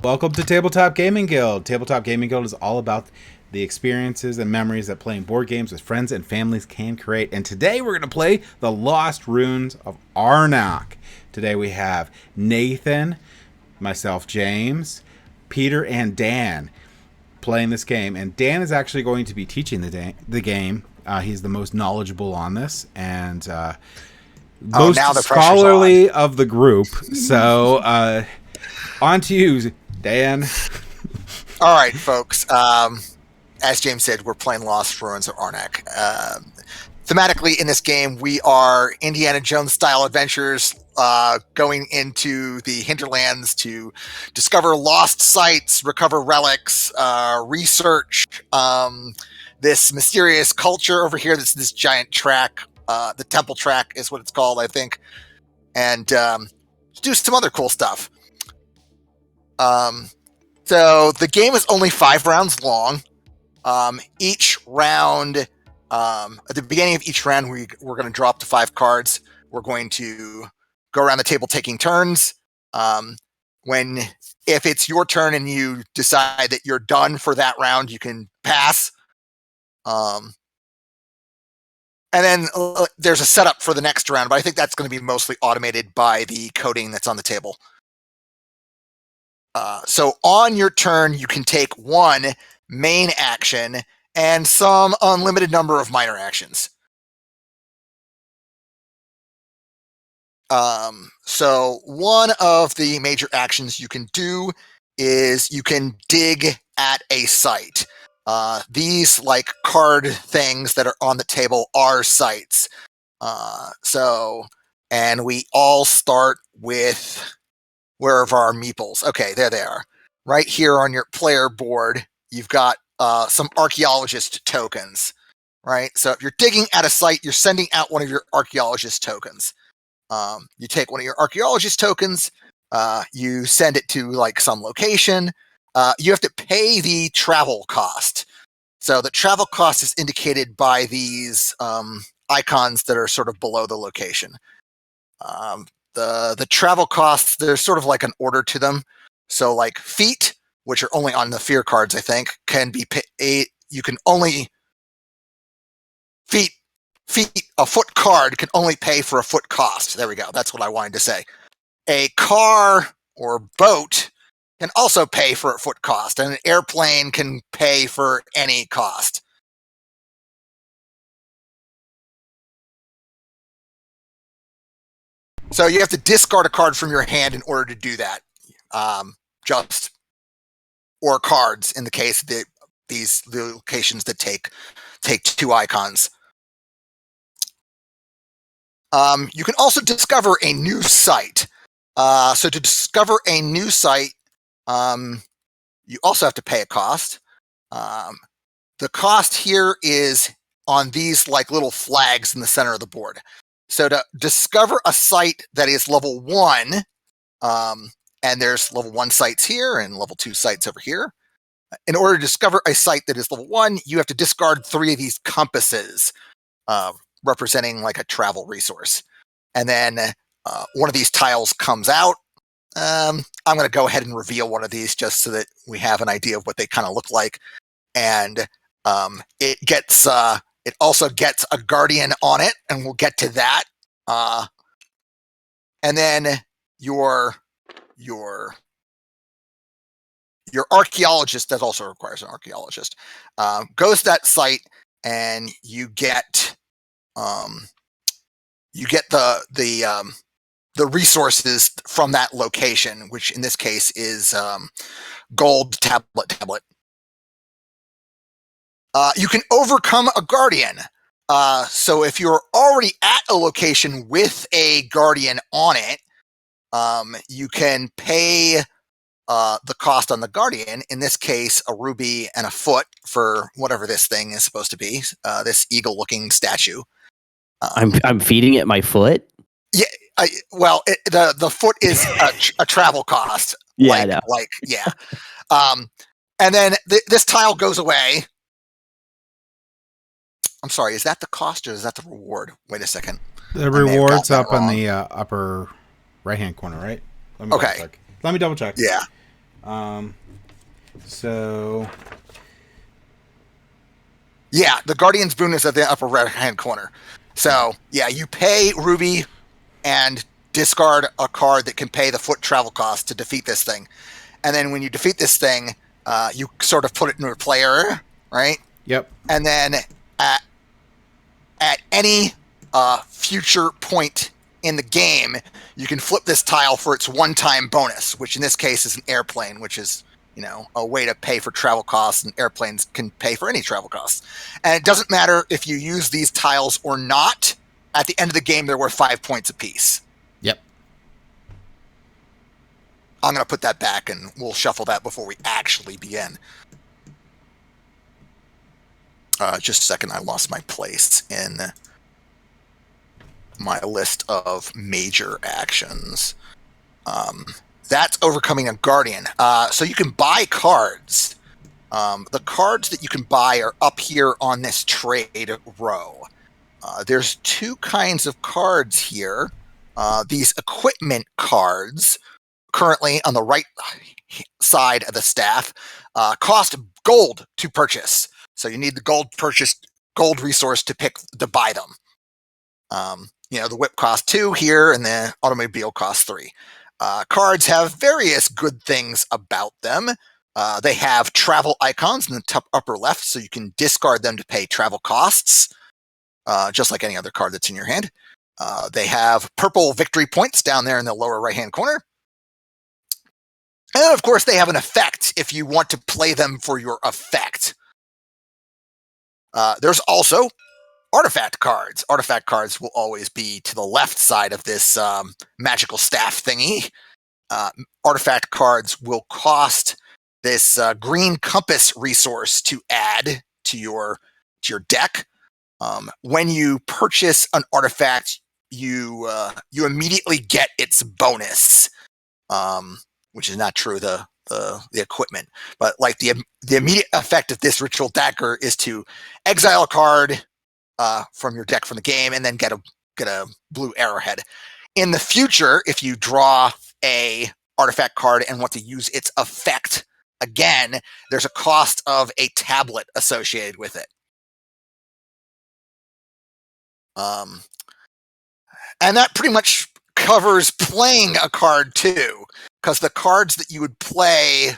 Welcome to Tabletop Gaming Guild. Tabletop Gaming Guild is all about the experiences and memories that playing board games with friends and families can create. And today we're going to play The Lost Runes of Arnak. Today we have Nathan, myself, James, Peter, and Dan playing this game. And Dan is actually going to be teaching the game. He's the most knowledgeable on this and most scholarly of the group. So on to you, Dan. All right, folks. As James said, we're playing Lost Ruins of Arnak. Thematically, in this game, we are Indiana Jones-style adventures going into the hinterlands to discover lost sites, recover relics, research this mysterious culture over here. This giant track. The temple track is what it's called, I think. And do some other cool stuff. So the game is only 5 rounds long. Each round, at the beginning of each round, we're going to draw up to 5 cards. We're going to go around the table taking turns. If it's your turn and you decide that you're done for that round, you can pass. And then there's a setup for the next round, but I think that's going to be mostly automated by the coding that's on the table. So on your turn, you can take 1 main action and some unlimited number of minor actions. So one of the major actions you can do is you can dig at a site. These like card things that are on the table are sites. And we all start with where are our meeples? Okay, there they are. Right here on your player board, you've got some archaeologist tokens, right? So if you're digging at a site, you're sending out one of your archaeologist tokens. You take one of your archaeologist tokens, you send it to like some location. You have to pay the travel cost. So the travel cost is indicated by these icons that are sort of below the location. The travel costs, there's sort of like an order to them. So like feet, which are only on the fear cards, I think, can be paid. You can only a foot card can only pay for a foot cost. There we go. That's what I wanted to say. A car or boat can also pay for a foot cost, and an airplane can pay for any cost. So you have to discard a card from your hand in order to do that. Or cards in the case that the locations that take 2 icons. You can also discover a new site. So to discover a new site, you also have to pay a cost. The cost here is on these like little flags in the center of the board. So to discover a site that is level 1, and there's level 1 sites here and level 2 sites over here. In order to discover a site that is level 1, you have to discard 3 of these compasses, representing like a travel resource. And then one of these tiles comes out. I'm going to go ahead and reveal one of these just so that we have an idea of what they kind of look like. And it also gets a guardian on it, and we'll get to that. And then your archaeologist, that also requires an archaeologist, goes to that site, and you get the resources from that location, which in this case is gold tablet. You can overcome a guardian. So if you're already at a location with a guardian on it, you can pay the cost on the guardian, in this case, a ruby and a foot for whatever this thing is supposed to be, this eagle-looking statue. I'm feeding it my foot? Yeah, the foot is a travel cost. Yeah, yeah. And then this tile goes away. I'm sorry, is that the cost or is that the reward? Wait a second. The reward's up on the upper right-hand corner, right? Okay. Let me double check. Yeah. So Yeah, the Guardian's Boon is at the upper right-hand corner. So, yeah, you pay Ruby and discard a card that can pay the foot travel cost to defeat this thing. And then when you defeat this thing, you sort of put it in a play area, right? yep. And then at any future point in the game, you can flip this tile for its one-time bonus, which in this case is an airplane, which is, you know, a way to pay for travel costs, and airplanes can pay for any travel costs. And it doesn't matter if you use these tiles or not. At the end of the game, they're worth 5 points apiece. Yep. I'm going to put that back, and we'll shuffle that before we actually begin. Just a second, I lost my place in my list of major actions. That's overcoming a Guardian. So you can buy cards. The cards that you can buy are up here on this trade row. There's two kinds of cards here. These equipment cards, currently on the right side of the staff, cost gold to purchase. So you need the gold resource to buy them. You know, the whip costs 2 here, and the automobile costs 3. Cards have various good things about them. They have travel icons in the top upper left, so you can discard them to pay travel costs, just like any other card that's in your hand. They have purple victory points down there in the lower right-hand corner. And then, of course, they have an effect if you want to play them for your effect. There's also artifact cards. Artifact cards will always be to the left side of this magical staff thingy. Artifact cards will cost this green compass resource to add to your deck. When you purchase an artifact, you immediately get its bonus, which is not true the equipment, but like the immediate effect of this ritual dagger is to exile a card from your deck from the game, and then get a blue arrowhead. In the future, if you draw a artifact card and want to use its effect again, there's a cost of a tablet associated with it. And that pretty much covers playing a card too, because the cards that you would play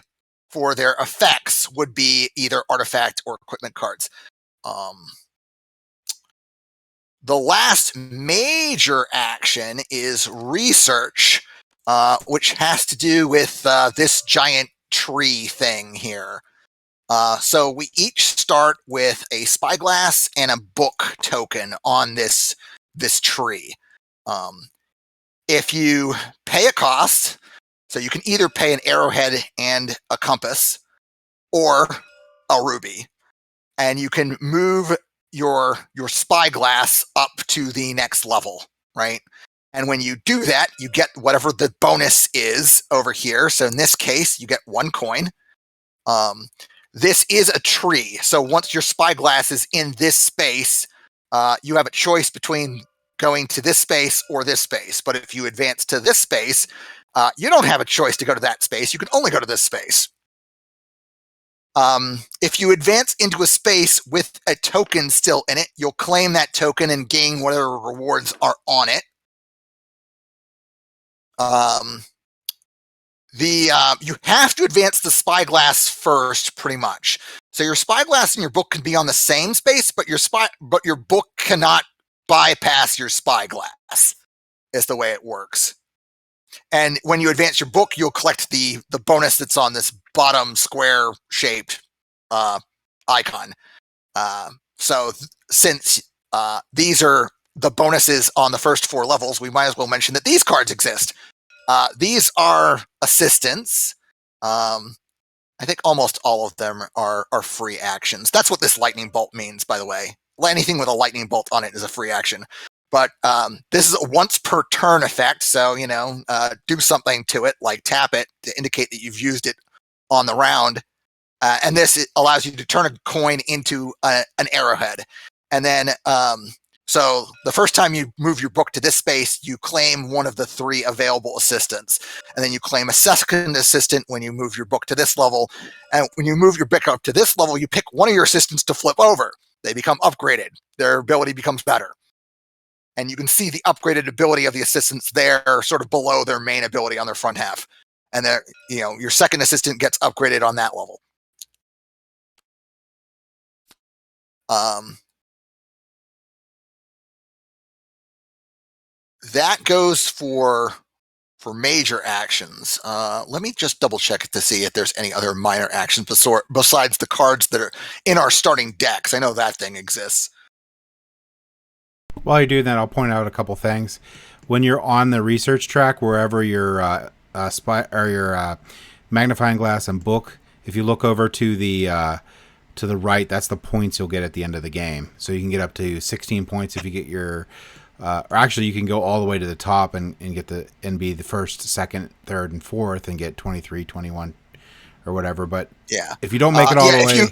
for their effects would be either artifact or equipment cards. The last major action is research, which has to do with this giant tree thing here. So we each start with a spyglass and a book token on this tree. If you pay a cost, so you can either pay an arrowhead and a compass, or a ruby, and you can move your spyglass up to the next level, right? And when you do that, you get whatever the bonus is over here. So in this case, you get 1 coin. This is a tree. So once your spyglass is in this space, you have a choice between going to this space or this space. But if you advance to this space, you don't have a choice to go to that space. You can only go to this space. If you advance into a space with a token still in it, you'll claim that token and gain whatever rewards are on it. You have to advance the spyglass first, pretty much. So your spyglass and your book can be on the same space, but your book cannot bypass your spyglass, is the way it works. And when you advance your book, you'll collect the bonus that's on this bottom square-shaped icon. Since these are the bonuses on the first 4 levels, we might as well mention that these cards exist. These are assistants. I think almost all of them are free actions. That's what this lightning bolt means, by the way. Anything with a lightning bolt on it is a free action. But this is a once per turn effect, so do something to it, like tap it to indicate that you've used it on the round. And this allows you to turn a coin into an arrowhead. And then So the first time you move your book to this space, you claim one of the 3 available assistants. And then you claim a second assistant when you move your book to this level. And when you move your book up to this level, you pick one of your assistants to flip over. They become upgraded. Their ability becomes better. And you can see the upgraded ability of the assistants there, sort of below their main ability on their front half. And your second assistant gets upgraded on that level. That goes for major actions. Let me just double check to see if there's any other minor actions besides the cards that are in our starting decks. I know that thing exists. While you're doing that, I'll point out a couple things. When you're on the research track, wherever your magnifying glass and book, if you look over to the right, that's the points you'll get at the end of the game. So you can get up to 16 points if you get your. Or actually, you can go all the way to the top and be the first, second, third, and fourth, and get 23, 21, or whatever. But yeah, if you don't make it all the way,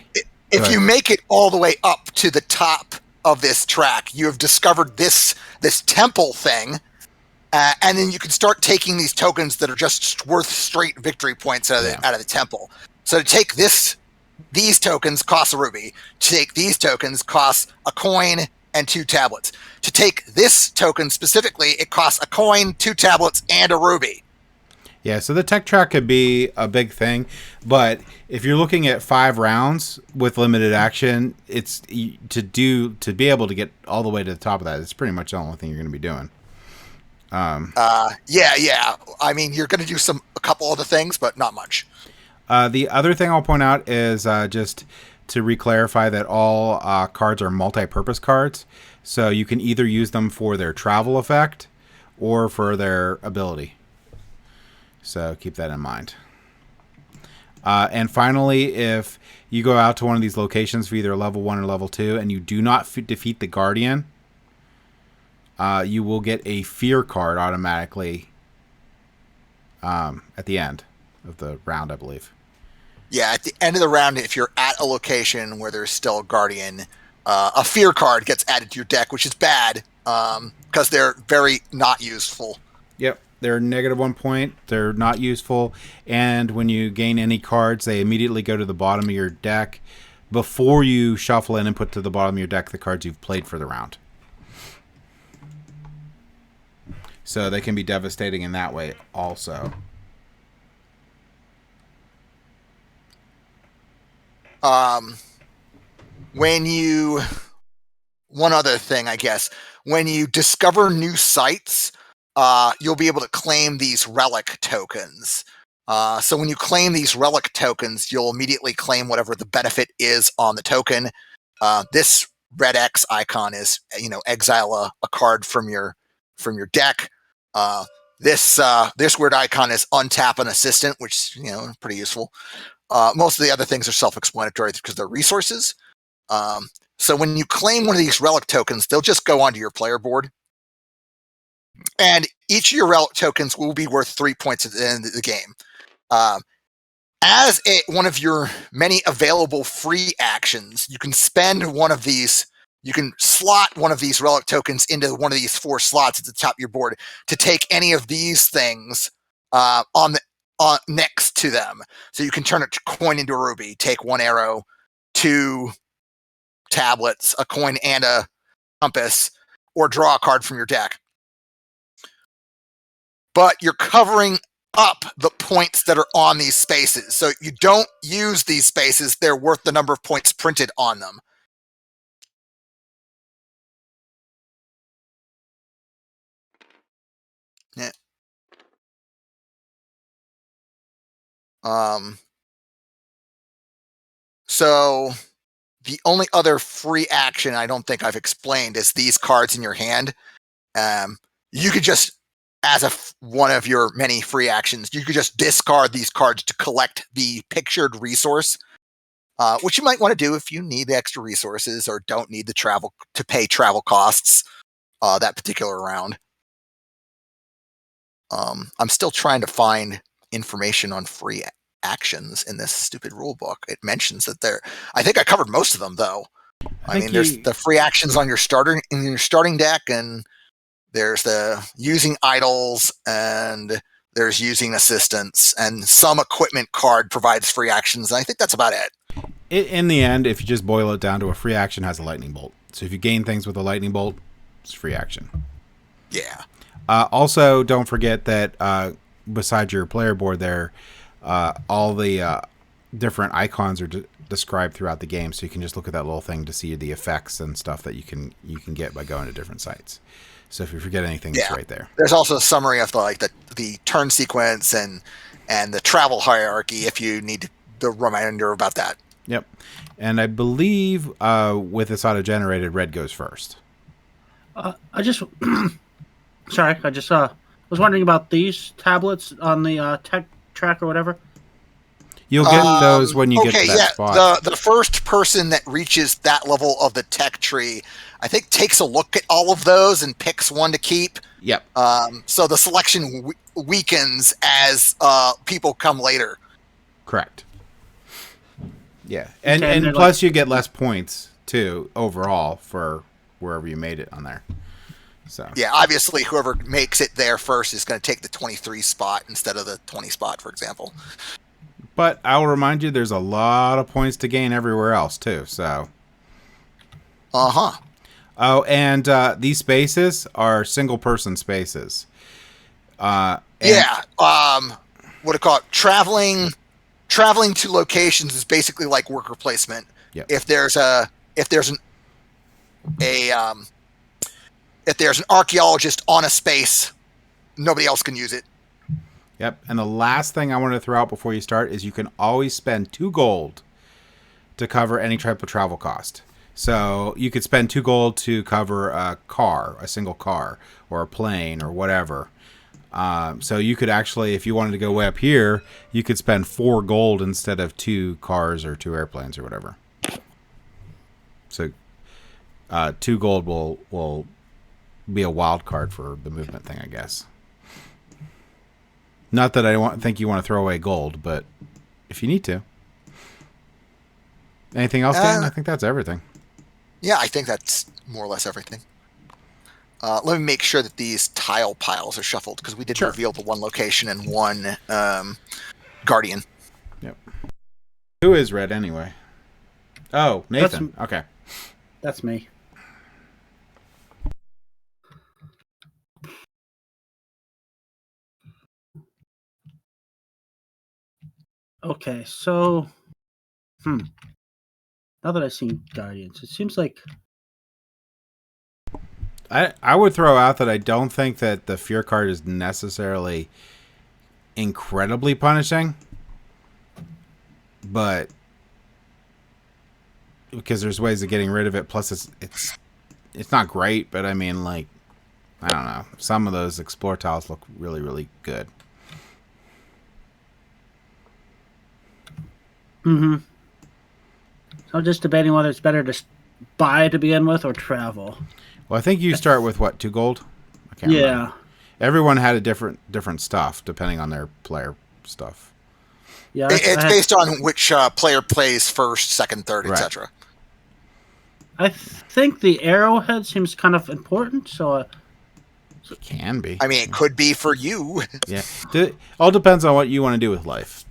if you make it all the way up to the top of this track, you have discovered this temple thing, and then you can start taking these tokens that are just worth straight victory points out of the temple. So to take these tokens costs a ruby. To take these tokens costs a coin and 2 tablets. To take this token specifically, it costs a coin, 2 tablets, and a ruby. Yeah, so the tech track could be a big thing, but if you're looking at 5 rounds with limited action, it's to be able to get all the way to the top of that. It's pretty much the only thing you're going to be doing. Yeah. I mean, you're going to do a couple other things, but not much. The other thing I'll point out is just to re-clarify that all cards are multi-purpose cards, so you can either use them for their travel effect or for their ability. So keep that in mind. And finally, if you go out to one of these locations for either level 1 or level 2 and you do not defeat the Guardian, you will get a fear card automatically at the end of the round, I believe. Yeah, at the end of the round, if you're at a location where there's still a Guardian, a fear card gets added to your deck, which is bad because they're very not useful. Yep. They're -1 point. They're not useful. And when you gain any cards, they immediately go to the bottom of your deck before you shuffle in and put to the bottom of your deck the cards you've played for the round. So they can be devastating in that way also. One other thing, I guess, when you discover new sites, you'll be able to claim these relic tokens. So when you claim these relic tokens, you'll immediately claim whatever the benefit is on the token. This red X icon is, exile a card from your deck. This weird icon is untap an assistant, which pretty useful. Most of the other things are self-explanatory because they're resources. So when you claim one of these relic tokens, they'll just go onto your player board. And each of your relic tokens will be worth 3 points at the end of the game. As one of your many available free actions, you can spend one of these. You can slot one of these relic tokens into one of these 4 slots at the top of your board to take any of these things on next to them. So you can turn a coin into a ruby, take 1 arrow, 2 tablets, a coin, and a compass, or draw a card from your deck. But you're covering up the points that are on these spaces. So you don't use these spaces. They're worth the number of points printed on them. Yeah. So the only other free action I don't think I've explained is these cards in your hand. You could just, as one of your many free actions, you could just discard these cards to collect the pictured resource, which you might want to do if you need the extra resources or don't need the travel to pay travel costs that particular round. I'm still trying to find information on free actions in this stupid rule book. It mentions that I think I covered most of them though. I mean, there's the free actions on your starting deck, and there's the using idols, and there's using assistants, and some equipment card provides free actions. And I think that's about it. In the end, if you just boil it down to a free action, has a lightning bolt. So if you gain things with a lightning bolt, it's free action. Yeah. Also, don't forget that beside your player board there, all the different icons are described throughout the game, so you can just look at that little thing to see the effects and stuff that you can get by going to different sites. So if you forget anything, it's right there. There's also a summary of the turn sequence and the travel hierarchy if you need the reminder about that. Yep. And I believe with this auto-generated, red goes first. I just was wondering about these tablets on the tech track or whatever. You'll get those when you get to that spot. The first person that reaches that level of the tech tree, I think, takes a look at all of those and picks one to keep. Yep. So the selection weakens as people come later. Correct. Yeah, and plus you get less points too overall for wherever you made it on there. So yeah, obviously whoever makes it there first is going to take the 23 spot instead of the 20 spot, for example. But I'll remind you, there's a lot of points to gain everywhere else too. So. Oh, and these spaces are single-person spaces. What do you call it? Traveling to locations is basically like worker placement. Yep. If there's an archaeologist on a space, nobody else can use it. Yep. And the last thing I want to throw out before you start is you can always spend 2 gold to cover any type of travel cost. So you could spend 2 gold to cover a single car, or a plane, or whatever. So you could actually, if you wanted to go way up here, you could spend 4 gold instead of 2 cars or 2 airplanes or whatever. So 2 gold will be a wild card for the movement thing, I guess. Not that I think you want to throw away gold, but if you need to. Anything else, Dan? I think that's everything. Yeah, I think that's more or less everything. Let me make sure that these tile piles are shuffled, because we did reveal the one location and one guardian. Yep. Who is red anyway? Oh, Nathan. Okay. That's me. Okay, so now that I've seen guardians, it seems like I would throw out that I don't think that the fear card is necessarily incredibly punishing, but because there's ways of getting rid of it. Plus, it's not great, but I mean, like, I don't know. Some of those explore tiles look really, really good. Mm-hmm. So I'm just debating whether it's better to buy to begin with or travel. Well, I think you start with what, 2 gold? I can't remember. Everyone had a different stuff depending on their player stuff. Yeah, it's based on which player plays first, second, third, etc. I think the arrowhead seems kind of important, so it can be. I mean, it could be for you. Yeah, it all depends on what you want to do with life.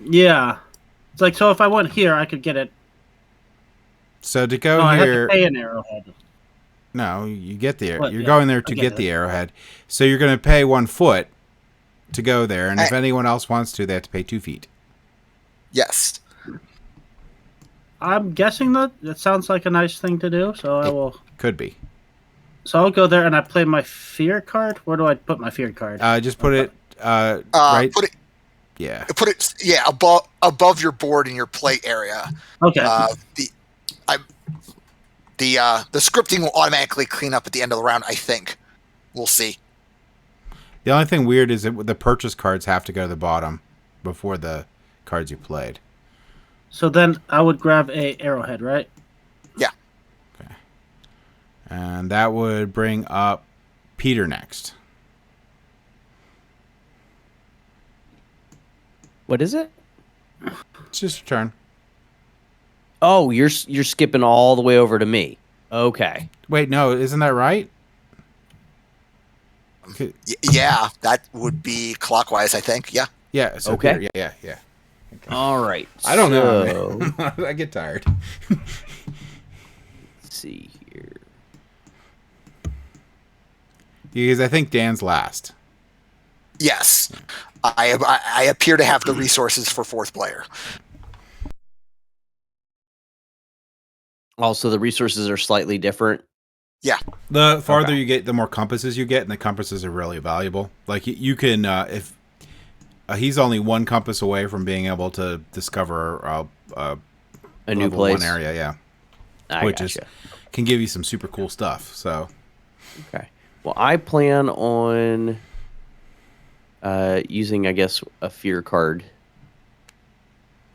Yeah, it's like, so if I went here, I could get it. So to go I here, have to pay an arrowhead. No, you get the. You're going there to get the arrowhead, so you're going to pay 1 foot to go there, and if anyone else wants to, they have to pay 2 feet. Yes. I'm guessing that sounds like a nice thing to do, so I will. Could be. So I'll go there and I play my fear card. Where do I put my fear card? Just put it right. Put it. Yeah. Put it above your board in your play area. Okay. The scripting will automatically clean up at the end of the round, I think. We'll see. The only thing weird is that the purchase cards have to go to the bottom before the cards you played. So then I would grab a arrowhead, right? Yeah. Okay. And that would bring up Peter next. What is it? It's just your turn. Oh, you're skipping all the way over to me. Okay. Wait, no, isn't that right? Yeah, that would be clockwise, I think. Yeah. Yeah. So Okay. Peter, yeah. Okay. All right. I don't so, know. I get tired. Let's see here. Because I think Dan's last. Yes. I appear to have the resources for fourth player. Also, the resources are slightly different. Yeah. The farther you get, the more compasses you get, and the compasses are really valuable. Like you can, if he's only one compass away from being able to discover A new level place. one area, yeah, I which gotcha. can give you some super cool stuff. So, Okay. Well, I plan on using, I guess, a fear card.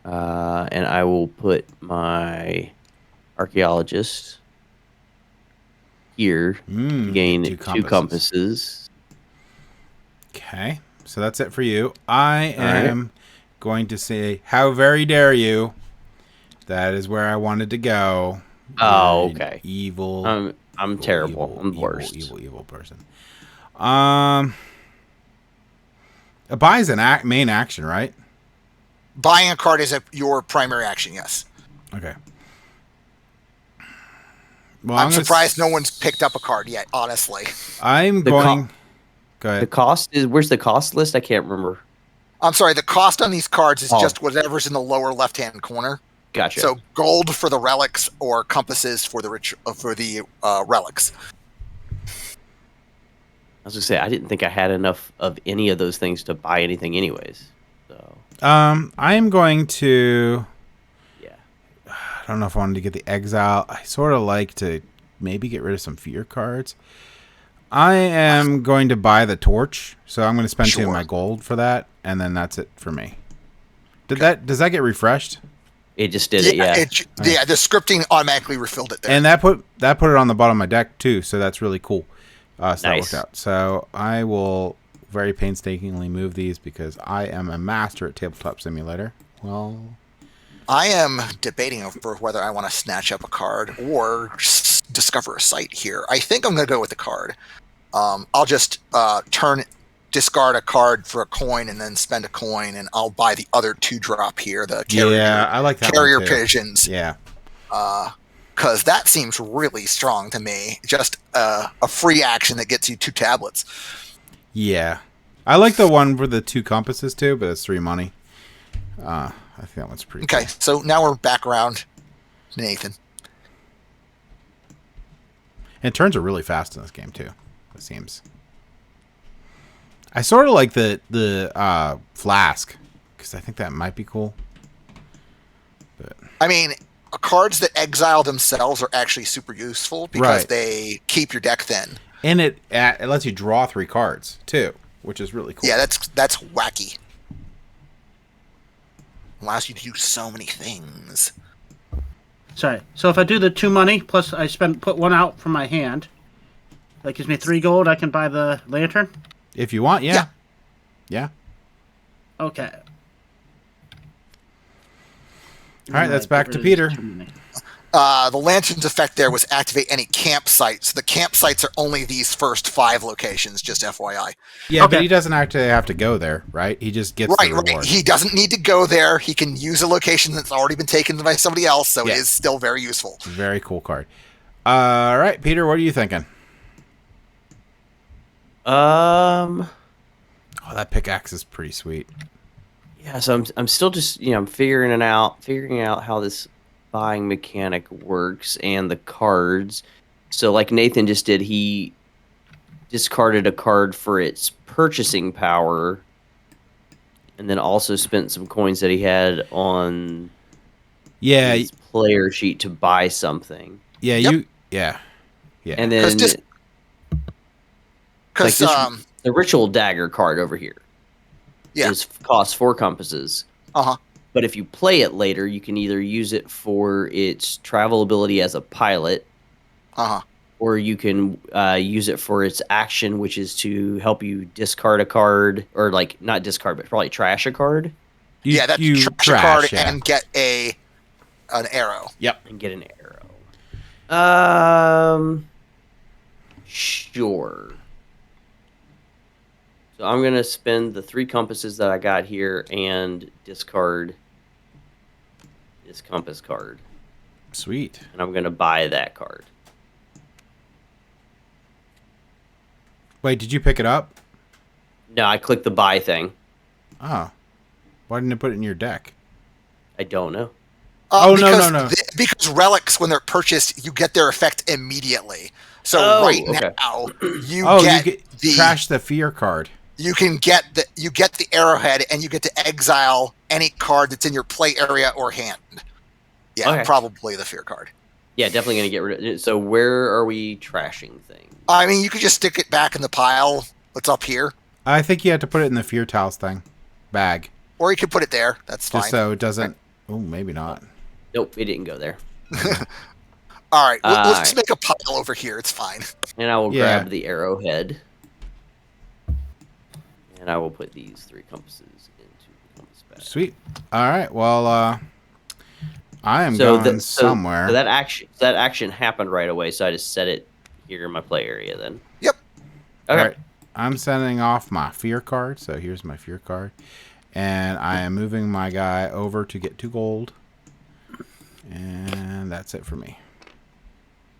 And I will put my archaeologist here to gain two two compasses. Okay, so that's it for you. I am going to say, how very dare you? That is where I wanted to go. Oh, You're an okay. Evil. I'm terrible. I'm the worst. Evil person. A buy is an main action, right? Buying a card is your primary action, yes. Okay. Well, I'm surprised no one's picked up a card yet, honestly. I'm The going. Go The ahead. cost is, where's the cost list? I can't remember. I'm sorry, the cost on these cards is Oh. just whatever's in the lower left-hand corner. Gotcha. So gold for the relics or compasses for the relics. I was gonna say I didn't think I had enough of any of those things to buy anything, anyways. So I am going to. yeah. I don't know if I wanted to get the exile. I sort of like to maybe get rid of some fear cards. I am going to buy the torch, so I'm going to spend 2 of my gold for that, and then that's it for me. Does that get refreshed? It just did it, yeah. Yeah, the scripting automatically refilled it there. And that put it on the bottom of my deck too, so that's really cool. So that Nice. worked out. So I will very painstakingly move these because I am a master at Tabletop Simulator. Well, I am debating over whether I want to snatch up a card or discover a site here. I think I'm going to go with the card. I'll just discard a card for a coin and then spend a coin, and I'll buy the other 2-drop here, the carrier, I like that carrier one too. pigeons. Yeah. Because that seems really strong to me. Just a free action that gets you 2 tablets. Yeah. I like the one with the 2 compasses too, but it's 3 money. I think that one's pretty Okay, cool. so now we're back around to Nathan. And turns are really fast in this game too, it seems. I sort of like the flask, because I think that might be cool. But I mean, cards that exile themselves are actually super useful because Right. they keep your deck thin. And it lets you draw 3 cards too, which is really cool. Yeah, that's wacky. Allows you to do so many things. Sorry. So if I do the 2 money plus I put 1 out from my hand, that gives me 3 gold. I can buy the lantern. If you want, yeah. Okay. All right, that's back to Peter. The lantern's effect there was activate any campsite. So the campsites are only these first 5 locations, just FYI. Yeah, Okay. but he doesn't actually have to go there, right? He just gets the reward. Right. He doesn't need to go there. He can use a location that's already been taken by somebody else, so Yeah. it is still very useful. Very cool card. All right, Peter, what are you thinking? Oh, that pickaxe is pretty sweet. Yeah, so I'm still just, I'm figuring out how this buying mechanic works and the cards. So like Nathan just did, he discarded a card for its purchasing power and then also spent some coins that he had on his player sheet to buy something. Yep. And then Because the ritual dagger card over here costs 4 compasses. But if you play it later, you can either use it for its travel ability as a pilot, or you can use it for its action, which is to help you discard a card, or like not discard, but probably trash a card. that's trash a card and get a an arrow. Yep. And get an arrow. Sure. So I'm gonna spend the 3 compasses that I got here and discard this compass card, Sweet. and I'm gonna buy that card. Wait, did you pick it up? No, I clicked the buy thing. Oh. Why didn't it put it in your deck? I don't know. Oh, no. Because relics, when they're purchased, you get their effect immediately. So now you get the trash the fear card. You get the arrowhead, and you get to exile any card that's in your play area or hand. Yeah, Okay. probably the fear card. Yeah, definitely gonna get rid of it. So where are we trashing things? I mean, you could just stick it back in the pile that's up here, I think you have to put it in the fear tiles thing. Bag. or you could put it there. That's Just fine. so it doesn't... Oh, maybe not. Nope, it didn't go there. All right, let's just make a pile over here. It's fine. And I will Yeah. grab the arrowhead. And I will put these 3 compasses into the compass bag. Sweet. All right. Well, I am going somewhere. So that action happened right away. So I just set it here in my play area. Then. Yep. Okay. All right. I'm sending off my fear card. So here's my fear card, and I am moving my guy over to get 2 gold, and that's it for me.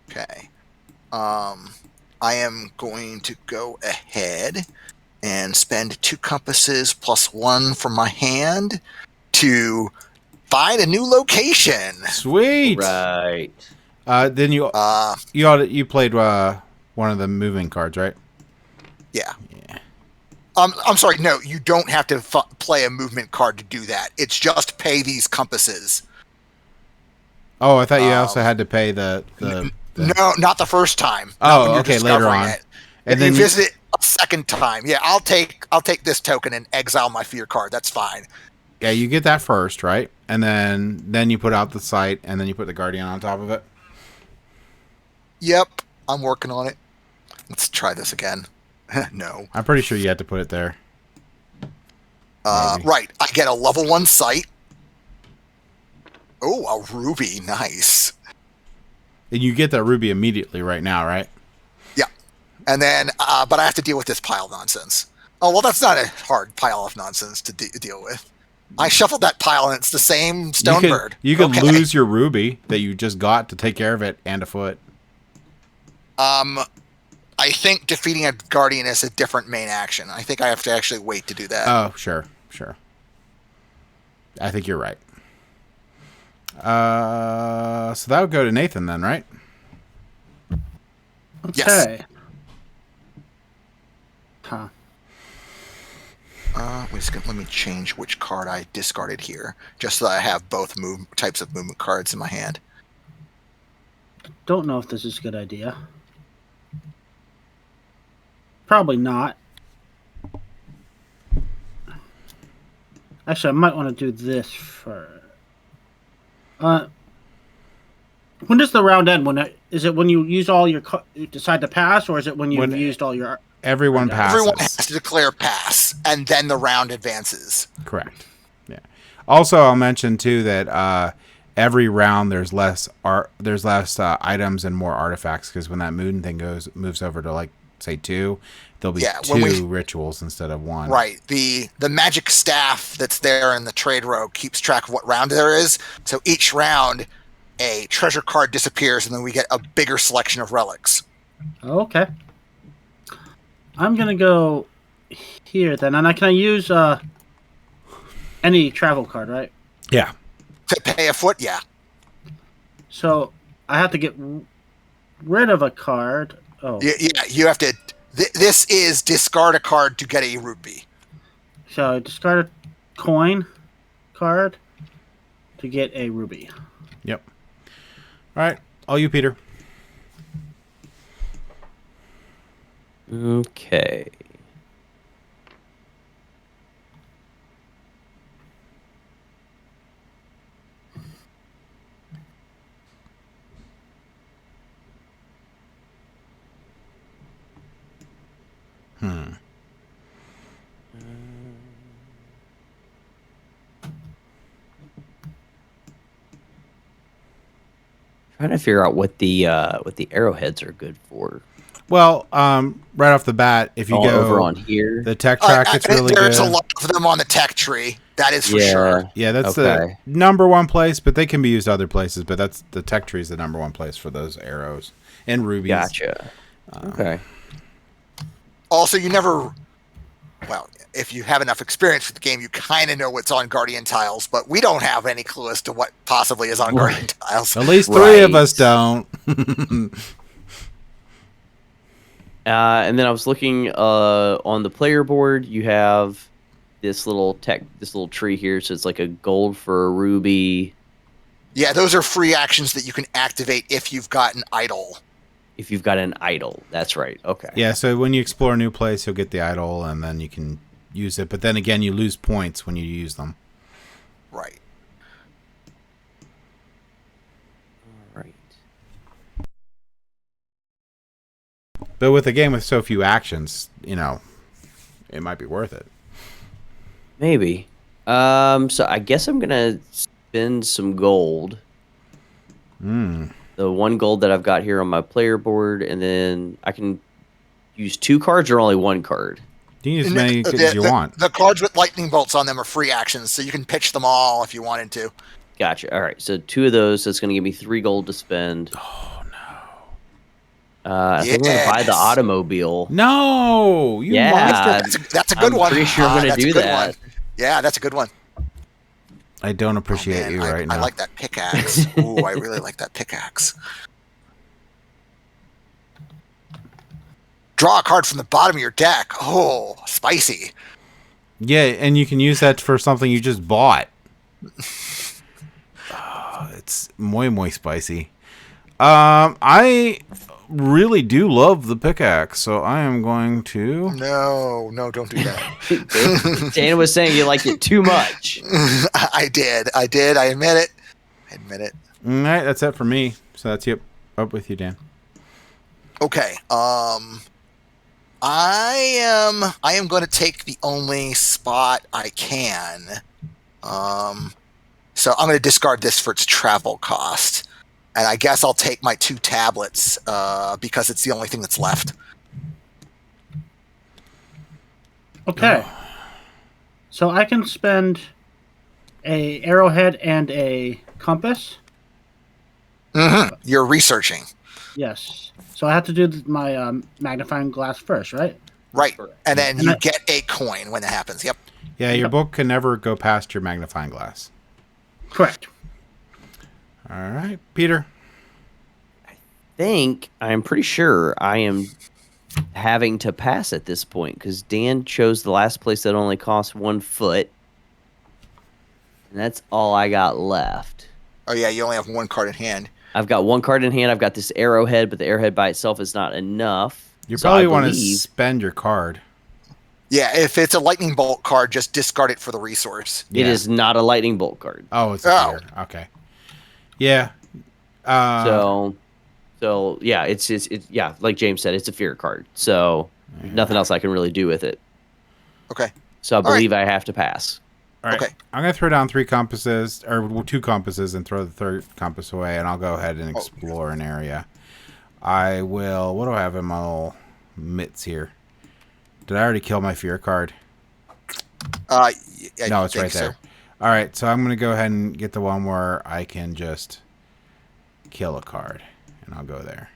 Okay. I am going to go ahead and spend 2 compasses plus 1 from my hand to find a new location. Sweet. Right. Then you played one of the moving cards, right? Yeah. Yeah. I'm sorry. No, you don't have to play a movement card to do that. It's just pay these compasses. Oh, I thought you also had to pay the No, not the first time. Oh, okay, later on. And then you visit a second time. Yeah, I'll take this token and exile my fear card. That's fine. Yeah, you get that first, right? And then you put out the site, and then you put the guardian on top of it. Yep, I'm working on it. Let's try this again. No. I'm pretty sure you had to put it there. Right. I get a level 1 site. Oh, a ruby. Nice. And you get that ruby immediately right now, right? Yeah. And then, but I have to deal with this pile of nonsense. Oh, well, that's not a hard pile of nonsense to deal with. I shuffled that pile, and it's the same stone bird. You could lose your ruby that you just got to take care of it and a foot. I think defeating a guardian is a different main action. I think I have to actually wait to do that. Oh, sure. I think you're right. So that would go to Nathan then, right? Okay. Yes. Huh. Let me change which card I discarded here, just so that I have both types of movement cards in my hand. Don't know if this is a good idea. Probably not. Actually, I might want to do this first. When does the round end? Is it when you use all your you decide to pass, or is it when you've used all your? Everyone passes. Everyone has to declare pass, and then the round advances. Correct. Yeah. Also, I'll mention too that every round there's less items and more artifacts, because when that moon thing moves over to, like, say 2, there'll be 2 rituals instead of 1. Right. The magic staff that's there in the trade row keeps track of what round there is. So each round, a treasure card disappears, and then we get a bigger selection of relics. Okay. I'm gonna go here then, and can I use any travel card, right? Yeah. To pay a foot, yeah. So I have to get rid of a card. Oh. Yeah, you have to. This is discard a card to get a rupee. So I discard a coin card to get a ruby. Yep. All right. All you, Peter. Okay. Trying to figure out what the arrowheads are good for. Well, right off the bat, if you All go over on here. the tech track, it's really good. There's a lot of them on the tech tree. That is for sure. Yeah, that's the number one place, but they can be used other places. But that's the tech tree is the number one place for those arrows and rubies. Gotcha. Okay. Also, if you have enough experience with the game, you kind of know what's on Guardian tiles, but we don't have any clue as to what possibly is on Guardian tiles. At least three of us don't. And then I was looking on the player board. You have this little tree here. So it's like a gold for a ruby. Yeah, those are free actions that you can activate if you've got an idol. If you've got an idol, that's right. Okay. Yeah, so when you explore a new place, you'll get the idol, and then you can use it. But then again, you lose points when you use them. Right. All right. But with a game with so few actions, it might be worth it. Maybe. So I guess I'm gonna spend some gold. The 1 gold that I've got here on my player board, and then I can use 2 cards or only 1 card. You can use as many as you want. The cards with lightning bolts on them are free actions, so you can pitch them all if you wanted to. Gotcha. All right, so 2 of those. So it's going to give me 3 gold to spend. Oh no! I think I'm going to buy the automobile. No, That's a good one. I'm pretty sure I'm going to do that. Yeah, that's a good one. I don't appreciate you right now. I like that pickaxe. Ooh, I really like that pickaxe. Draw a card from the bottom of your deck. Oh, spicy. Yeah, and you can use that for something you just bought. It's muy spicy. I really do love the pickaxe, so I am going to... No, don't do that. Dana was saying you liked it too much. I did. I admit it. All right, that's it for me. So that's up with you, Dan. Okay. I am going to take the only spot I can. So I'm going to discard this for its travel cost. And I guess I'll take my 2 tablets because it's the only thing that's left. Okay. So I can spend a arrowhead and a compass. Mm-hmm. You're researching. Yes. So I have to do my magnifying glass first, right? Right. And then you get a coin when that happens. Yep. Yeah, your book can never go past your magnifying glass. Correct. All right, Peter. I'm pretty sure I am having to pass at this point because Dan chose the last place that only costs 1 foot. And that's all I got left. Oh, yeah, you only have 1 card in hand. I've got 1 card in hand. I've got this arrowhead, but the arrowhead by itself is not enough. You probably want to spend your card. Yeah, if it's a lightning bolt card, just discard it for the resource. It is not a lightning bolt card. Oh, it's a fear. Okay. Yeah. So yeah, it's like James said, it's a fear card. So nothing else I can really do with it. Okay. So I believe I have to pass. All right. Okay. I'm going to throw down 3 compasses, or 2 compasses, and throw the 3rd compass away, and I'll go ahead and explore an area. I will... What do I have in my little mitts here? Did I already kill my fear card? No, it's right there. All right, so I'm going to go ahead and get the one where I can just kill a card, and I'll go there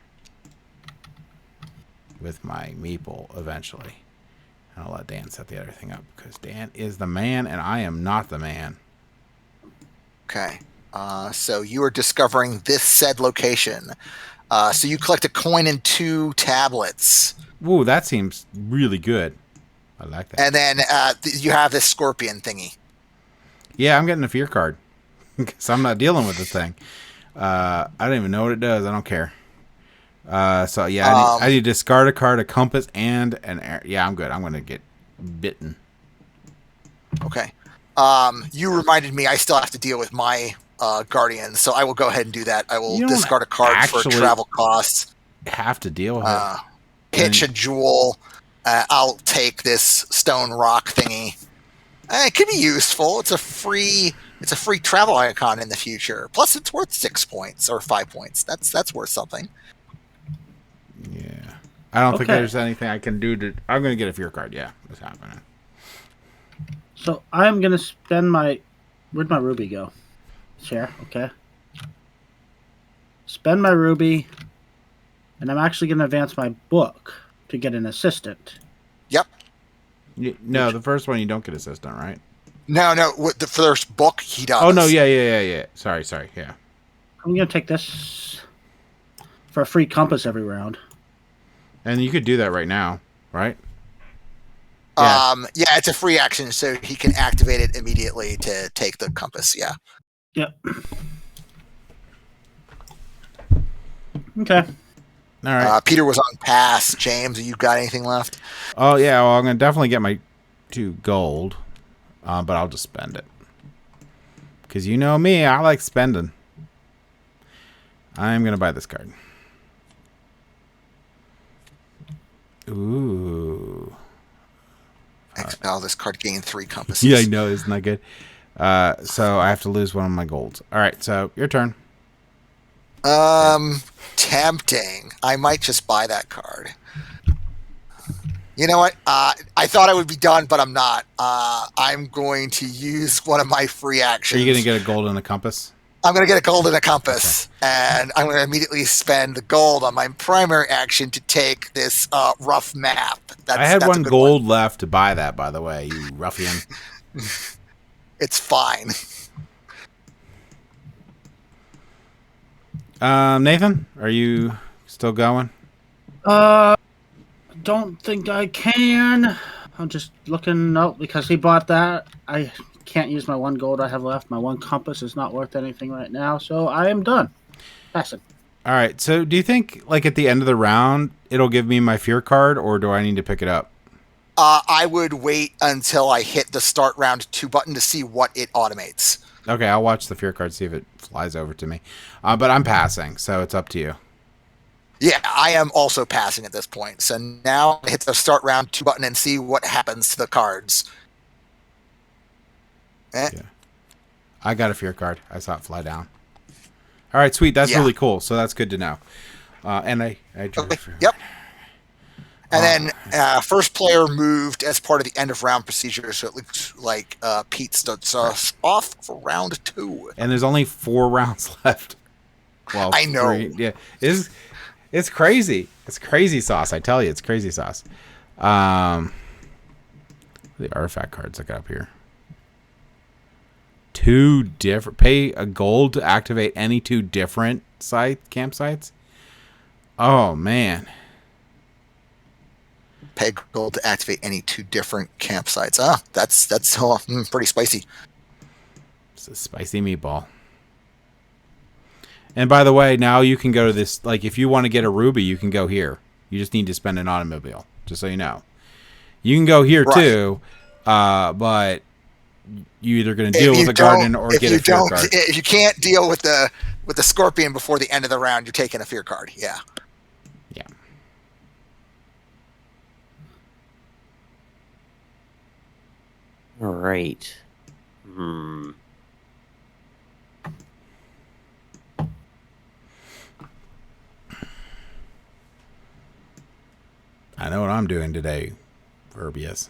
with my meeple eventually. And I'll let Dan set the other thing up because Dan is the man and I am not the man. Okay. So you are discovering this said location. So you collect a coin and 2 tablets. Ooh, that seems really good. I like that. And then you have this scorpion thingy. Yeah, I'm getting a fear card because I'm not dealing with this thing. I don't even know what it does. I don't care. So yeah, I need to discard a card, a compass, and an air. Yeah, I'm good. I'm going to get bitten. Okay. You reminded me I still have to deal with my guardian, so I will go ahead and do that. I will discard a card for travel costs. Have to deal with it. Pitch a jewel. I'll take this stone rock thingy. It could be useful. It's a free travel icon in the future. Plus, it's worth 6 points or 5 points. That's worth something. Yeah. I don't think there's anything I can do to... I'm going to get a fear card. Yeah, what's happening? So I'm going to spend my... Where'd my ruby go? Share, okay. Spend my ruby, and I'm actually going to advance my book to get an assistant. Yep. No, the first one you don't get assistant, right? No. With the first book, he does. Oh, no, yeah. Sorry, yeah. I'm going to take this for a free compass every round. And you could do that right now, right? Yeah, it's a free action, so he can activate it immediately to take the compass. Yeah. Yep. Okay. All right. Peter was on pass. James, you got anything left? Oh, yeah, well, I'm going to definitely get my 2 gold, but I'll just spend it. Because you know me, I like spending. I'm going to buy this card. Ooh. Now this card gained 3 compasses. Yeah, I know. Isn't that good? So I have to lose one of my golds. All right, so your turn. Tempting. I might just buy that card. You know what? I thought I would be done, but I'm not. I'm going to use one of my free actions. Are you going to get a gold and a compass? I'm going to get a gold and a compass, and I'm going to immediately spend the gold on my primary action to take this rough map. I had one gold left to buy that, by the way, you ruffian. It's fine. Nathan, are you still going? Don't think I can. I'm just looking out because he bought that. I can't use my 1 gold I have left. My 1 compass is not worth anything right now, so I am done. Passing. All right. So do you think, like, at the end of the round, it'll give me my fear card, or do I need to pick it up? I would wait until I hit the start round 2 button to see what it automates. Okay, I'll watch the fear card, see if it flies over to me. But I'm passing, so it's up to you. Yeah, I am also passing at this point. So now I hit the start round 2 button and see what happens to the cards. Yeah. I got a fear card. I saw it fly down. All right, sweet. That's really cool. So that's good to know. And I drew okay. Yep. And then first player moved as part of the end of round procedure, so it looks like Pete starts us off for round 2. And there's only 4 rounds left. Well, I know. 3. Yeah, it's crazy. It's crazy sauce. I tell you, it's crazy sauce. The artifact cards I got up here. 2 different. Pay a gold to activate any 2 different campsites. Oh man. Pay gold to activate any 2 different campsites. That's pretty spicy. It's a spicy meatball. And by the way, now you can go to this. Like, if you want to get a ruby, you can go here. You just need to spend an automobile, just so you know. You can go here too, but you either going to deal with a garden or get a fear card. If you can't deal with the scorpion before the end of the round, you're taking a fear card. Yeah. Yeah. All right. I know what I'm doing today, Verbius.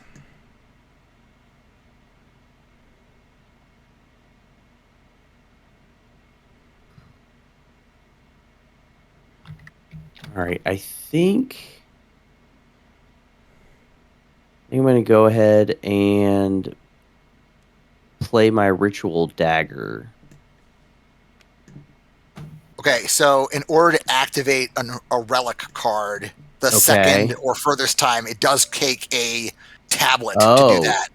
All right. I think I'm going to go ahead and play my ritual dagger. Okay, so in order to activate a relic card, the second or furthest time, it does take a tablet to do that.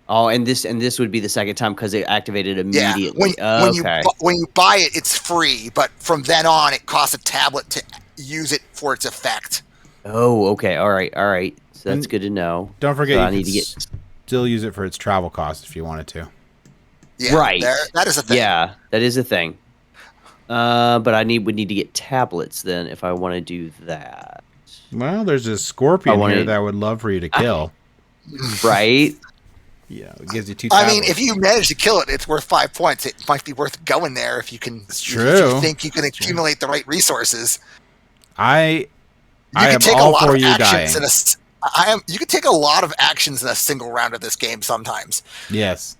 Oh, and this would be the second time because it activated immediately. Yeah. When you buy it, it's free, but from then on, it costs a tablet to use it for its effect. Oh, okay. All right. So that's good to know. Don't forget, so you can still use it for its travel costs if you wanted to. Yeah, right. That is a thing. Yeah, that is a thing. But I would need to get tablets then if I want to do that. Well, there's a scorpion here that I would love for you to kill. Right? Yeah, it gives you 2 I tablets. mean, if you manage to kill it, it's worth 5 points. It might be worth going there if you can. It's If true. you think you can accumulate the right resources. I You can am take a all lot for of you actions dying. in a. You can take a lot of actions in a single round of this game sometimes. Yes.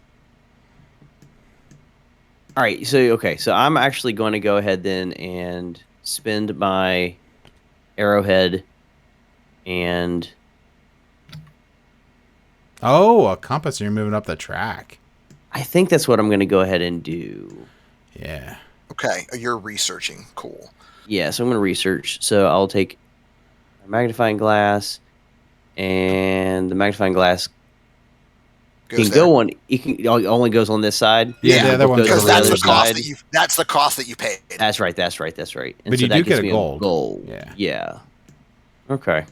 All right, so I'm actually going to go ahead then and spend my arrowhead and Oh, a compass. You're moving up the track. I think that's what I'm going to go ahead and do. Yeah. Okay, you're researching. Cool. Yeah, so I'm going to research. So I'll take a magnifying glass, and the magnifying glass Goes can there. go on. It only goes on this side. Yeah, the other one goes Because on the that's other the cost side. that you. That's the cost that you paid. That's right. That's right. That's right. And But so you that do gets get a me gold. Gold. Yeah. Yeah. Okay.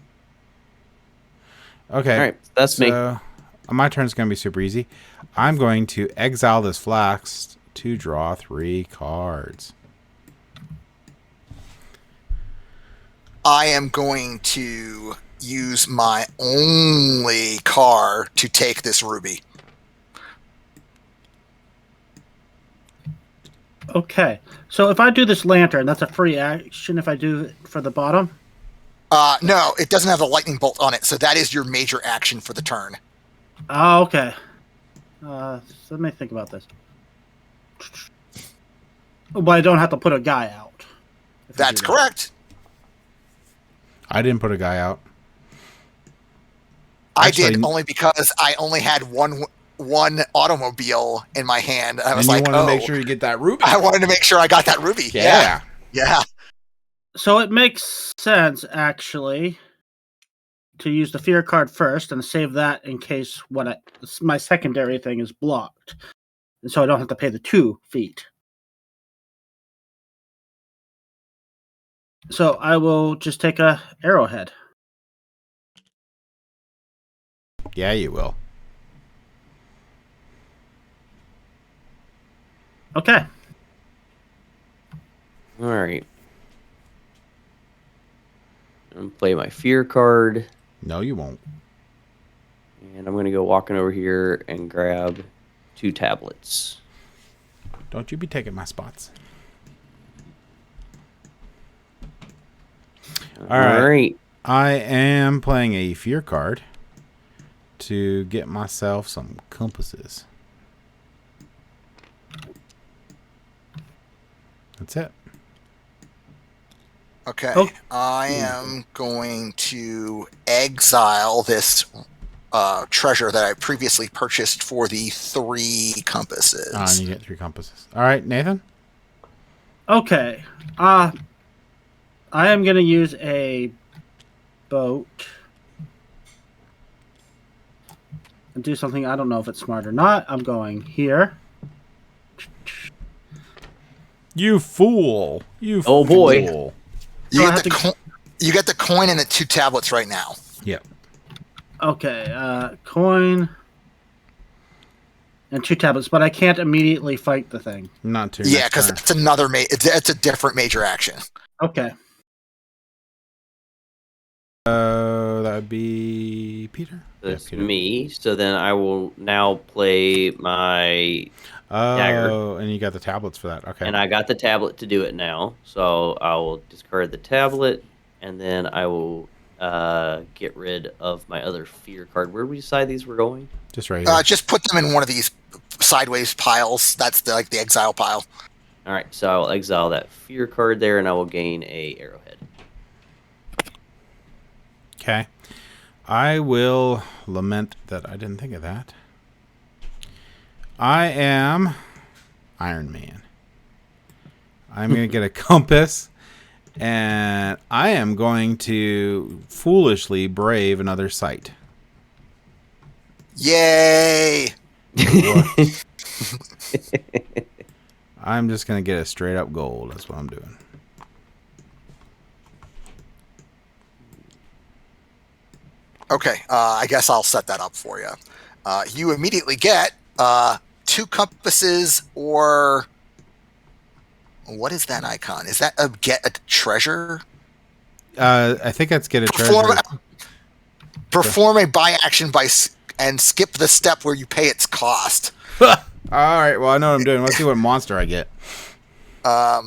Okay. All right. That's me. My turn's going to be super easy. I'm going to exile this flask to draw 3 cards. I am going to use my only car to take this ruby. Okay. So if I do this lantern, that's a free action if I do it for the bottom? No, it doesn't have the lightning bolt on it, so that is your major action for the turn. Oh, okay. So let me think about this. But I don't have to put a guy out. if I That's do that. correct. I didn't put a guy out. I Actually- did only because I only had one automobile in my hand. I was and you like, want to oh, make sure you get that ruby. I wanted to make sure I got that ruby. Yeah. Yeah. So it makes sense, actually, to use the fear card first and save that in case my secondary thing is blocked. And so I don't have to pay the 2 feet. So I will just take a arrowhead. Yeah, you will. Okay. All right. I'm gonna play my fear card, No, you won't. and I'm gonna go walking over here and grab 2 tablets. Don't you be taking my spots. All right. I am playing a fear card to get myself some compasses. That's it. Okay. Oh. I am going to exile this treasure that I previously purchased for the 3 compasses. And you get 3 compasses. All right, Nathan. Okay. I am going to use a boat and do something. I don't know if it's smart or not. I'm going here. You fool. You Oh, boy. fool. You So I get have the you get the coin and the 2 tablets right now. Yep. Okay. Coin and 2 tablets, but I can't immediately fight the thing. Not too. Yeah, because it's another it's a different major action. Okay. That would be Peter. That's Peter. me. So then I will now play my dagger. Oh, and you got the tablets for that. Okay. And I got the tablet to do it now. So I will discard the tablet, and then I will get rid of my other fear card. Where did we decide these were going? Just right here. Just put them in one of these sideways piles. That's the exile pile. All right, so I will exile that fear card there, and I will gain a arrowhead. Okay. I will lament that I didn't think of that. I am Iron Man. I'm going to get a compass, and I am going to foolishly brave another sight. Yay! I'm just going to get a straight up gold. That's what I'm doing. Okay, I guess I'll set that up for you. You immediately get 2 compasses, or what is that icon? Is that get a treasure? I think that's get a treasure. Perform a buy action by and skip the step where you pay its cost. All right. Well, I know what I'm doing. Let's see what monster I get. Yeah,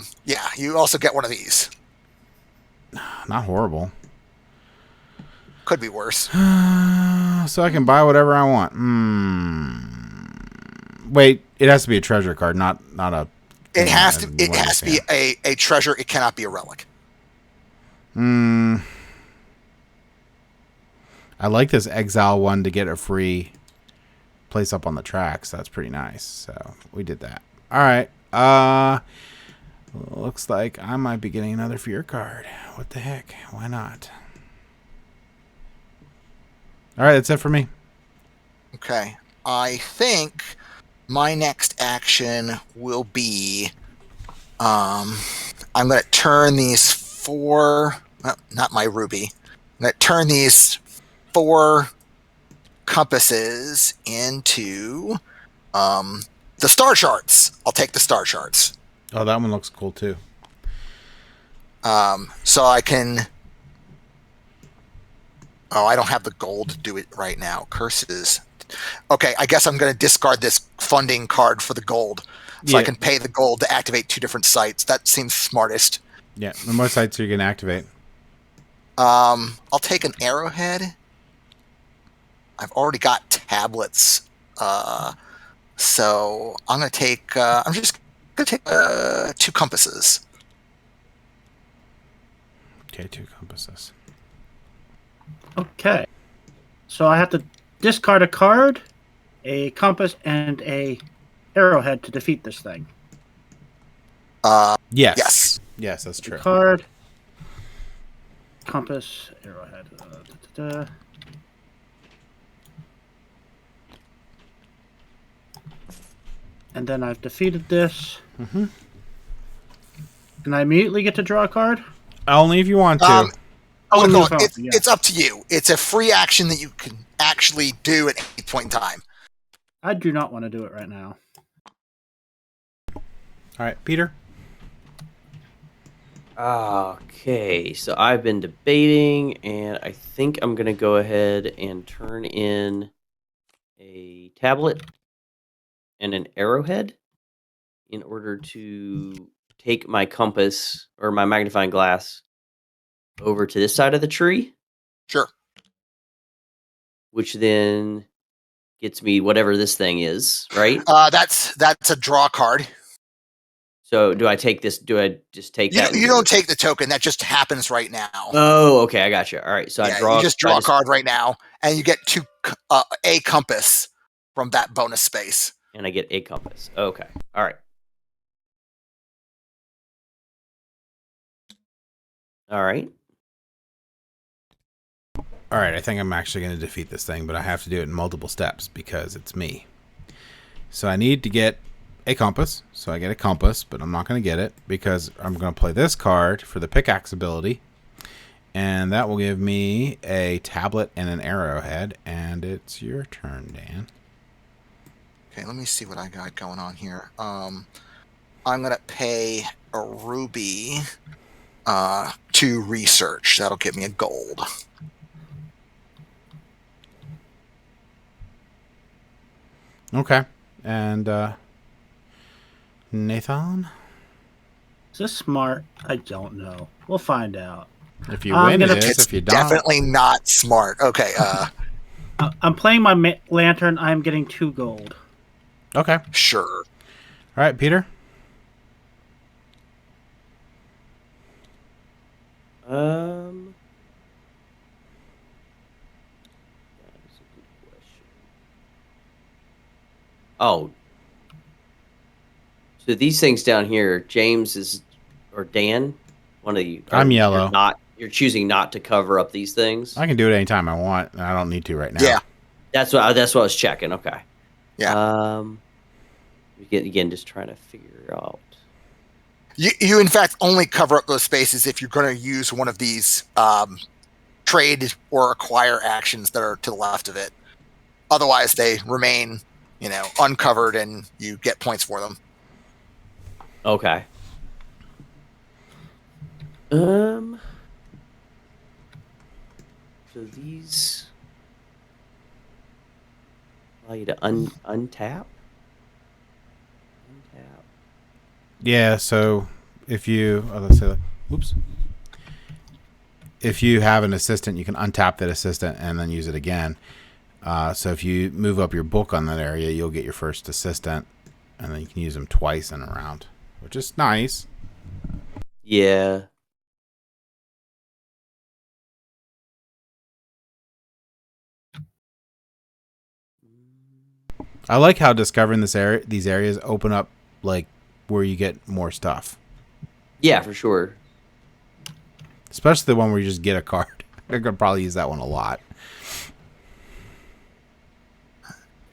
you also get one of these. Not horrible. Could be worse. So I can buy whatever I want. Wait, it has to be a treasure card, not a. It has to be a treasure. It cannot be a relic. I like this exile one to get a free place up on the tracks. That's pretty nice. So we did that. All right. Looks like I might be getting another fear card. What the heck? Why not? All right, that's it for me. Okay. I think my next action will be I'm going to turn these 4... Well, not my ruby. I'm going to turn these 4 compasses into the star charts. I'll take the star charts. Oh, that one looks cool too. So I can... Oh, I don't have the gold to do it right now. Curses. Okay, I guess I'm going to discard this funding card for the gold. So I can pay the gold to activate 2 different sites. That seems smartest. Yeah. And what sites are you going to activate? I'll take an arrowhead. I've already got tablets. So I'm going to take... I'm just going to take 2 compasses. Okay, 2 compasses. Okay. So I have to discard a card, a compass, and a arrowhead to defeat this thing. Yes. Yes, that's true. Card, compass, arrowhead. And then I've defeated this. Mm-hmm. And I immediately get to draw a card? Only if you want to. It's up to you. It's a free action that you can actually do at any point in time. I do not want to do it right now. All right, Peter. Okay, so I've been debating, and I think I'm going to go ahead and turn in a tablet and an arrowhead in order to take my compass or my magnifying glass over to this side of the tree. Sure. Which then gets me whatever this thing is, right? That's a draw card. So do I take this? Do I just take that? You don't take the token. That just happens right now. Oh, okay. I got you. All right. So I draw. You just draw a card right now, and you get a compass from that bonus space. And I get a compass. Okay. All right. All right. All right, I think I'm actually going to defeat this thing, but I have to do it in multiple steps because it's me. So I need to get a compass. So I get a compass, but I'm not going to get it because I'm going to play this card for the pickaxe ability. And that will give me a tablet and an arrowhead. And it's your turn, Dan. Okay, let me see what I got going on here. I'm going to pay a ruby to research. That'll get me a gold. Okay. And Nathan? Is this smart? I don't know. We'll find out. If you win, it is. If you don't, definitely not smart. Okay. I'm playing my lantern. I'm getting 2 gold. Okay. Sure. All right, Peter. That is a good question. Oh. So these things down here, James is, or Dan, one of you. I'm yellow. You're choosing not to cover up these things. I can do it anytime I want. I don't need to right now. Yeah. That's what I was checking. Okay. Yeah. Again, just trying to figure out. You in fact only cover up those spaces if you're going to use one of these trade or acquire actions that are to the left of it. Otherwise, they remain, uncovered, and you get points for them. Okay. So these. allow you to untap. Yeah, so if you let's say, oops, if you have an assistant, you can untap that assistant and then use it again. So if you move up your book on that area, you'll get your first assistant, and then you can use them twice in a round, which is nice. Yeah. I like how discovering these areas open up like where you get more stuff. Yeah, for sure. Especially the one where you just get a card. I could probably use that one a lot.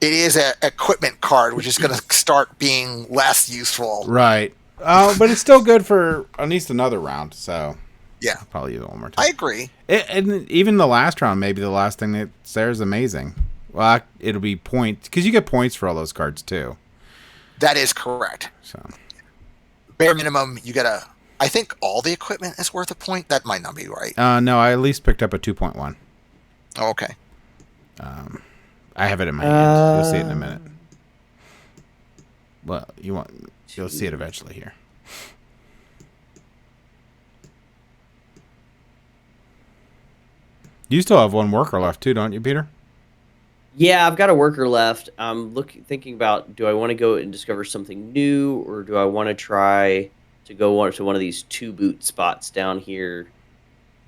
It is an equipment card, which is going to start being less useful. Right. But it's still good for at least another round. So Yeah, I'll probably use it one more time. I agree. And even the last round, maybe the last thing that's there is amazing. Well, it'll be points because you get points for all those cards too. That is correct. So Bare minimum, you get a. I think all the equipment is worth a point. That might not be right. no, I at least picked up a 2.1. Oh, okay. I have it in my hand. You'll see it in a minute. Well, you'll see it eventually here. You still have one worker left too, don't you, Peter? Yeah, I've got a worker left. I'm thinking about, do I want to go and discover something new, or do I want to try to go to one of these 2 boot spots down here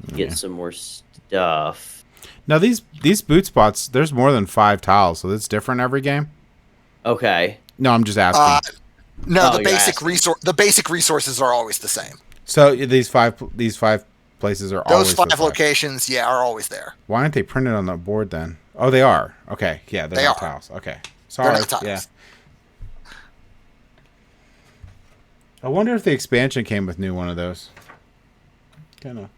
to get some more stuff? Now these boot spots, there's more than 5 tiles, so it's different every game. Okay. No, I'm just asking. No, Oh, the basic resources are always the same. So these five places are always Those 5 the 5 locations, are always there. Why aren't they printed on the board then? Oh, they are. Okay, yeah, they're They not are. tiles. Okay, sorry. They're not tiles. Yeah. I wonder if the expansion came with one of those. Kind of.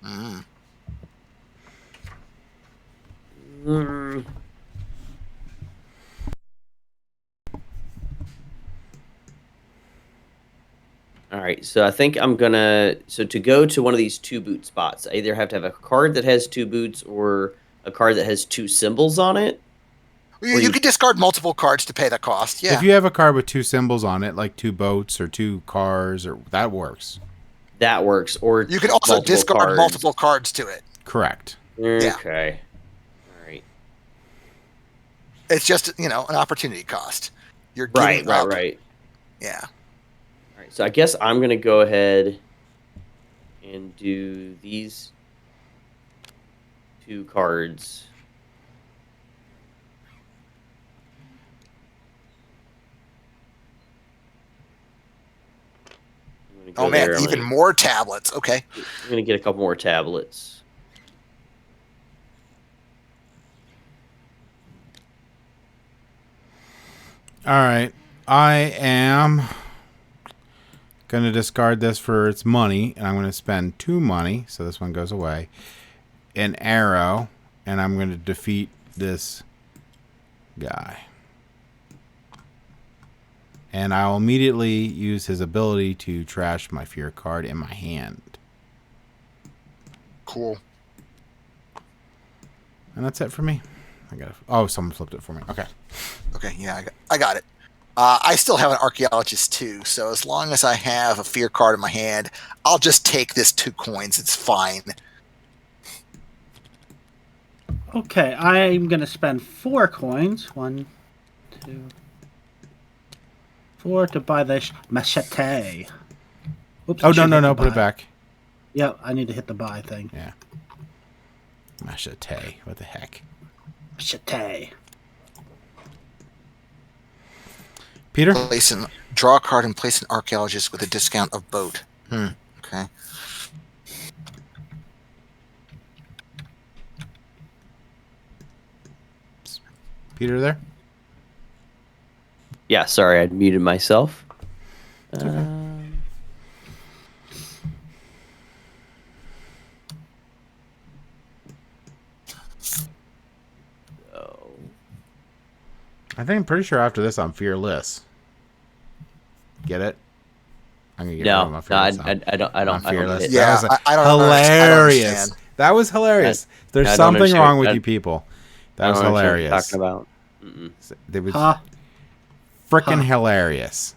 All right, so I think I'm gonna. So to go to one of these 2 boot spots, I either have to have a card that has 2 boots or a card that has 2 symbols on it. You could discard multiple cards to pay the cost. Yeah. If you have a card with 2 symbols on it, like 2 boats or 2 cars, or that works. That works. Or You can also discard multiple cards to it. Correct. Okay. All right. It's just an opportunity cost. You're giving up. Right. Yeah. All right. So I guess I'm gonna go ahead and do these 2 cards. Oh man, even more tablets. Okay. I'm gonna get a couple more tablets. All right. I am going to discard this for its money, and I'm going to spend 2 money, so this one goes away, an arrow, and I'm going to defeat this guy. And I'll immediately use his ability to trash my fear card in my hand. Cool. And that's it for me. Oh, someone flipped it for me. Okay. Okay, yeah, I got it. I still have an archaeologist too, so as long as I have a fear card in my hand, I'll just take this 2 coins. It's fine. Okay, I'm gonna spend 4 coins. 1, 2, 4 to buy this machete. Oops, Oh, I should hit no, the put it buy. back. Yep, I need to hit the buy thing. Yeah. Machete. What the heck? Machete. Peter? Draw a card and place an archaeologist with a discount of boat. Okay. Peter there? Yeah, sorry, I'd muted myself. I think I'm pretty sure after this I'm fearless. Get it? I'm gonna get rid of my fearless. I don't fearless. get it. Yeah, That was I don't hilarious. understand. That was hilarious. There's I don't something understand. wrong with you people. That was I don't know what you're hilarious. talking about. Mm-mm. It was Huh? freaking hilarious.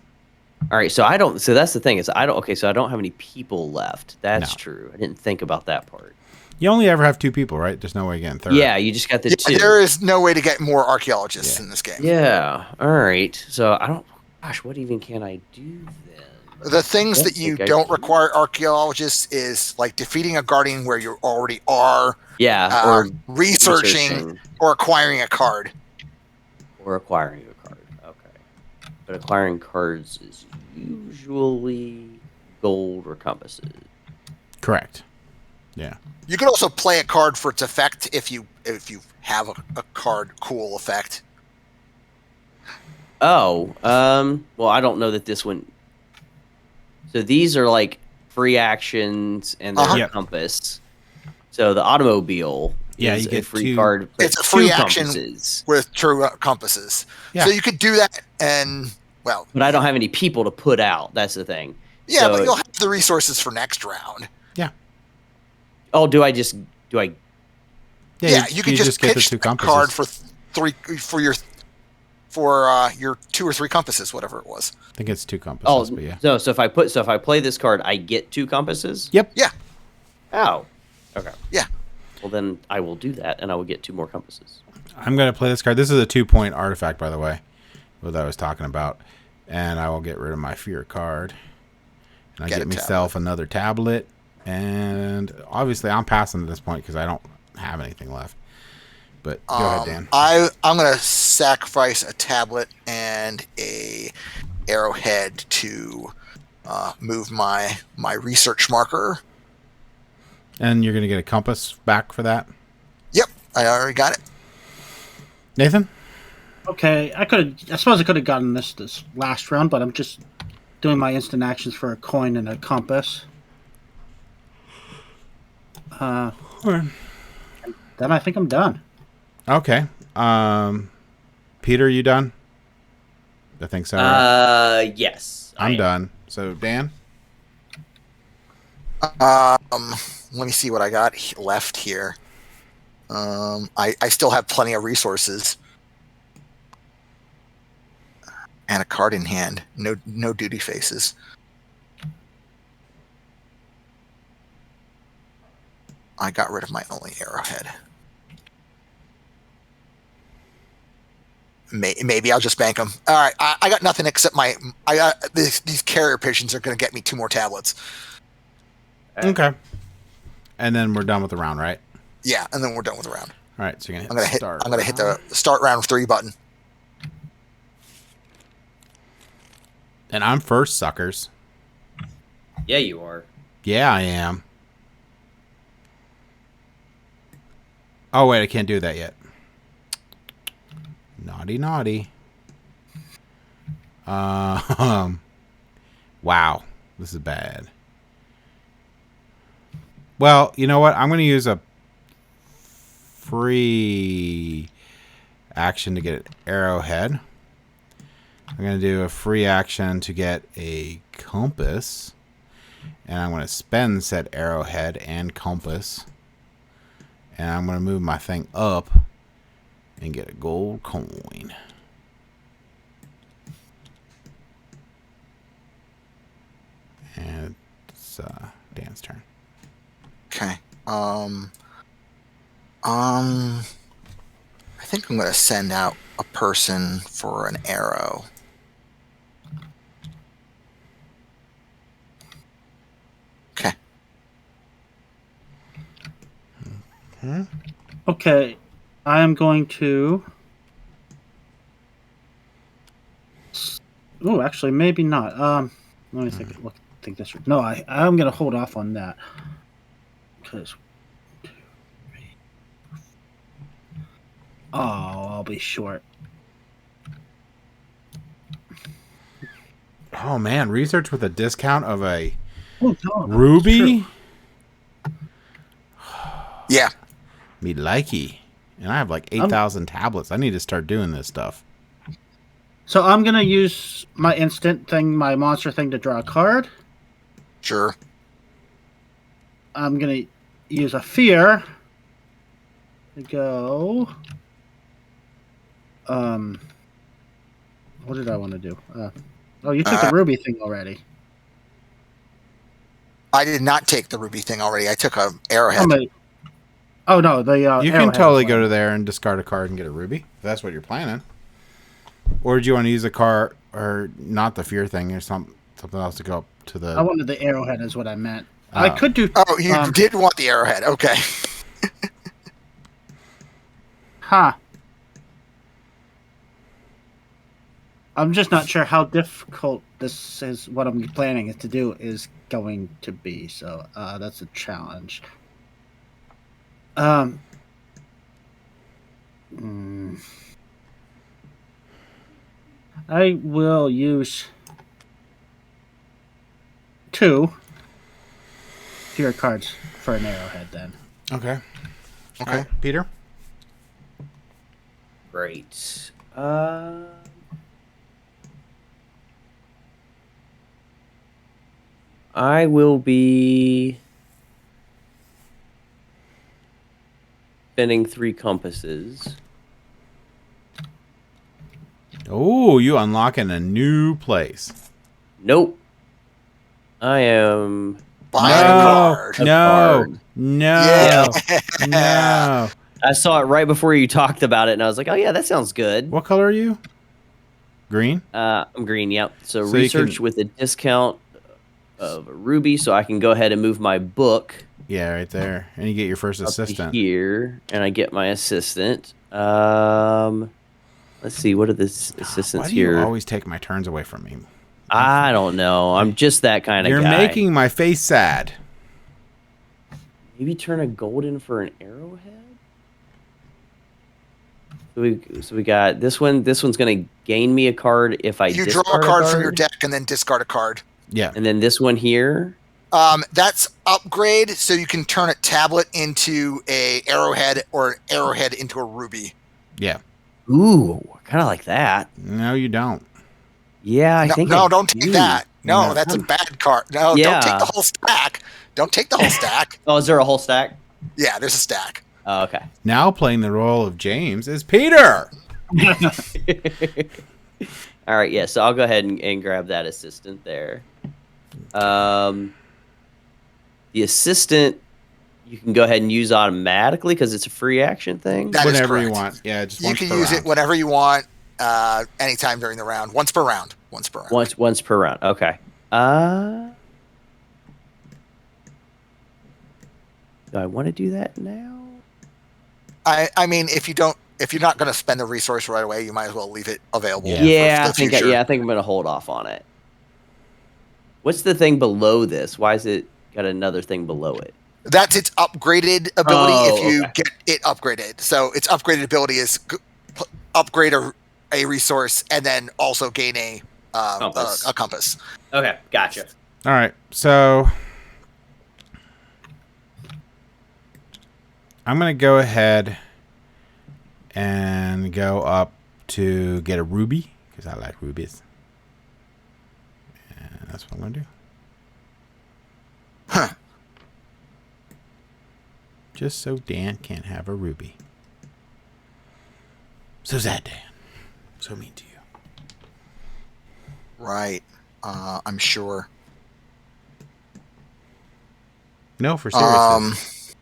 All right, so I don't. So that's the thing is I don't. Okay, so I don't have any people left. That's No. true. I didn't think about that part. You only ever have 2 people, right? There's no way getting third. Yeah, you just got the Yeah, two. there is no way to get more archaeologists in this game. Yeah. All right. So I don't. Gosh, what even can I do then? The things I that you think I don't can. require archaeologists is like defeating a guardian where you already are, Yeah, or researching, or acquiring a card. or acquiring a card. Okay, but acquiring cards is usually gold or compasses. Correct. Yeah. You can also play a card for its effect if you have a card cool effect. Oh, well, I don't know that this one. So these are like free actions, and there's Uh-huh. a compass. So the automobile is you get a free 2 card. But It's a free 2 action. compasses. With true compasses. Yeah. So you could do that, and well, But I don't have any people to put out. That's the thing. yeah, So- but you'll have the resources for next round. Oh, do I? Yeah, you can just get pitch the 2 that compasses. card for your 2 or 3 compasses, whatever it was. I think it's 2 compasses, Oh, but yeah. no. So if I play this card, I get 2 compasses. Yep. Yeah. Oh. Okay. Yeah. Well, then I will do that, and I will get 2 more compasses. I'm going to play this card. This is a 2-point artifact, by the way, what I was talking about. And I will get rid of my fear card. And I Get get a myself another tablet. And obviously, I'm passing at this point because I don't have anything left. But go ahead, Dan. I'm going to sacrifice a tablet and a arrowhead to move my research marker. And you're going to get a compass back for that. Yep, I already got it. Nathan? Okay, I suppose I could have gotten this last round, but I'm just doing my instant actions for a coin and a compass. Alright. Then I think I'm done. Okay. Peter, you done? I think so. Yes. I'm done. So, Dan? Let me see what I got left here. I still have plenty of resources and a card in hand. No duty faces. I got rid of my only arrowhead. Maybe I'll just bank them. All right, I got nothing except these carrier pigeons are going to get me 2 more tablets. Okay. And then we're done with the round, right? Yeah, and then we're done with the round. All right, so you're I'm going gonna hit the start round 3 button. And I'm first, suckers. Yeah, you are. Yeah, I am. Oh, wait, I can't do that yet. Naughty, naughty. Wow. This is bad. Well, you know what? I'm going to use a free action to get an arrowhead. I'm going to do a free action to get a compass. And I'm going to spend said arrowhead and compass. And I'm going to move my thing up and get a gold coin. And it's Dan's turn. Okay. I think I'm going to send out a person for an arrow. Okay. Okay, I am going to. Oh, actually, maybe not. Let me think this. No, I'm going to hold off on that because. Oh, I'll be short. Oh, man. Research with a discount of a Oh, no, ruby? Yeah. Me likey. And I have like 8,000 tablets. I need to start doing this stuff. So I'm going to use my instant thing, my monster thing, to draw a card. Sure. I'm going to use a fear to go What did I want to do? You took the ruby thing already. I did not take the ruby thing already. I took a arrowhead. Oh no, the You can arrowhead totally is go one. to there and discard a card and get a ruby. If that's what you're planning. Or do you want to use a card or not the fear thing or something else to go up to the? I wanted the arrowhead, is what I meant. Oh. I could do. Oh, you did want the arrowhead. Okay. Huh. I'm just not sure how difficult this is. What I'm planning to do is going to be. So that's a challenge. I will use 2 fear cards for an arrowhead then. Okay. Okay. All right, Peter. Great. I will be spending 3 compasses. Oh, you unlocking a new place. Nope. I am Buying a card. card. No. I saw it right before you talked about it, and I was like, "Oh yeah, that sounds good." What color are you? Green. I'm green. Yep. So you research can- with a discount of a ruby, so I can go ahead and move my book Yeah, right there, and you get your first up to assistant. here, and I get my assistant. Let's see, what are the assistants Why do here? you always take my turns away from me? I don't know. I'm just that kind of You're guy. making my face sad. Maybe turn a gold in for an arrowhead. So we got this one. This one's gonna gain me a card if I You draw a discard card from your deck and then discard a card. Yeah. And then this one here. That's upgrade, so you can turn a tablet into a arrowhead or an arrowhead into a ruby. Yeah. Ooh, kind of like that. No, you don't. Yeah, I think. No, I don't take do. that. No, No. that's a bad card. No, Yeah. don't take the whole stack. Don't take the whole stack. Oh, is there a whole stack? Yeah, there's a stack. Oh, okay. Now playing the role of James is Peter. All right, yeah. So I'll go ahead and grab that assistant there. The assistant you can go ahead and use automatically because it's a free action thing. That is Whenever you correct. want. Yeah, just You once can per use round. it whenever you want, anytime during the round. Once per round. Once per round. Once per round. Okay. Do I want to do that now? I mean, if you're not going to spend the resource right away, you might as well leave it available. Yeah, for I think future. I think I'm gonna hold off on it. What's the thing below this? Why is it got another thing below it? That's its upgraded ability Oh, if you okay. get it upgraded. So its upgraded ability is upgrade a resource and then also gain a compass. Okay, gotcha. All right, so I'm going to go ahead and go up to get a ruby because I like rubies. And that's what I'm going to do. Huh. Just so Dan can't have a ruby. So sad, Dan. So mean to you. Right. I'm sure. No, for seriousness.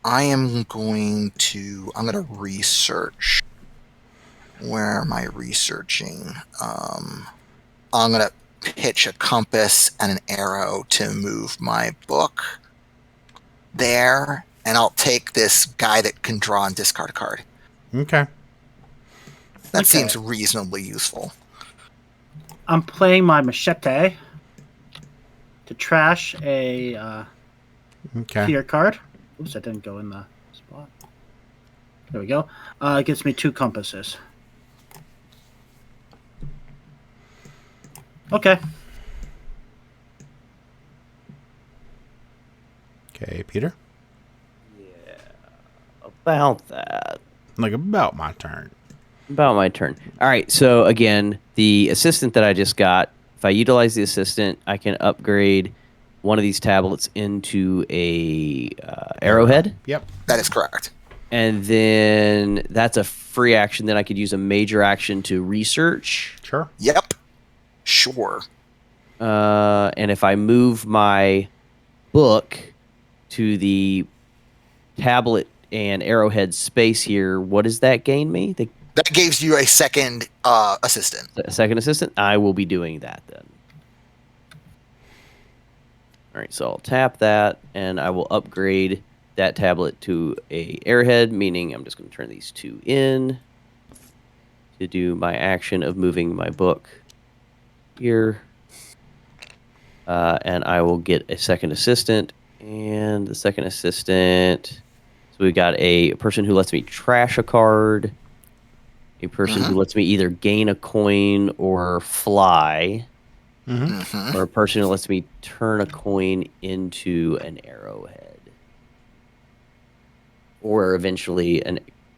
I'm going to research. Where am I researching? I'm going to pitch a compass and an arrow to move my book there, and I'll take this guy that can draw and discard a card. Okay. That seems reasonably useful. I'm playing my machete to trash a Okay. fear card. Oops, I didn't go in the spot. There we go. It gives me 2 compasses. Okay. Okay, Peter. Yeah, about that. Like about my turn. About my turn. All right. So again, the assistant that I just got. If I utilize the assistant, I can upgrade one of these tablets into a arrowhead. Yep. That is correct. And then that's a free action. Then I could use a major action to research. Sure. Yep. Sure. And if I move my book to the tablet and arrowhead space here, what does that gain me? That gives you a second assistant. A second assistant? I will be doing that then. All right, so I'll tap that, and I will upgrade that tablet to a arrowhead, meaning I'm just going to turn these two in to do my action of moving my book here. And I will get a second assistant, and the second assistant... So we got a person who lets me trash a card, a person who lets me either gain a coin or fly, or a person who lets me turn a coin into an arrowhead, or eventually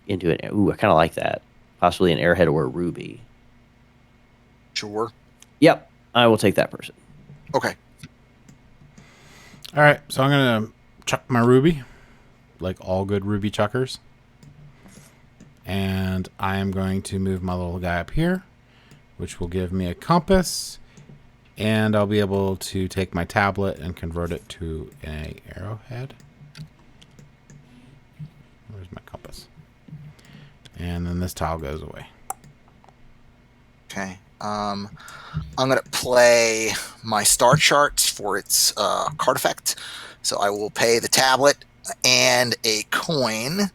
into an. Ooh, I kind of like that. Possibly an arrowhead or a ruby. Sure. Yep, I will take that person. Okay. All right, so I'm gonna chuck my ruby, like all good ruby chuckers, and I am going to move my little guy up here, which will give me a compass, and I'll be able to take my tablet and convert it to an arrowhead. Where's my compass? And then this tile goes away. Okay. I'm going to play my star charts for its card effect. So I will pay the tablet and a coin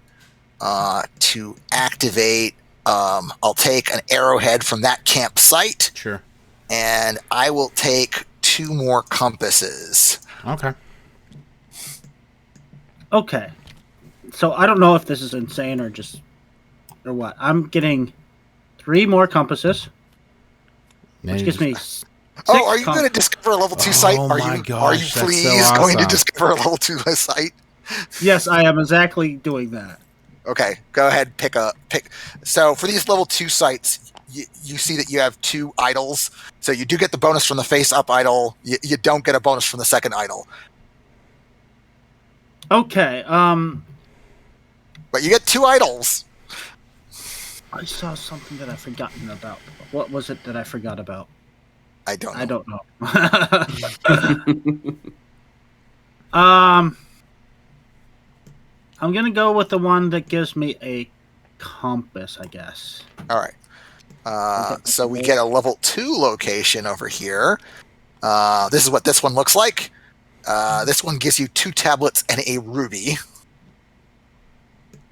to activate. I'll take an arrowhead from that campsite. Sure. And I will take 2 more compasses. Okay. Okay. So I don't know if this is insane or what. I'm getting 3 more compasses, which gives me 6 are you going to discover a level 2 site? Oh are my you gosh, that's please so awesome. going to discover a level 2 site? Yes, I am exactly doing that. Okay, go ahead, pick. So for these level 2 sites, you see that you have 2 idols. So you do get the bonus from the face-up idol. You don't get a bonus from the second idol. Okay. But you get 2 idols. I saw something that I've forgotten about. What was it that I forgot about? I don't know. I don't know. I'm gonna go with the one that gives me a compass, I guess. All right. So we get a level 2 location over here. This is what this one looks like. This one gives you 2 tablets and a ruby.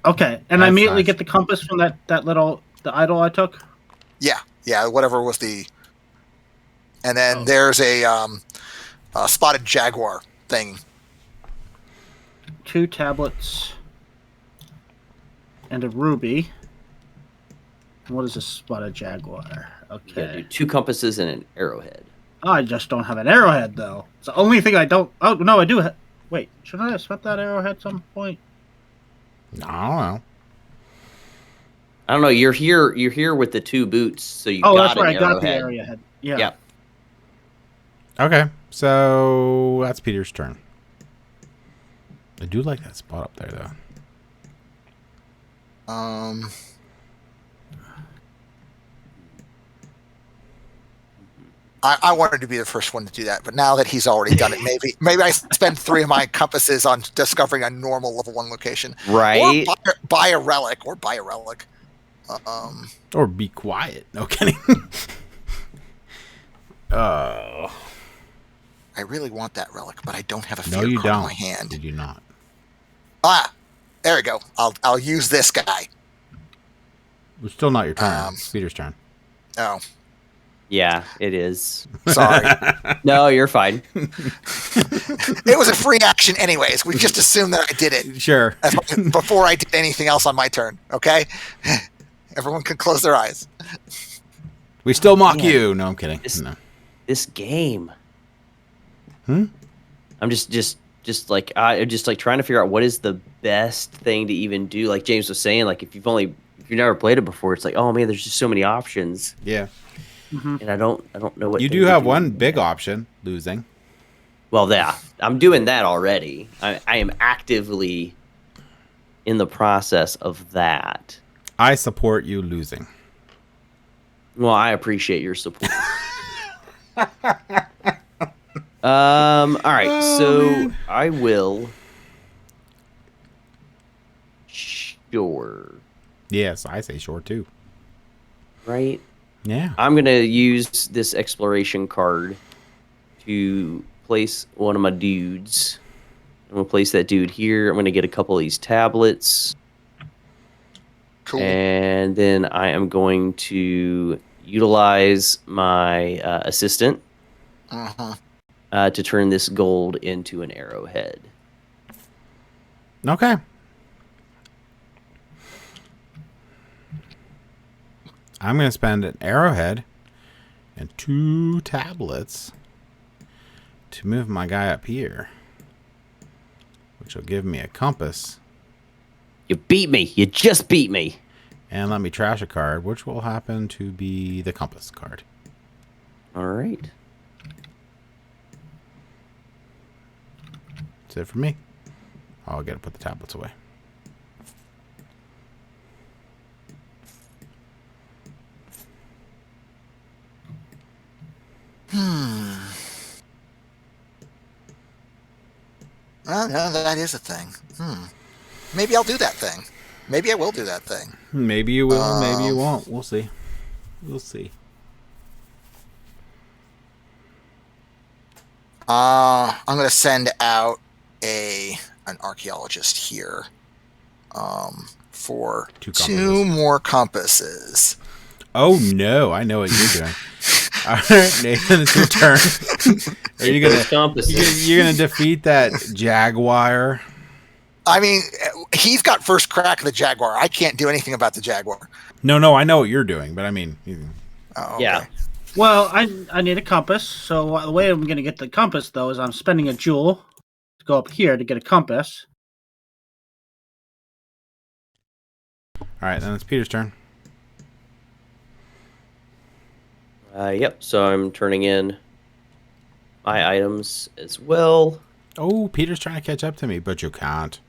Okay, and I That's immediately nice. get the compass from the idol I took. Yeah, whatever was the. And then there's a spotted jaguar thing. 2 tablets and a ruby. What is a spotted jaguar? You gotta do Okay. 2 compasses and an arrowhead. I just don't have an arrowhead, though. It's the only thing I don't... Oh, no, I do have... Wait, should I have spent that arrowhead at some point? I don't know. I don't know. You're here with the 2 boots, so you Oh, got that's where I an got the arrowhead. arrowhead. Yeah. Yep. Okay, so that's Peter's turn. I do like that spot up there, though. I wanted to be the first one to do that, but now that he's already done it, maybe I spend 3 of my compasses on discovering a normal level 1 location. Right. Or buy a relic. Or be quiet. No kidding. Oh. I really want that relic, but I don't have a No, fear you card in don't. my hand. Did you not? There we go. I'll use this guy. It's still not your turn. It's Peter's turn. Oh, Yeah, it is. sorry. No, you're fine. It was a free action anyways. We just assumed that I did it Sure. before I did anything else on my turn, okay? Everyone can close their eyes. We still mock Yeah. you. No, I'm kidding. This- No. This game. Hmm? I'm just like trying to figure out what is the best thing to even do. Like James was saying, like if you've never played it before, it's like, oh man, there's just so many options, Yeah. and I don't know what You thing do to have one big option, losing. Well, yeah, I'm doing that already. I am actively in the process of that. I support you losing. Well, I appreciate your support. All right, Oh, so man. I will. Sure. Yes, I say sure too. Right? Yeah. I'm going to use this exploration card to place one of my dudes. I'm going to place that dude here. I'm going to get a couple of these tablets. Cool. And then I am going to utilize my assistant to turn this gold into an arrowhead. Okay. I'm going to spend an arrowhead and 2 tablets to move my guy up here, which will give me a compass. You beat me. You just beat me. And let me trash a card, which will happen to be the compass card. All right. That's it for me. Oh, I got to put the tablets away. Well, no, that is a thing. Maybe I'll do that thing. Maybe I will do that thing. Maybe you will, maybe you won't. We'll see. We'll see. I'm going to send out an archaeologist here for 2 2 more compasses. Oh no, I know what you're doing. All right, Nathan, it's your turn. Are you you're gonna defeat that jaguar? I mean, he's got first crack of the jaguar. I can't do anything about the jaguar. No, I know what you're doing, but I mean, Oh, okay. Yeah. Well, I need a compass. So the way I'm going to get the compass, though, is I'm spending a jewel to go up here to get a compass. all right, then it's Peter's turn. Yep, so I'm turning in my items as well. Oh, Peter's trying to catch up to me, but you can't.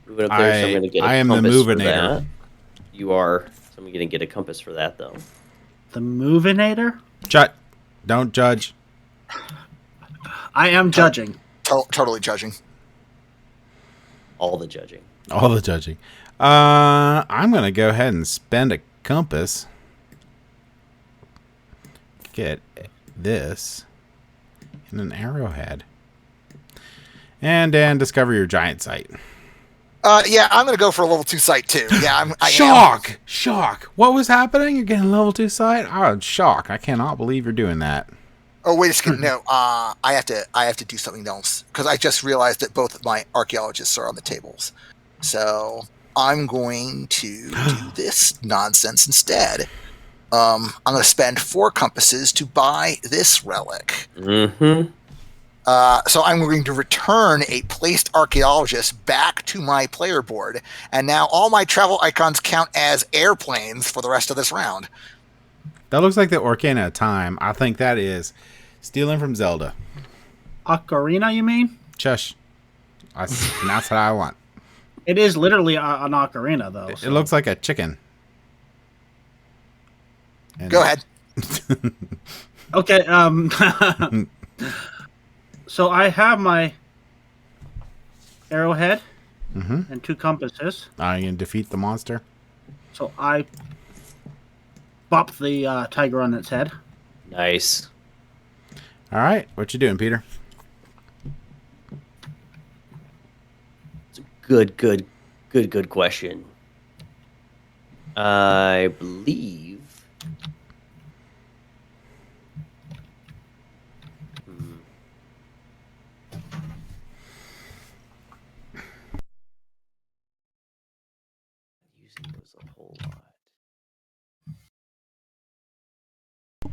Moving up there, so I'm going to get a I am the compass for movinator. that. You are. So I'm going to get a compass for that, though. The Movinator? Shut. Don't judge. I am judging. Totally judging. All the judging. All the judging. I'm gonna go ahead and spend a compass. Get this and an arrowhead. And then discover your giant site. Yeah, I'm going to go for a level 2 site too. Yeah, I am. Shock. What was happening? You're getting level 2 site? Oh, shock. I cannot believe you're doing that. Oh, wait a second. No, I have to do something else because I just realized that both of my archaeologists are on the tables. So I'm going to do this nonsense instead. I'm going to spend 4 compasses to buy this relic. Mm-hmm. So I'm going to return a placed archaeologist back to my player board, and now all my travel icons count as airplanes for the rest of this round. That looks like the Ocarina of Time. I think that is stealing from Zelda. Ocarina, you mean? Shush. That's what I want. It is literally an ocarina, though. It looks like a chicken. And Go ahead. Okay. So I have my arrowhead and 2 compasses. Are you going to defeat the monster? So I bop the tiger on its head. Nice. All right. What you doing, Peter? It's a good question. I believe... Using those a whole lot.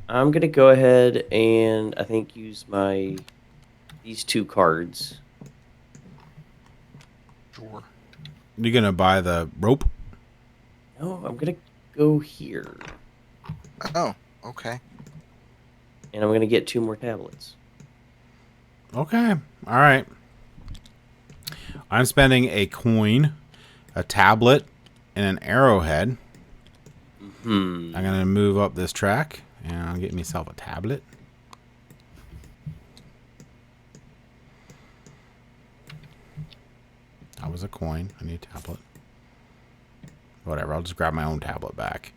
I'm gonna go ahead and I think use these 2 cards. Sure. You going to buy the rope? No, I'm gonna go here, Oh, okay. and I'm gonna get 2 more tablets. Okay. All right. I'm spending a coin a tablet, and an arrowhead. Hmm. I'm gonna move up this track and I'll get myself a tablet. That was a coin. I need a tablet. Whatever. I'll just grab my own tablet back.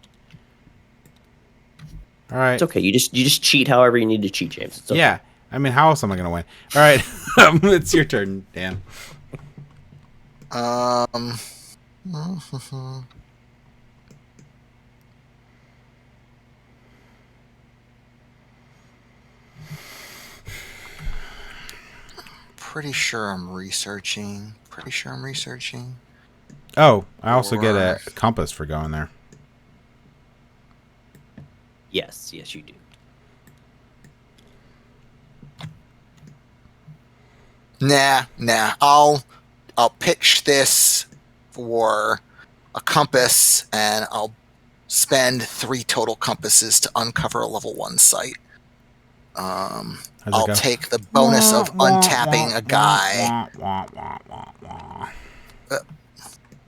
All right. It's okay. You just cheat however you need to cheat, James. It's okay. Yeah. I mean, how else am I gonna win? All right. It's your turn, Dan. Pretty sure I'm researching. Oh, I also get a compass for going there. Yes, you do. Nah. I'll pitch this for a compass, and I'll spend 3 total compasses to uncover a level 1 site. I'll take the bonus of untapping a guy.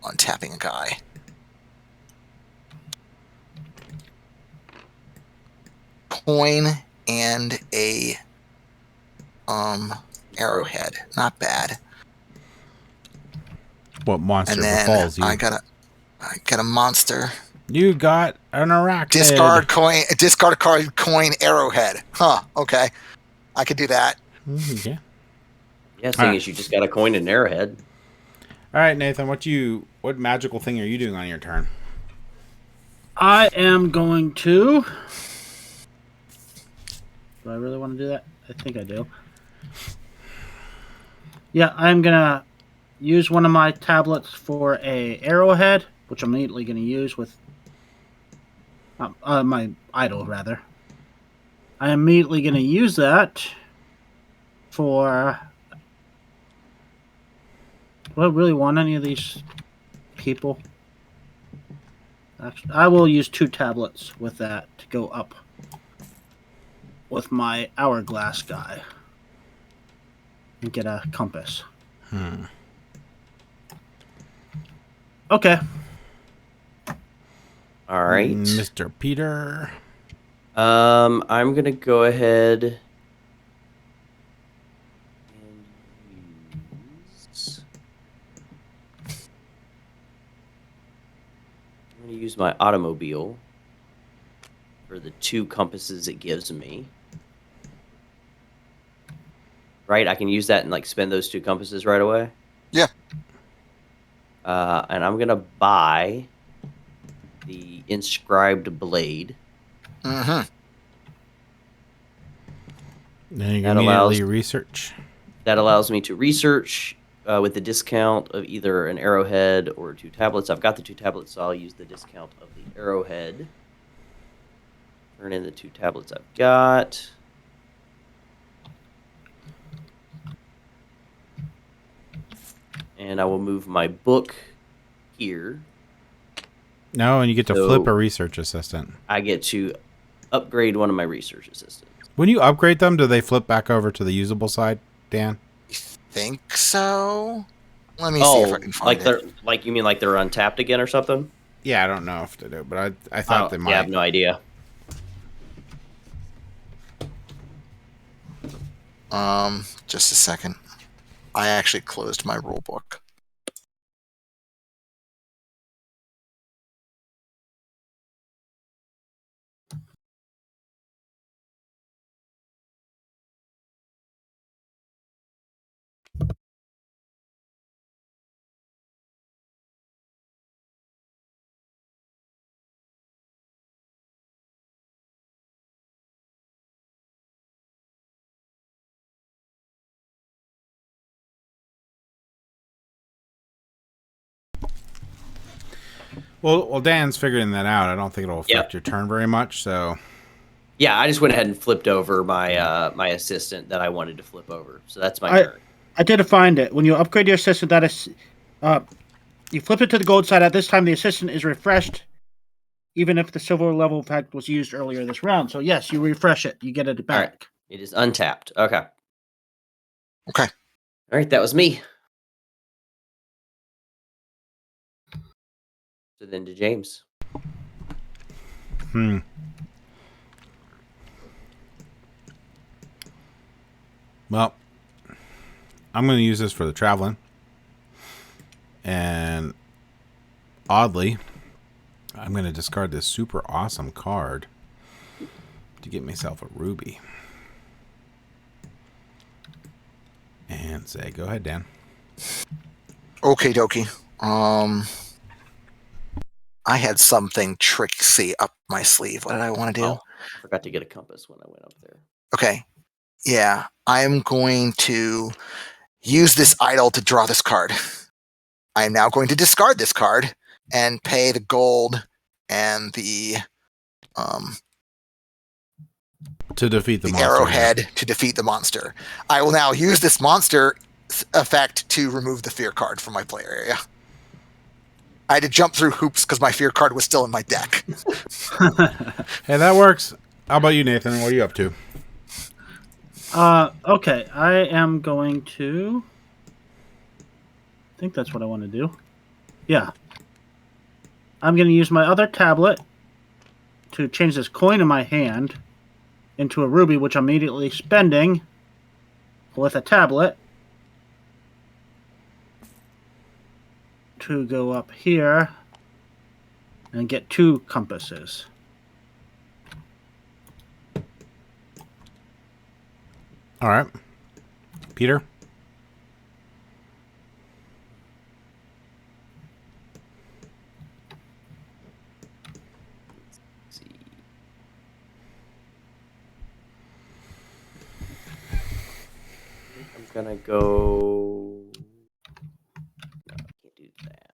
Untapping a guy. Coin and a arrowhead. Not bad. What monster And then befalls you? I got a monster. You got an arachnid. Discard a card, coin, arrowhead. Huh, okay. I could do that. Yeah. Yeah, seeing as you just got a coin and an arrowhead. All right, Nathan, what magical thing are you doing on your turn? I am going to. Do I really want to do that? I think I do. Yeah, I'm gonna use one of my tablets for a arrowhead, which I'm immediately gonna use with my idol, rather. I'm immediately gonna use that for. Do I really want any of these people? Actually, I will use 2 tablets with that to go up with my hourglass guy and get a compass. Okay. All right. Mr. Peter. I'm gonna go ahead and use. I'm gonna use my automobile for the 2 compasses it gives me. Right, I can use that and like spend those 2 compasses right away. Yeah. And I'm gonna buy the inscribed blade. Mm-hmm. Then you can immediately research. That allows me to research with the discount of either an arrowhead or 2 tablets. I've got the 2 tablets, so I'll use the discount of the arrowhead. Turn in the 2 tablets I've got. And I will move my book here. No, and you get to flip a research assistant. I get to upgrade one of my research assistants. When you upgrade them, do they flip back over to the usable side, Dan? Think so. Let me see if I can find it. You mean like they're untapped again or something? Yeah, I don't know if they do, but I thought they might. Yeah, I have no idea. Just a second. I actually closed my rule book. Well, Dan's figuring that out. I don't think it'll affect your turn very much. So, yeah, I just went ahead and flipped over my my assistant that I wanted to flip over. So that's my turn. I did find it. When you upgrade your assistant, that is, you flip it to the gold side. At this time, the assistant is refreshed, even if the silver level effect was used earlier this round. So yes, you refresh it, you get it back. All right. It is untapped. Okay. Okay. All right, that was me. So then to James. Well, I'm going to use this for the traveling. And oddly, I'm going to discard this super awesome card to get myself a ruby. And say, go ahead, Dan. Okay, dokie. I had something tricksy up my sleeve. What did I want to do? Oh, I forgot to get a compass when I went up there. Okay. Yeah, I'm going to use this idol to draw this card. I am now going to discard this card and pay the gold and the To defeat the monster. arrowhead to defeat the monster. I will now use this monster effect to remove the fear card from my player area. I had to jump through hoops because my fear card was still in my deck. Hey, that works. How about you, Nathan? What are you up to? Okay, I am going to... I think that's what I want to do. Yeah. I'm going to use my other tablet to change this coin in my hand into a ruby, which I'm immediately spending with a tablet to go up here and get 2 compasses. All right. Peter? Let's see. I'm gonna go. No, I can't do that.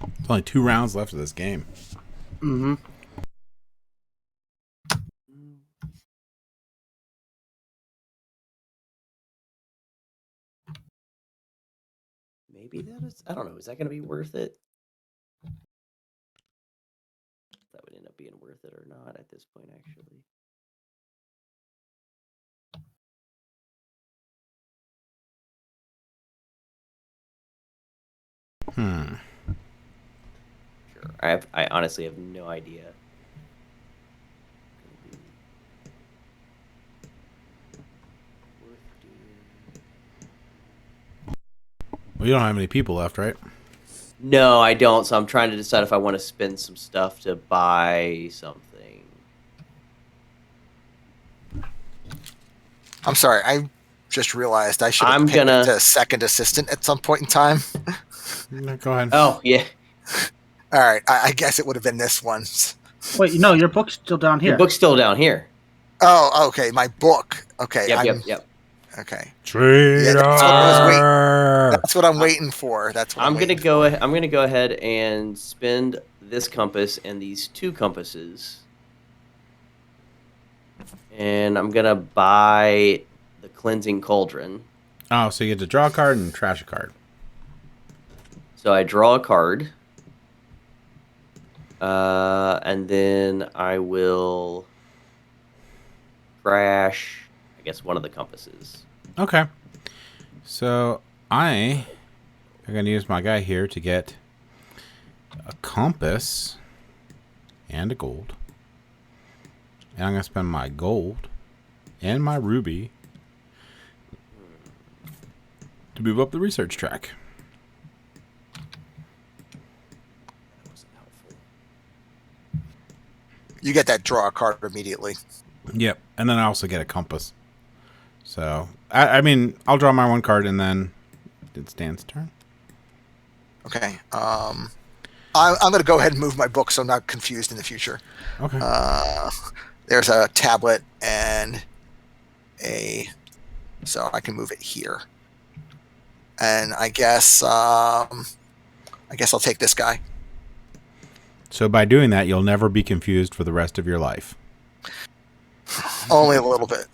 There's only 2 rounds left of this game. Mm-hmm. Maybe that is. I don't know. Is that going to be worth it? That would end up being worth it or not at this point, actually. Sure. I honestly have no idea. Well, you don't have any people left, right? No, I don't. So I'm trying to decide if I want to spend some stuff to buy something. I'm sorry, I just realized I should have I'm picked a second assistant at some point in time. No, go ahead. Oh, yeah. All right, I guess it would have been this one. Wait, no, your book's still down here. Your book's still down here. Oh, okay, my book. Okay, Yep. Okay. Traitor! Yeah, that's what I'm waiting for. That's what I'm gonna go ahead and spend this compass and these 2 compasses, and I'm gonna buy the cleansing cauldron. Oh, so you get to draw a card and trash a card. So I draw a card, and then I will crash, I guess, one of the compasses. Okay. So I am going to use my guy here to get a compass and a gold. And I'm going to spend my gold and my ruby to move up the research track. That wasn't helpful. You get that draw card immediately. Yep. And then I also get a compass. So, I mean, I'll draw my 1 card and then it's Dan's turn. Okay. I'm going to go ahead and move my book so I'm not confused in the future. Okay. There's a tablet and so I can move it here. And I guess I'll take this guy. So by doing that, you'll never be confused for the rest of your life. Only a little bit.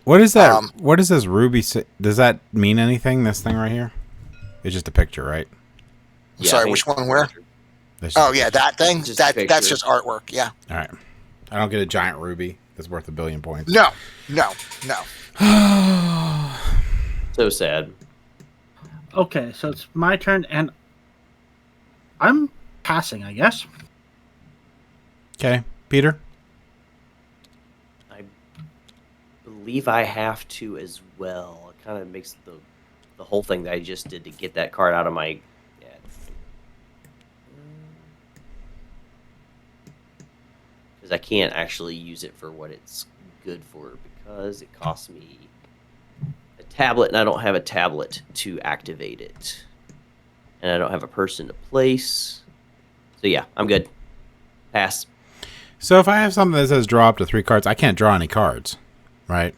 What is that? What does this ruby say? Does that mean anything, this thing right here? It's just a picture, right? I'm sorry, which one? Where? Oh, yeah, that thing? Just That's just artwork, yeah. All right. I don't get a giant ruby that's worth 1 billion points. No. So sad. Okay, so it's my turn, and I'm passing, I guess. Okay, Peter. I believe I have to as well. It kind of makes the whole thing that I just did to get that card out of my. Yeah. Because I can't actually use it for what it's good for because it costs me a tablet, and I don't have a tablet to activate it. And I don't have a person to place. So yeah, I'm good. Pass. So if I have something that says draw up to 3 cards, I can't draw any cards, right?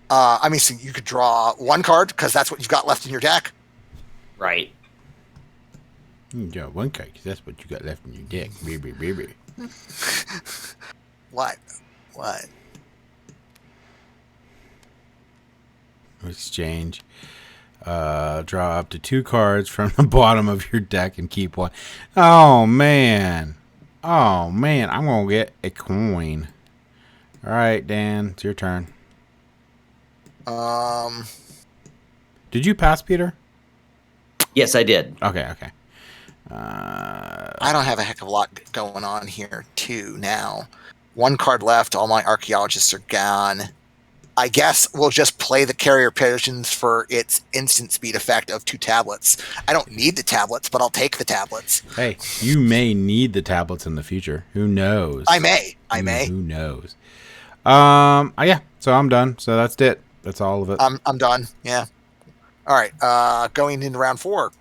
I mean, so you could draw 1 card because that's what you've got left in your deck. Right. You can draw 1 card because that's what you got left in your deck. Baby. What? Exchange. Draw up to 2 cards from the bottom of your deck and keep 1. Oh man, I'm gonna get a coin. All right, Dan, it's your turn. Did you pass, Peter? Yes, I did. Okay. I don't have a heck of a lot going on here too now. 1 card left. All my archaeologists are gone. I guess we'll just play the carrier pigeons for its instant speed effect of 2 tablets. I don't need the tablets, but I'll take the tablets. Hey, you may need the tablets in the future. Who knows? I may. Who knows? Yeah. So I'm done. So that's it. That's all of it. I'm done. Yeah. All right. Going into round 4.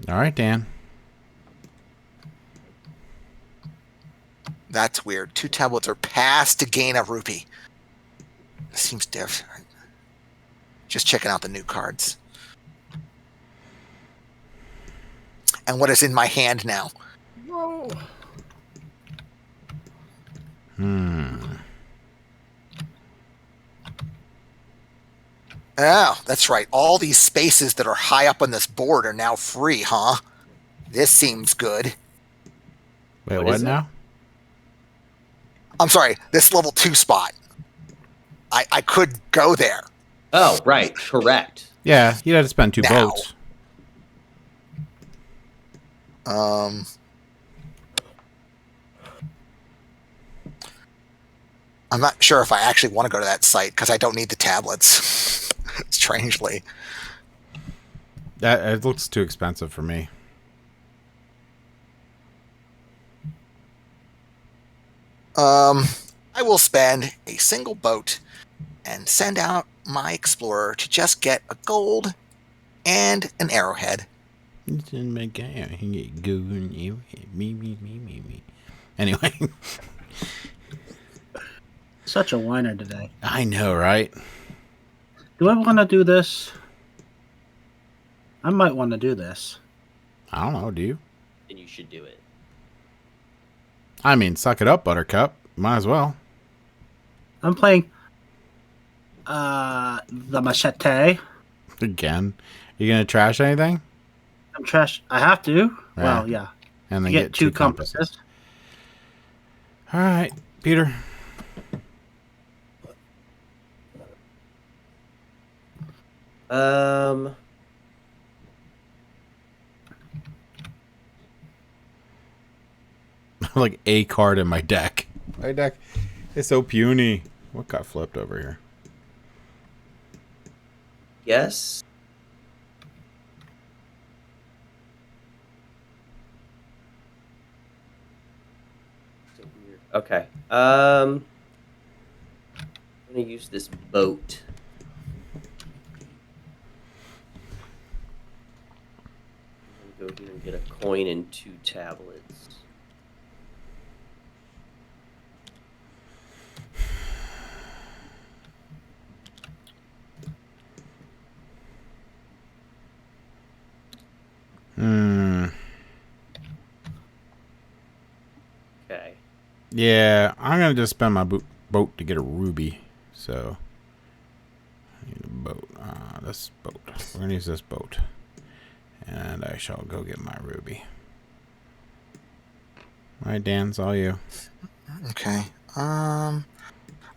All right, Dan. That's weird. 2 tablets are passed to gain a rupee. Seems different. Just checking out the new cards. And what is in my hand now? Whoa. Oh, that's right. All these spaces that are high up on this board are now free, huh? This seems good. Wait, what now? I'm sorry, this level 2 spot. I could go there. Oh, right. Correct. Yeah, you'd have to spend 2 Now. boats. I'm not sure if I actually want to go to that site because I don't need the tablets. Strangely. It looks too expensive for me. I will spend a single boat and send out my explorer to just get a gold and an arrowhead. Anyway. Such a whiner today. I know, right? Do I want to do this? I might want to do this. I don't know, do you? Then you should do it. I mean, suck it up, Buttercup. Might as well. I'm playing the machete. Again. You gonna trash anything? I'm trash. I have to. Right. Well, yeah. And then Get 2 compasses. All right, Peter. Like a card in my deck. My deck is so puny. What got flipped over here? Yes. So weird. Okay. I'm gonna use this boat. I'm gonna go here and get a coin and 2 tablets. Okay. Yeah, I'm gonna just spend my boat to get a ruby. So I need a boat. This boat. We're gonna use this boat, and I shall go get my ruby. All right, Dan, it's all you. Okay. I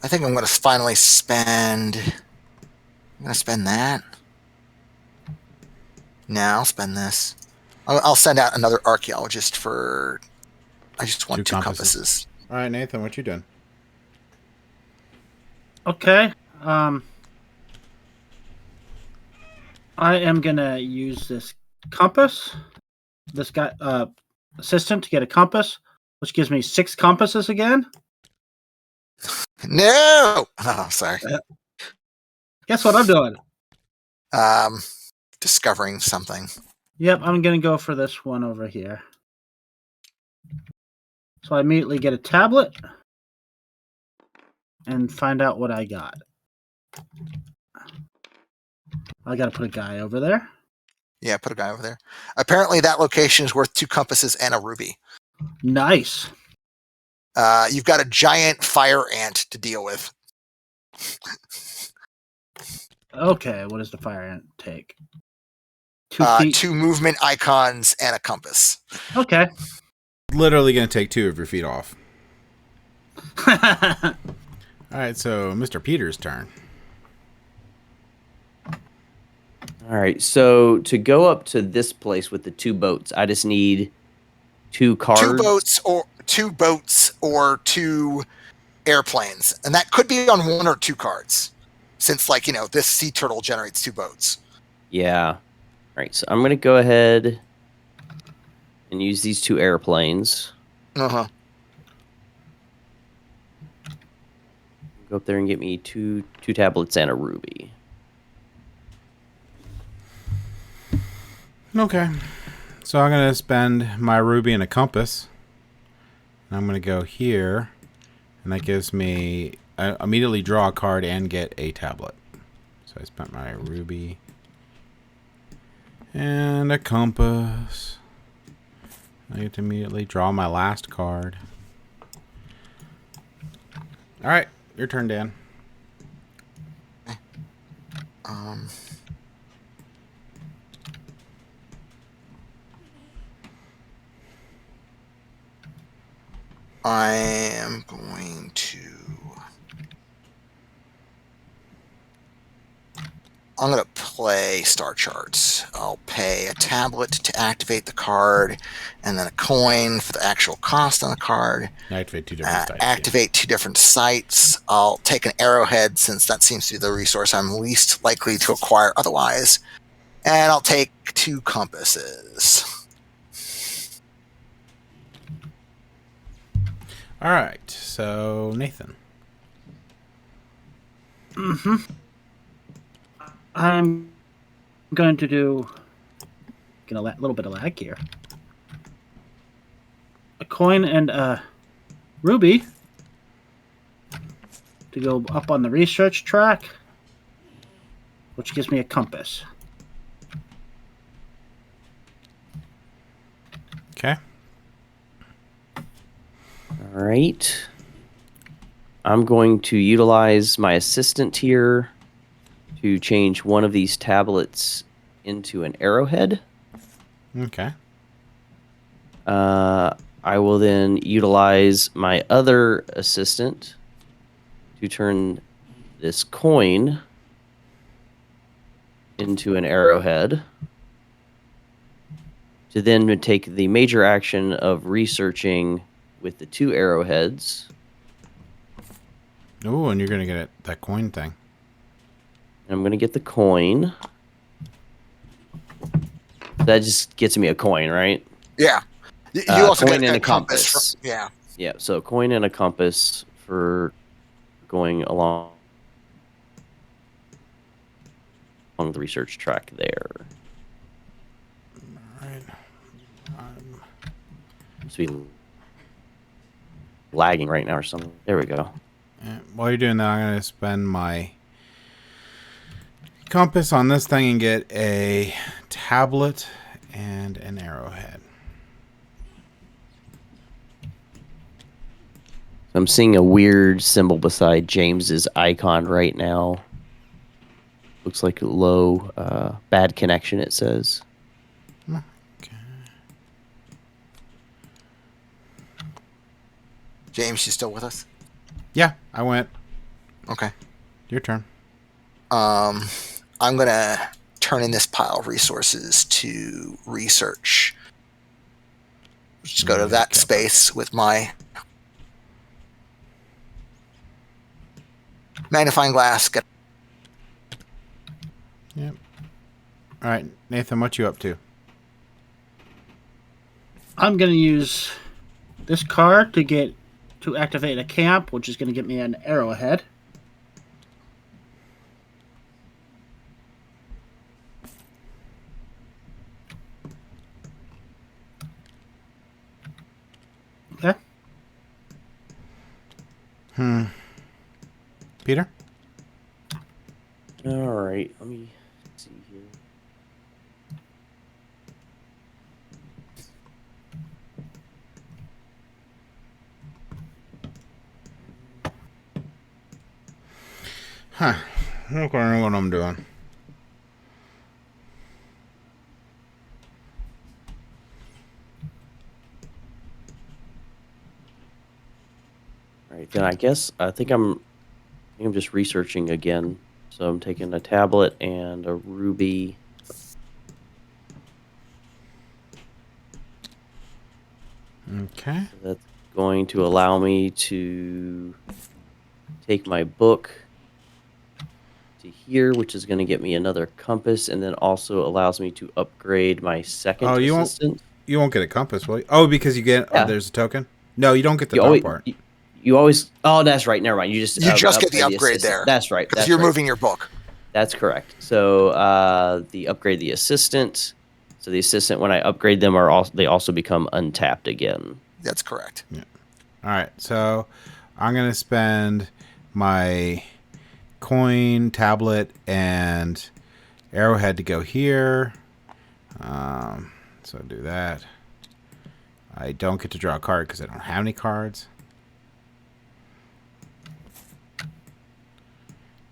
think I'm going to finally spend. I'm going to spend that. No, I'll spend this. I'll send out another archaeologist for. I just want 2 compasses. All right, Nathan, what you doing? Okay. I am gonna use this compass. This guy, assistant, to get a compass, which gives me 6 compasses again. No. Oh, sorry. Guess what I'm doing? Discovering something. Yep, I'm gonna go for this one over here. So I immediately get a tablet and find out what I got. I gotta put a guy over there. Yeah, put a guy over there. Apparently, that location is worth 2 compasses and a ruby. Nice. You've got a giant fire ant to deal with. Okay, what does the fire ant take? 2 feet. 2 movement icons and a compass. Okay. Literally going to take 2 of your feet off. All right, so Mr. Peter's turn. All right, so to go up to this place with the 2 boats, I just need 2 cards. 2 boats or 2 airplanes, and that could be on 1 or 2 cards, since this sea turtle generates 2 boats. Yeah. All right, so I'm gonna go ahead and use these 2 airplanes. Uh-huh. Go up there and get me two tablets and a ruby. Okay. So I'm going to spend my ruby and a compass. And I'm going to go here. And that gives me... I immediately draw a card and get a tablet. So I spent my ruby and a compass. I get to immediately draw my last card. All right. Your turn, Dan. I am going to... I'm going to play Star Charts. I'll pay a tablet to activate the card, and then a coin for the actual cost on the card. Activate 2 different sites. Activate 2 different sites. I'll take an arrowhead, since that seems to be the resource I'm least likely to acquire otherwise. And I'll take 2 compasses. All right. So, Nathan. Mm-hmm. I'm going to do a little bit of lag here. A coin and a ruby to go up on the research track, which gives me a compass. Okay. All right. I'm going to utilize my assistant here to change one of these tablets into an arrowhead. Okay. I will then utilize my other assistant to turn this coin into an arrowhead, to then take the major action of researching with the 2 arrowheads. Oh, and you're going to get that coin thing. I'm going to get the coin. That just gets me a coin, right? Yeah. You also coin get and a a compass. Yeah. Yeah, so a coin and a compass for going along the research track there. All right. Must be lagging right now or something. There we go. While you're doing that, I'm going to spend my compass on this thing and get a tablet and an arrowhead. I'm seeing a weird symbol beside James's icon right now. Looks like low, bad connection, it says. Okay. James, you still with us? Yeah, I went. Okay. Your turn. I'm gonna turn in this pile of resources to research. Just go to that space with my magnifying glass. Yep. All right, Nathan, what you up to? I'm going to use this card to activate a camp, which is going to get me an arrowhead. Okay. Peter? All right, let me see here. Huh. I don't know what I'm doing. All right, then I think I'm just researching again. So I'm taking a tablet and a ruby. Okay. So that's going to allow me to take my book to here, which is going to get me another compass, and then also allows me to upgrade my second assistant. You won't get a compass, will you? Oh, because you get there's a token? No, you don't get the top part. You always. Oh, that's right. Never mind. You just get the upgrade there. That's right. Because you're moving your book. That's correct. So the upgrade the assistant. So the assistant, when I upgrade them, they also become untapped again. That's correct. Yeah. All right. So I'm gonna spend my coin, tablet, and arrowhead to go here. So do that. I don't get to draw a card because I don't have any cards.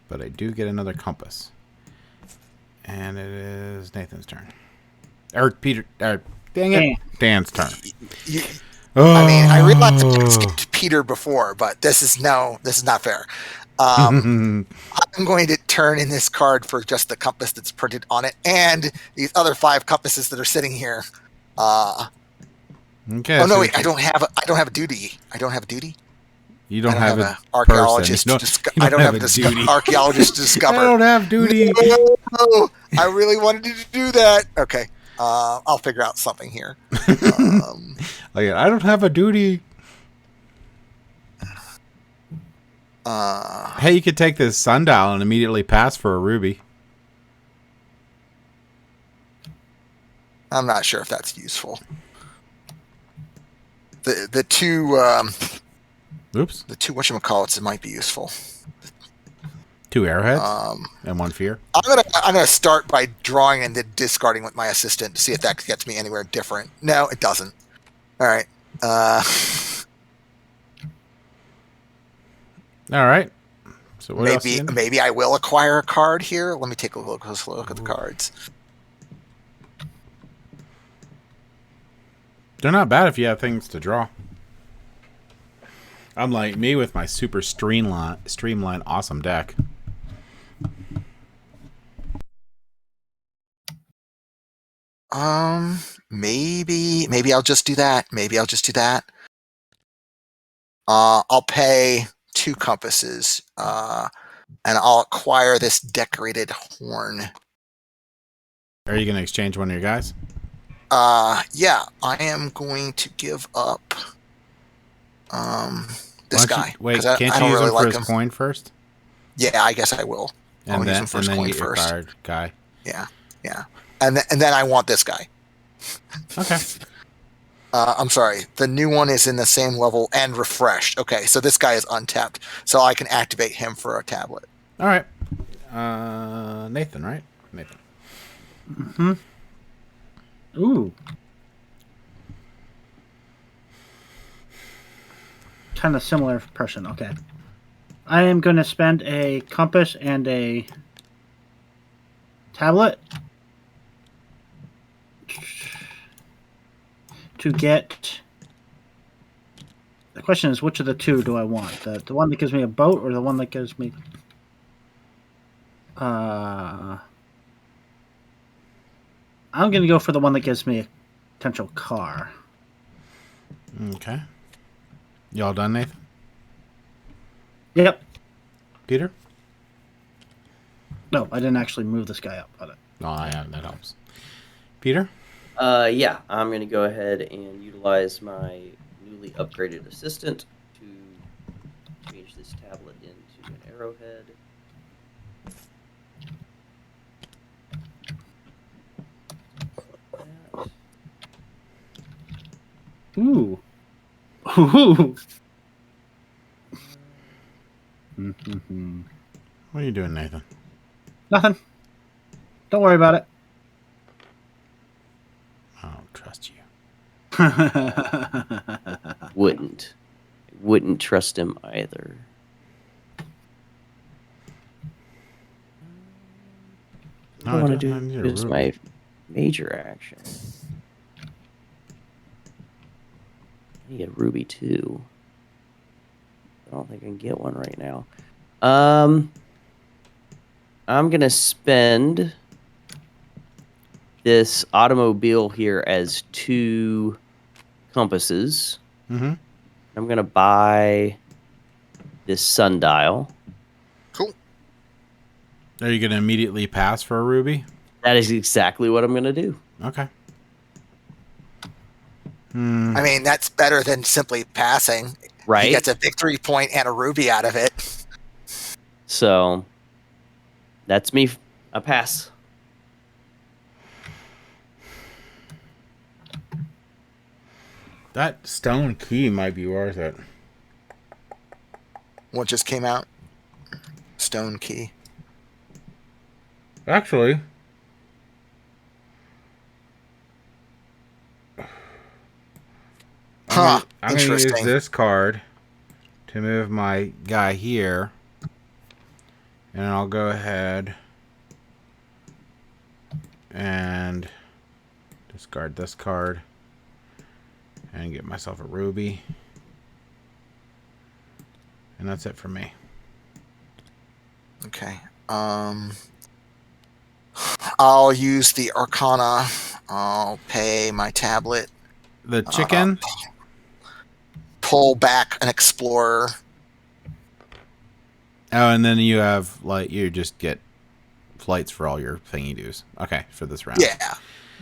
But I do get another compass. And it is Nathan's turn. Or Peter. Dang it. Dan's turn. I mean, I realized I skipped Peter before, but this is not fair. I'm going to turn in this card for just the compass that's printed on it and these other 5 compasses that are sitting here. Okay. Oh no, wait! I don't have a duty. I don't have a duty. You don't have an archaeologist. I don't have an archaeologist to discover. I don't have duty. No, I really wanted you to do that. Okay, I'll figure out something here. I don't have a duty. Hey, you could take this sundial and immediately pass for a ruby. I'm not sure if that's useful. The two the two whatchamacallits, it might be useful. 2 arrowheads and 1 fear. I'm gonna start by drawing and then discarding with my assistant to see if that gets me anywhere different. No, it doesn't. All right. All right. So what maybe I will acquire a card here. Let me take a close look at the cards. They're not bad if you have things to draw. Unlike me with my super streamlined awesome deck. Maybe I'll just do that. I'll pay 2 compasses, and I'll acquire this decorated horn. Are you going to exchange one of your guys? Yeah, I am going to give up this guy. Can't you use him for his coin first? Yeah, I guess I will. And then you get your card guy. Yeah. And then I want this guy. Okay. I'm sorry. The new one is in the same level and refreshed. Okay, so this guy is untapped, so I can activate him for a tablet. All right. Nathan, right? Nathan. Mm-hmm. Ooh. Kind of similar person. Okay. I am going to spend a compass and a tablet to get The question is, which of the two do I want? The one that gives me a boat, or the one that gives me? I'm gonna go for the one that gives me a potential car. Okay. Y'all done, Nathan? Yep. Peter? No, I didn't actually move this guy up. But No, I have. That helps. Peter? Yeah, I'm going to go ahead and utilize my newly upgraded assistant to change this tablet into an arrowhead. Ooh. Ooh. What are you doing, Nathan? Nothing. Don't worry about it. I don't trust you. Wouldn't trust him either. No, I want to I do need a is ruby. my major action. I need a ruby too. I don't think I can get one right now. I'm gonna spend this automobile here as 2 compasses. Mm-hmm. I'm gonna buy this sundial. Cool. Are you going to immediately pass for a ruby? That is exactly what I'm gonna do. Okay. I mean, that's better than simply passing. Right? He gets a victory point and a ruby out of it. So that's me. A pass. That stone key might be worth it. What just came out? Stone key. Actually, Huh. I'm going to use Interesting. this card to move my guy here. And I'll go ahead and discard this card and get myself a ruby. And that's it for me. Okay. I'll use the Arcana. I'll pay my tablet. The chicken? Pull back an Explorer. Oh, and then you have, like, you just get flights for all your thingy doos. Okay, for this round. Yeah.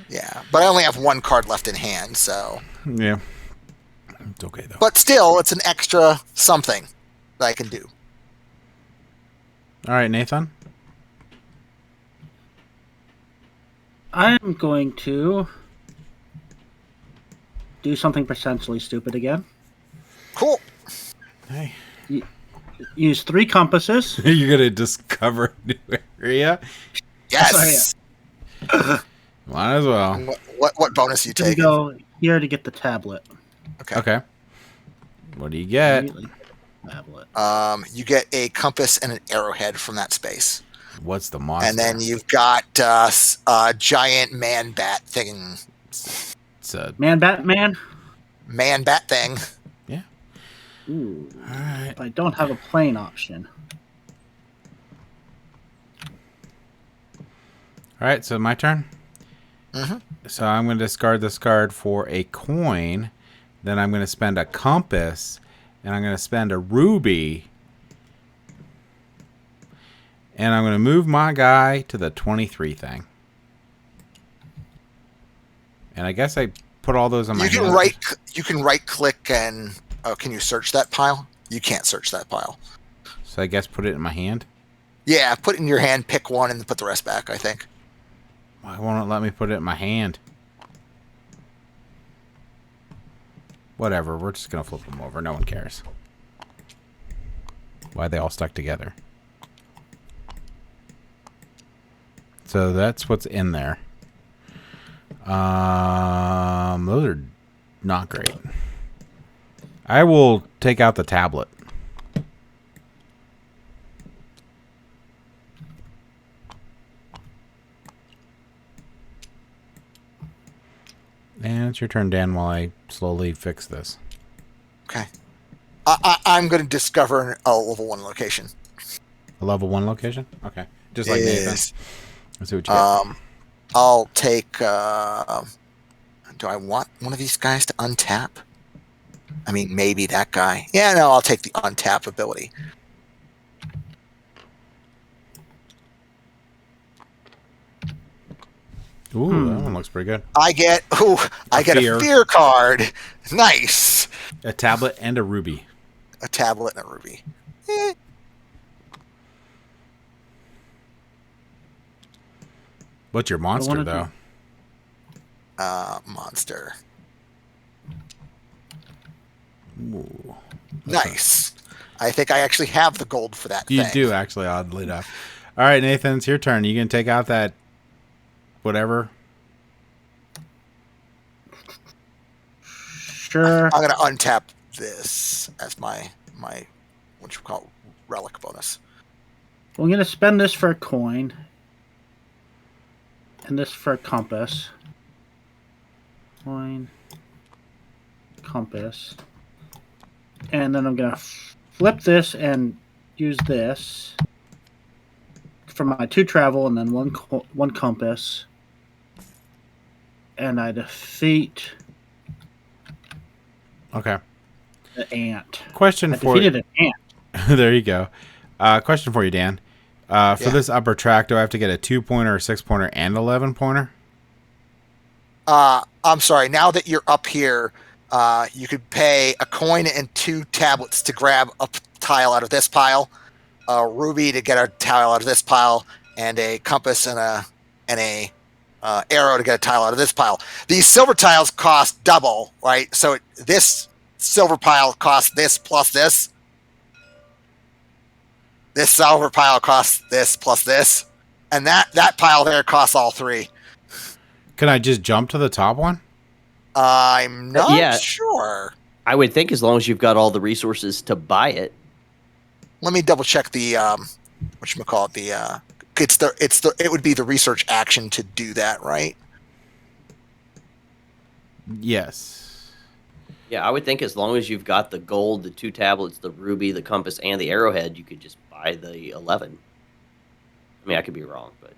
Yeah. But I only have 1 card left in hand, so. Yeah. It's okay, though. But still, it's an extra something that I can do. All right, Nathan? I'm going to do something potentially stupid again. Cool. Hey. Use 3 compasses. You're going to discover a new area? Yes. Might as well. What bonus you I'm take? going to go here to get the tablet. Okay. What do you get? Immediately. Tablet. You get a compass and an arrowhead from that space. What's the monster? And then you've got a giant man bat thing. It's a... Man Batman? Man bat thing. Yeah. Ooh. All right. But I don't have a plane option. All right, so my turn? Mm-hmm. So I'm going to discard this card for a coin. Then I'm going to spend a compass. And I'm going to spend a ruby. And I'm going to move my guy to the 23 thing. And I guess I put all those on my You can hand. you can right click and can you search that pile? You can't search that pile. So I guess put it in my hand. Yeah, put it in your hand, pick one, and then put the rest back, I think. Why won't it let me put it in my hand? Whatever, we're just going to flip them over. No one cares. Why are they all stuck together? So that's what's in there. Those are not great. I will take out the tablet. And it's your turn, Dan, while I slowly fix this. Okay. I'm going to discover a level 1 location. A level 1 location? Okay. Just like Nathan. Let's see what you got. I'll take... do I want one of these guys to untap? I mean, maybe that guy. Yeah, no, I'll take the untap ability. Ooh, that one looks pretty good. I get a fear card. Nice. A tablet and a ruby. A tablet and a ruby. What's your monster, though? Monster. Ooh, nice. I think I actually have the gold for that You thing. do, actually, oddly enough. All right, Nathan, it's your turn. You can take out that whatever. Sure. I'm going to untap this as my what you call relic bonus. I'm going to spend this for a coin. And this for a compass. Coin. Compass. And then I'm going to flip this and use this for my 2 travel and then one compass. And I defeat Okay. the ant. Question I for defeated an ant. There you go. Question for you, Dan. For this upper track, do I have to get a 2-pointer, a 6-pointer, and 11-pointer? I'm sorry. Now that you're up here, you could pay a coin and 2 tablets to grab a tile out of this pile, a ruby to get a tile out of this pile, and a compass and a arrow to get a tile out of this pile. These silver tiles cost double, right? So this silver pile costs this plus this. This silver pile costs this plus this, and that pile there costs all 3. Can I just jump to the top one? I'm not sure. I would think as long as you've got all the resources to buy it. Let me double check the whatchamacallit, it would be the research action to do that, right? Yes. Yeah, I would think as long as you've got the gold, the 2 tablets, the ruby, the compass, and the arrowhead, you could just buy the 11. I mean, I could be wrong, but...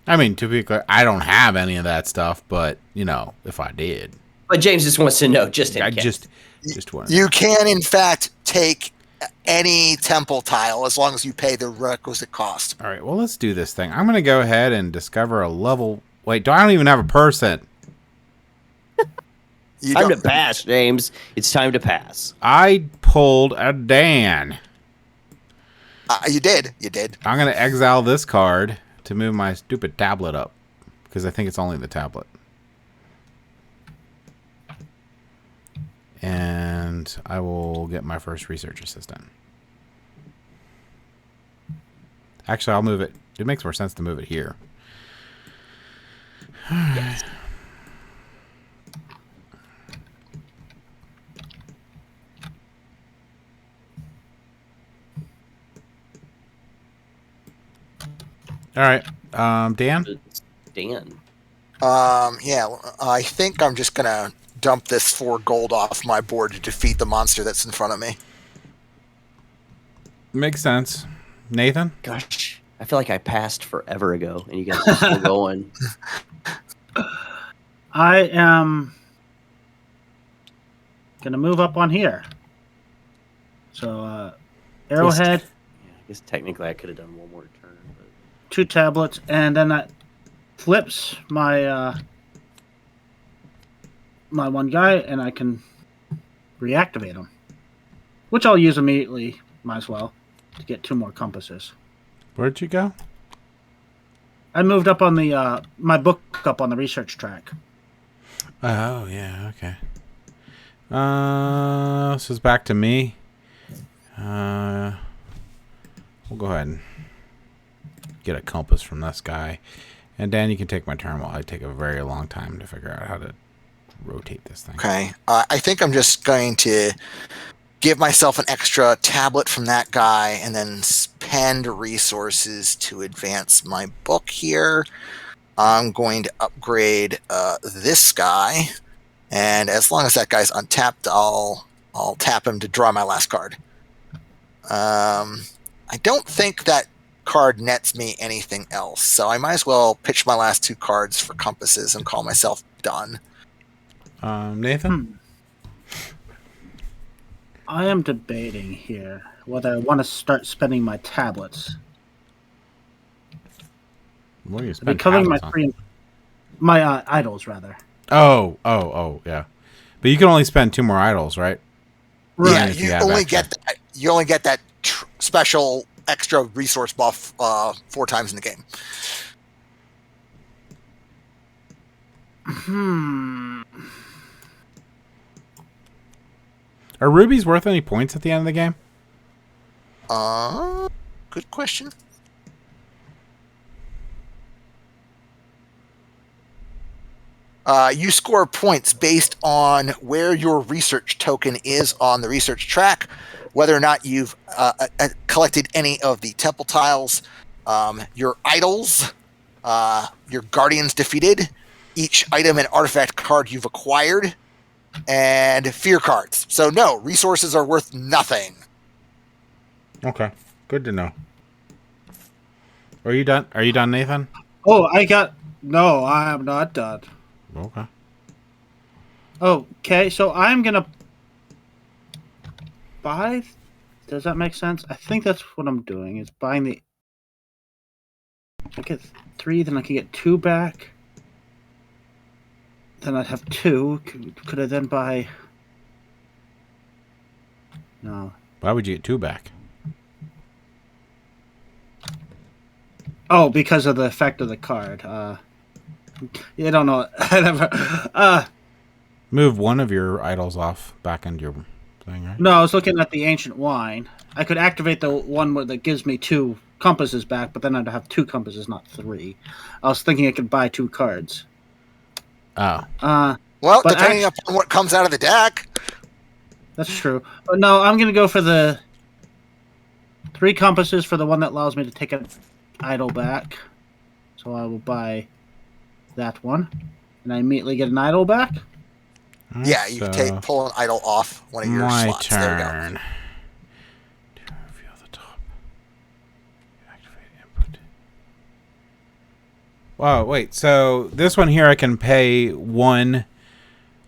I mean, to be clear, I don't have any of that stuff, but, if I did. But James just wants to know, just in case. Just want You can, in fact, take any temple tile as long as you pay the requisite cost. All right, well, let's do this thing. I'm going to go ahead and discover a level... Wait, I don't even have a person. Time to pass, James. It's time to pass. I pulled a Dan. You did. I'm going to exile this card to move my stupid tablet up, because I think it's only the tablet. And I will get my first research assistant. Actually, I'll move it. It makes more sense to move it here. Yes. All right, Dan? Dan. Yeah, I think I'm just going to dump this 4 gold off my board to defeat the monster that's in front of me. Makes sense. Nathan? Gosh, I feel like I passed forever ago, and you guys are still going. I am going to move up on here. So, arrowhead. Yeah, I guess technically I could have done one more turn. But... 2 tablets, and then that flips my my one guy, and I can reactivate him, which I'll use immediately. Might as well to get 2 more compasses. Where'd you go? I moved up on the my book up on the research track. Oh yeah, okay. This is back to me. We'll go ahead and get a compass from this guy. And Dan, you can take my turn while I take a very long time to figure out how to rotate this thing. Okay. I think I'm just going to give myself an extra tablet from that guy and then spend resources to advance my book here. I'm going to upgrade this guy. And as long as that guy's untapped, I'll I'll tap him to draw my last card. I don't think that card nets me anything else, so I might as well pitch my last 2 cards for compasses and call myself done. Nathan? I am debating here whether I want to start spending my tablets. What are you spending Becoming my tablets on? my idols, rather. Oh, yeah. But you can only spend 2 more idols, right? Right. Yeah, If you you have only extra. get that. You only get that special extra resource buff 4 times in the game. Are rubies worth any points at the end of the game? Good question. You score points based on where your research token is on the research track, whether or not you've collected any of the temple tiles, your idols, your guardians defeated, each item and artifact card you've acquired, and fear cards. So no, resources are worth nothing. Okay. Good to know. Are you done? Are you done, Nathan? Oh, no, I am not done. Okay. Okay, so I'm gonna buy. Does that make sense? I think that's what I'm doing. Is buying the. I get 3, then I can get 2 back. Then I'd have 2. Could I then buy? No. Why would you get 2 back? Oh, because of the effect of the card. You don't know. I never. Move one of your idols off back into your thing, right? No, I was looking at the ancient wine. I could activate the one that gives me 2 compasses back, but then I'd have 2 compasses, not 3. I was thinking I could buy 2 cards. Oh. Well, But depending upon what comes out of the deck. That's true. But no, I'm going to go for the 3 compasses for the one that allows me to take an idol back. So I will buy that one. And I immediately get an idol back. Yeah, you can pull an idol off one of your my slots. There we go. turn. To reveal the top. Activate input. Wow, wait. So this one here, I can pay 1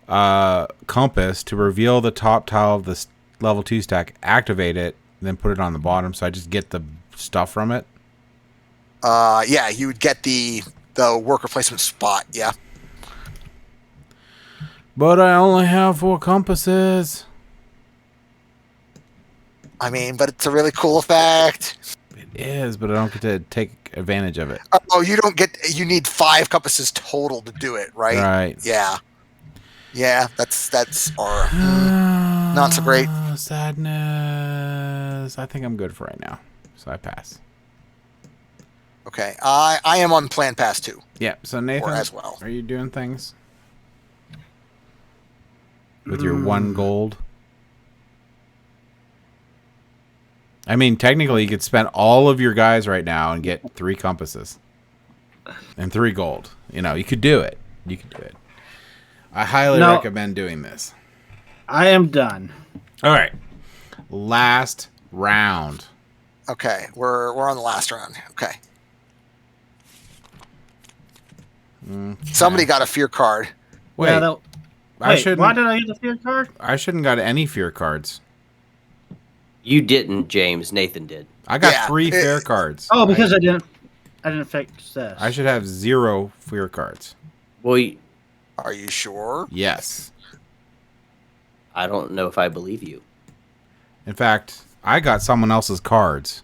compass to reveal the top tile of the level 2 stack, activate it, then put it on the bottom. So I just get the stuff from it. Yeah, you would get the worker placement spot. Yeah. But I only have 4 compasses. I mean, but it's a really cool effect. It is, but I don't get to take advantage of it. Oh, you don't get. You need 5 compasses total to do it, right? Right. Yeah. Yeah, that's not so great. Sadness. I think I'm good for right now, so I pass. Okay, I am on plan pass 2. Yeah. So Nathan, Or as well. are you doing things with your 1 gold? I mean, technically, you could spend all of your guys right now and get 3 compasses and 3 gold. You know, you could do it. You could do it. I highly recommend doing this. I am done. All right. Last round. Okay, we're on the last round. Okay. Somebody got a fear card. Wait, Yeah, I shouldn't. why did I get the fear card? I shouldn't got any fear cards. You didn't, James. Nathan did. I got Yeah, 3 fear cards. Oh, because I didn't fix this. I should have 0 fear cards. Well, Are you sure? Yes. I don't know if I believe you. In fact, I got someone else's cards.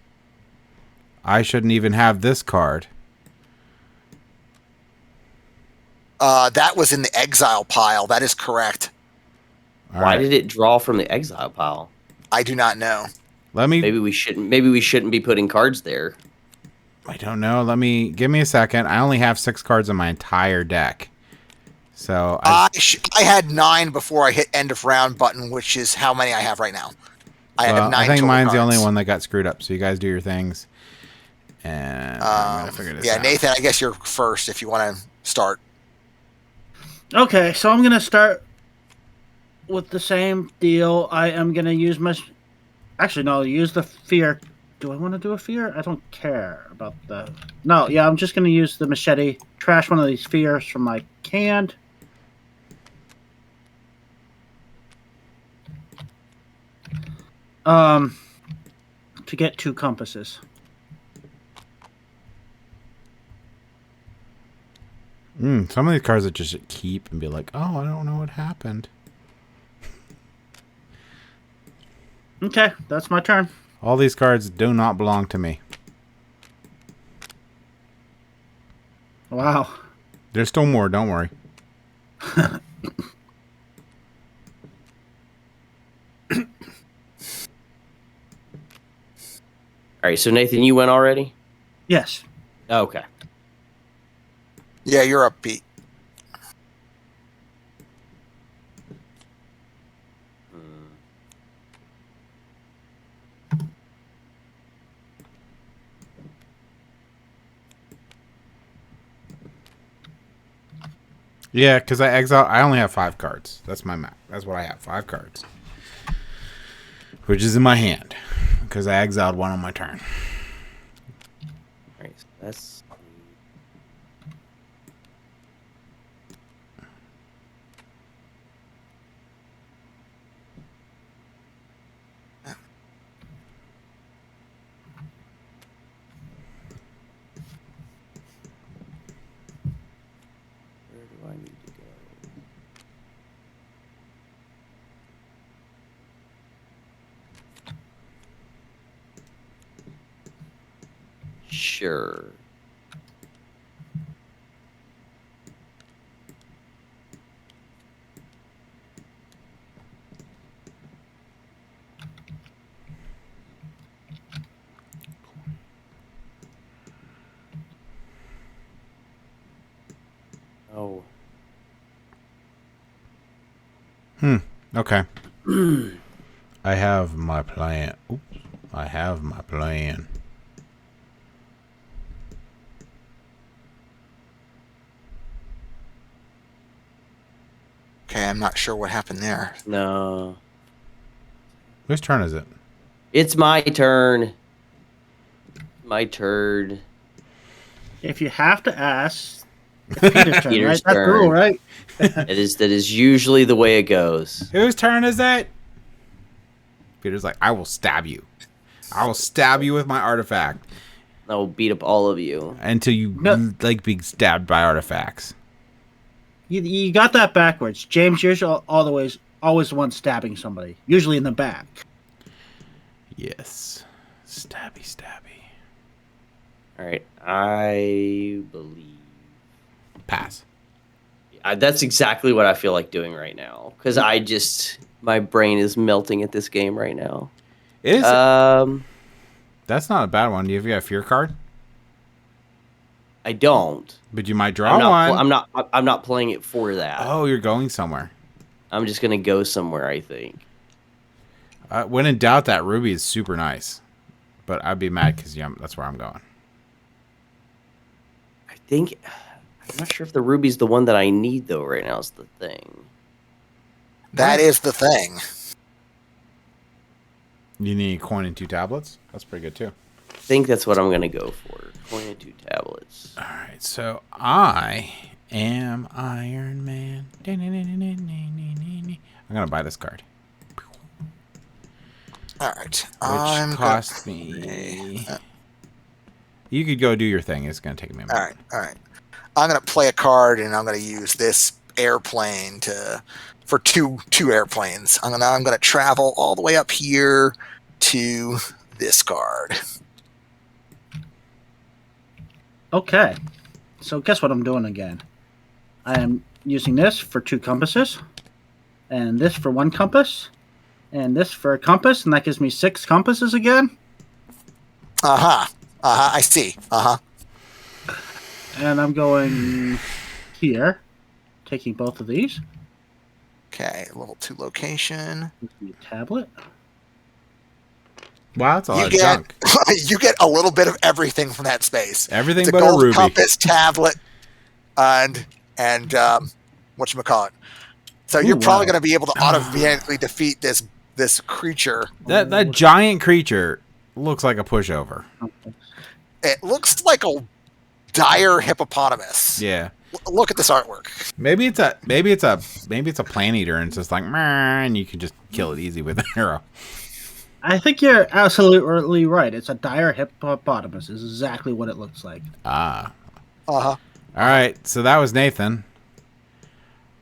I shouldn't even have this card. That was in the exile pile. That is correct. All Why right. did it draw from the exile pile? I do not know. Let me. Maybe we shouldn't be putting cards there. I don't know. Give me a second. I only have 6 cards in my entire deck. So I had 9 before I hit end of round button, which is how many I have right now. I have 9 I think total mine's the cards. only one that got screwed up. So you guys do your things, and I'm gonna figure this Yeah, out. Nathan, I guess you're first if you want to start. Okay, so I'm gonna start with the same deal, I am gonna use my. Actually, no. Use the fear. Do I want to do a fear? I don't care about the. No, yeah. I'm just gonna use the machete. Trash one of these fears from my can. To get 2 compasses. Some of these cards that just keep and be like, oh, I don't know what happened. Okay, that's my turn. All these cards do not belong to me. Wow. There's still more, don't worry. All right, so Nathan, you went already? Yes. Okay. Yeah, you're up, Pete. Yeah, because I only have 5 cards. That's my map. That's what I have, 5 cards. Which is in my hand. Because I exiled one on my turn. All right, so that's... Where do I need to go? Sure. Oh. Okay. I have my plan. Oops. I have my plan. Okay, I'm not sure what happened there. No. Whose turn is it? It's my turn. My turn. If you have to ask, it's Peter's turn, Peter's right? That's the rule, turn. right? That is usually the way it goes. Whose turn is it? Peter's like, I will stab you. I will stab you with my artifact I will beat up all of you. until you like being stabbed by artifacts. You got that backwards. James, you're always the one stabbing somebody, usually in the back. Yes. Stabby, stabby. All right, I believe Pass. that's exactly what I feel like doing right now because my brain is melting at this game right now. Is that's not a bad one. Do you have a fear card? I don't. But you might draw one. I'm not playing it for that. Oh, you're going somewhere. I'm just gonna go somewhere. I think. When in doubt, that ruby is super nice, but I'd be mad because that's where I'm going. I'm not sure if the ruby's the one that I need though. Right now is the thing. That is the thing. You need a coin and 2 tablets. That's pretty good too. I think that's what I'm gonna go for. Coin and 2 tablets. All right, so I am Iron Man. I'm gonna buy this card. All right. Which cost me. You could go do your thing. It's gonna take me a minute. All right. I'm gonna play a card, and I'm gonna use this airplane for two airplanes. I'm gonna travel all the way up here to this card. Okay. So guess what I'm doing again? I am using this for 2 compasses, and this for 1 compass, and this for a compass, and that gives me 6 compasses again. I see. And I'm going here, taking both of these. Okay, level 2 location. Tablet. Wow, that's a lot of junk. You get a little bit of everything from that space. Everything it's but a gold a ruby. compass, tablet, and whatchamacallit. So you're probably wow. going to be able to automatically defeat this creature. That giant creature looks like a pushover. It looks like a dire hippopotamus. Yeah. Look at this artwork. Maybe it's a plant eater and it's just like, meh, and you can just kill it easy with an arrow. I think you're absolutely right. It's a dire hippopotamus. Is exactly what it looks like. Ah. Uh-huh. All right. So that was Nathan.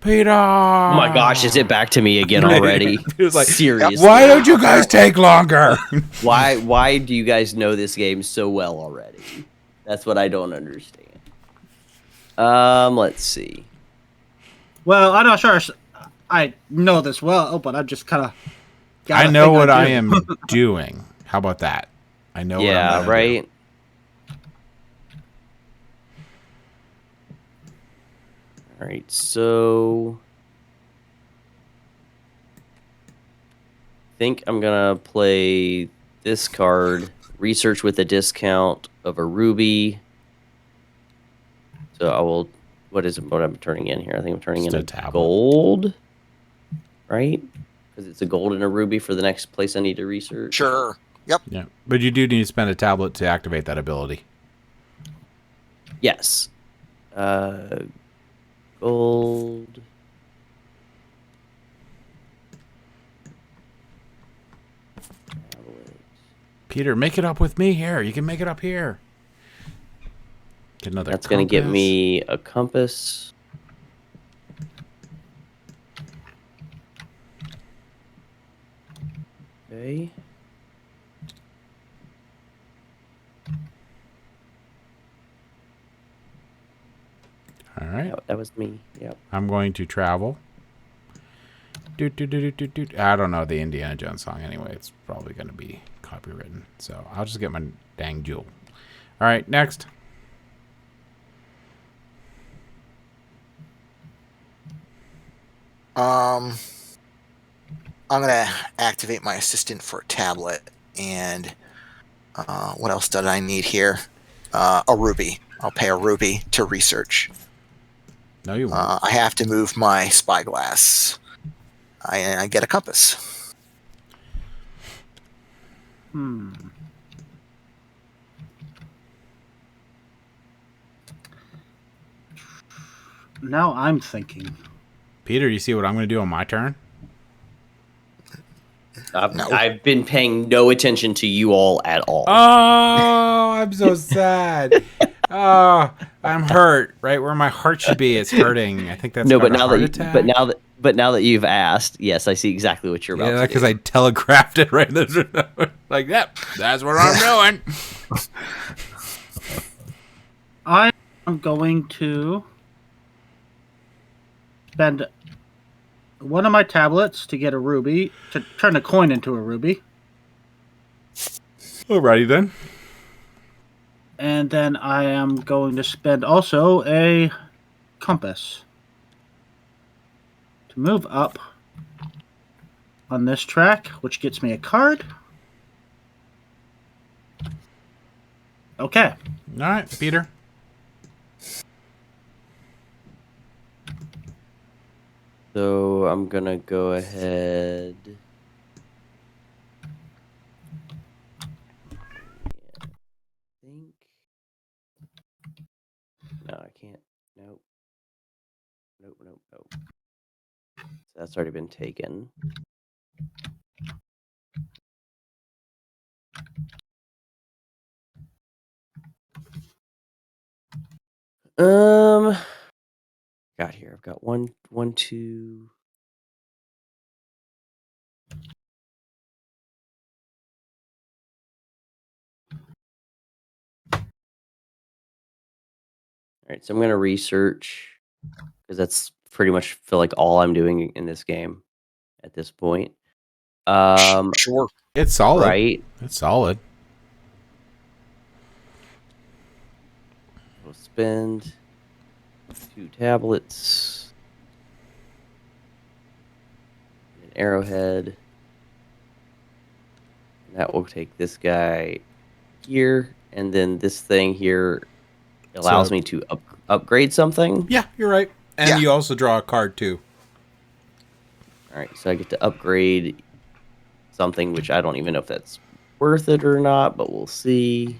Peter. Oh my gosh, is it back to me again already? He was like, seriously. why don't you guys take longer? Why do you guys know this game so well already? That's what I don't understand. Let's see. Well, I'm not sure I know this well, but I'm just kind of. I know what I am doing. How about that? I know what I'm Yeah, gonna right. do. All right, so I think I'm gonna play this card, research with a discount of a ruby. So I will. What I'm turning in here? I think I'm turning Just in a tablet. gold, right? Because it's a gold and a ruby for the next place I need to research. Sure. Yep. Yeah, but you do need to spend a tablet to activate that ability. Yes. Gold. Peter, make it up with me here. You can make it up here. Get another. That's going to get compass. me a compass. Okay. All right. That was me. Yep. I'm going to travel. I don't know the Indiana Jones song anyway. It's probably going to be copywritten. So I'll just get my dang jewel. All right, next. I'm going to activate my assistant for a tablet. And what else did I need here? A ruby. I'll pay a ruby to research. No, you won't. I have to move my spyglass. I get a compass. Now I'm thinking. Peter, you see what I'm going to do on my turn? No. I've been paying no attention to you all at all. Oh, I'm so sad. Oh, I'm hurt. Right where my heart should be, it's hurting. I think that's no, got but a now heart that attack. but now that you've asked, yes, I see exactly what you're about to do. because I telegraphed it right there. Like, yep, that's what I'm doing. I am going to spend one of my tablets to get a ruby, to turn a coin into a ruby. Alrighty then. And then I am going to spend also a compass to move up on this track, which gets me a card. Okay. All right, Peter. So I'm gonna go ahead. Think. No, I can't. Nope. Nope. So that's already been taken. Got here. I've got one, two. All right, so I'm gonna research because that's pretty much feel like all I'm doing in this game at this point. Sure. It's solid. Right. It's solid. We'll spend 2 tablets, an arrowhead. And that will take this guy here, and then this thing here allows me to upgrade something. Yeah, you're right. And Yeah. you also draw a card too. All right, so I get to upgrade something, which I don't even know if that's worth it or not, but we'll see.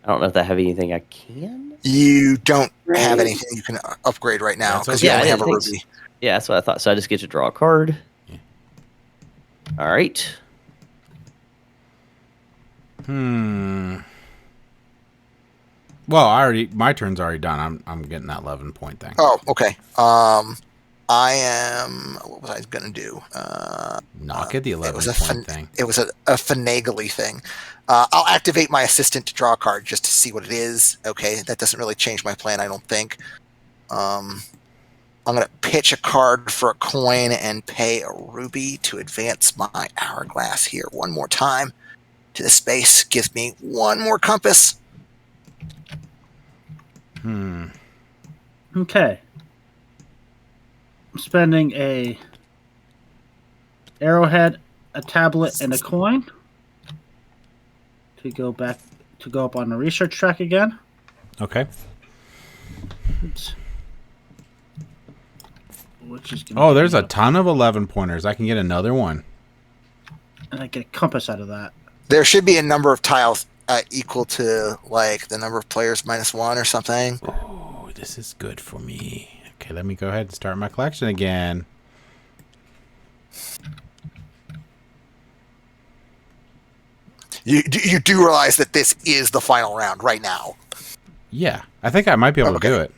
I don't know if I have anything I can. You don't have anything you can upgrade right now That's because okay. you Yeah, only I have a didn't think ruby. Yeah, that's what I thought. So I just get to draw a card. Yeah. All right. Well, my turn's already done. I'm getting that 11-point thing. Oh, okay. I am. What was I gonna do? Not get the It was 11-point thing. It was a finagly thing. I'll activate my assistant to draw a card just to see what it is. Okay, that doesn't really change my plan, I don't think. I'm gonna pitch a card for a coin and pay a ruby to advance my hourglass here one more time to the space. Gives me one more compass. Okay. I'm spending a arrowhead, a tablet, and a coin to go up on the research track again. Okay. Oops. Which is gonna There's a ton of 11-pointers. I can get another one. and I get a compass out of that. There should be a number of tiles equal to like the number of players -1 or something. Oh, this is good for me. Okay, let me go ahead and start my collection again. You do realize that this is the final round right now. Yeah, I think I might be able to do it.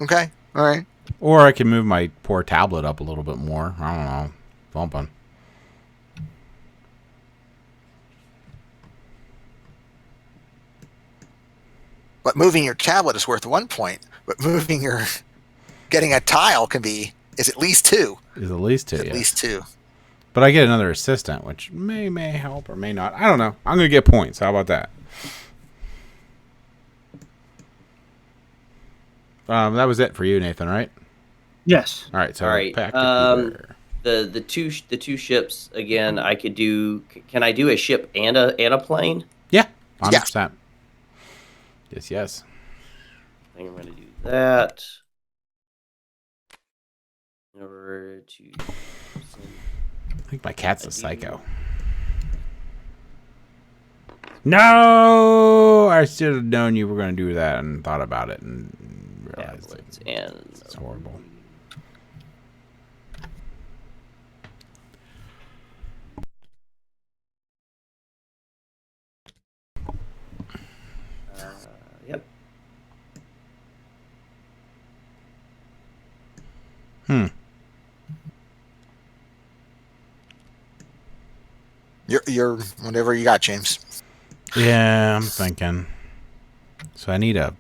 Okay, all right. Or I can move my poor tablet up a little bit more. I don't know. Bumping. But moving your tablet is worth 1 point. But getting a tile is at least 2. Is at least 2. At least 2. But I get another assistant, which may help or may not. I don't know. I'm gonna get points. How about that? That was it for you, Nathan, right? Yes. All right. So All right. back to Peter. The two ships again. I could do. Can I do a ship and a plane? Yeah, 100%. Yes. I think I'm going to do that. In order to. I think my cat's a psycho. No, I should have known you were going to do that and thought about it and realized it's horrible. Yep. You're whatever you got, James. Yeah, I'm thinking. So I need a.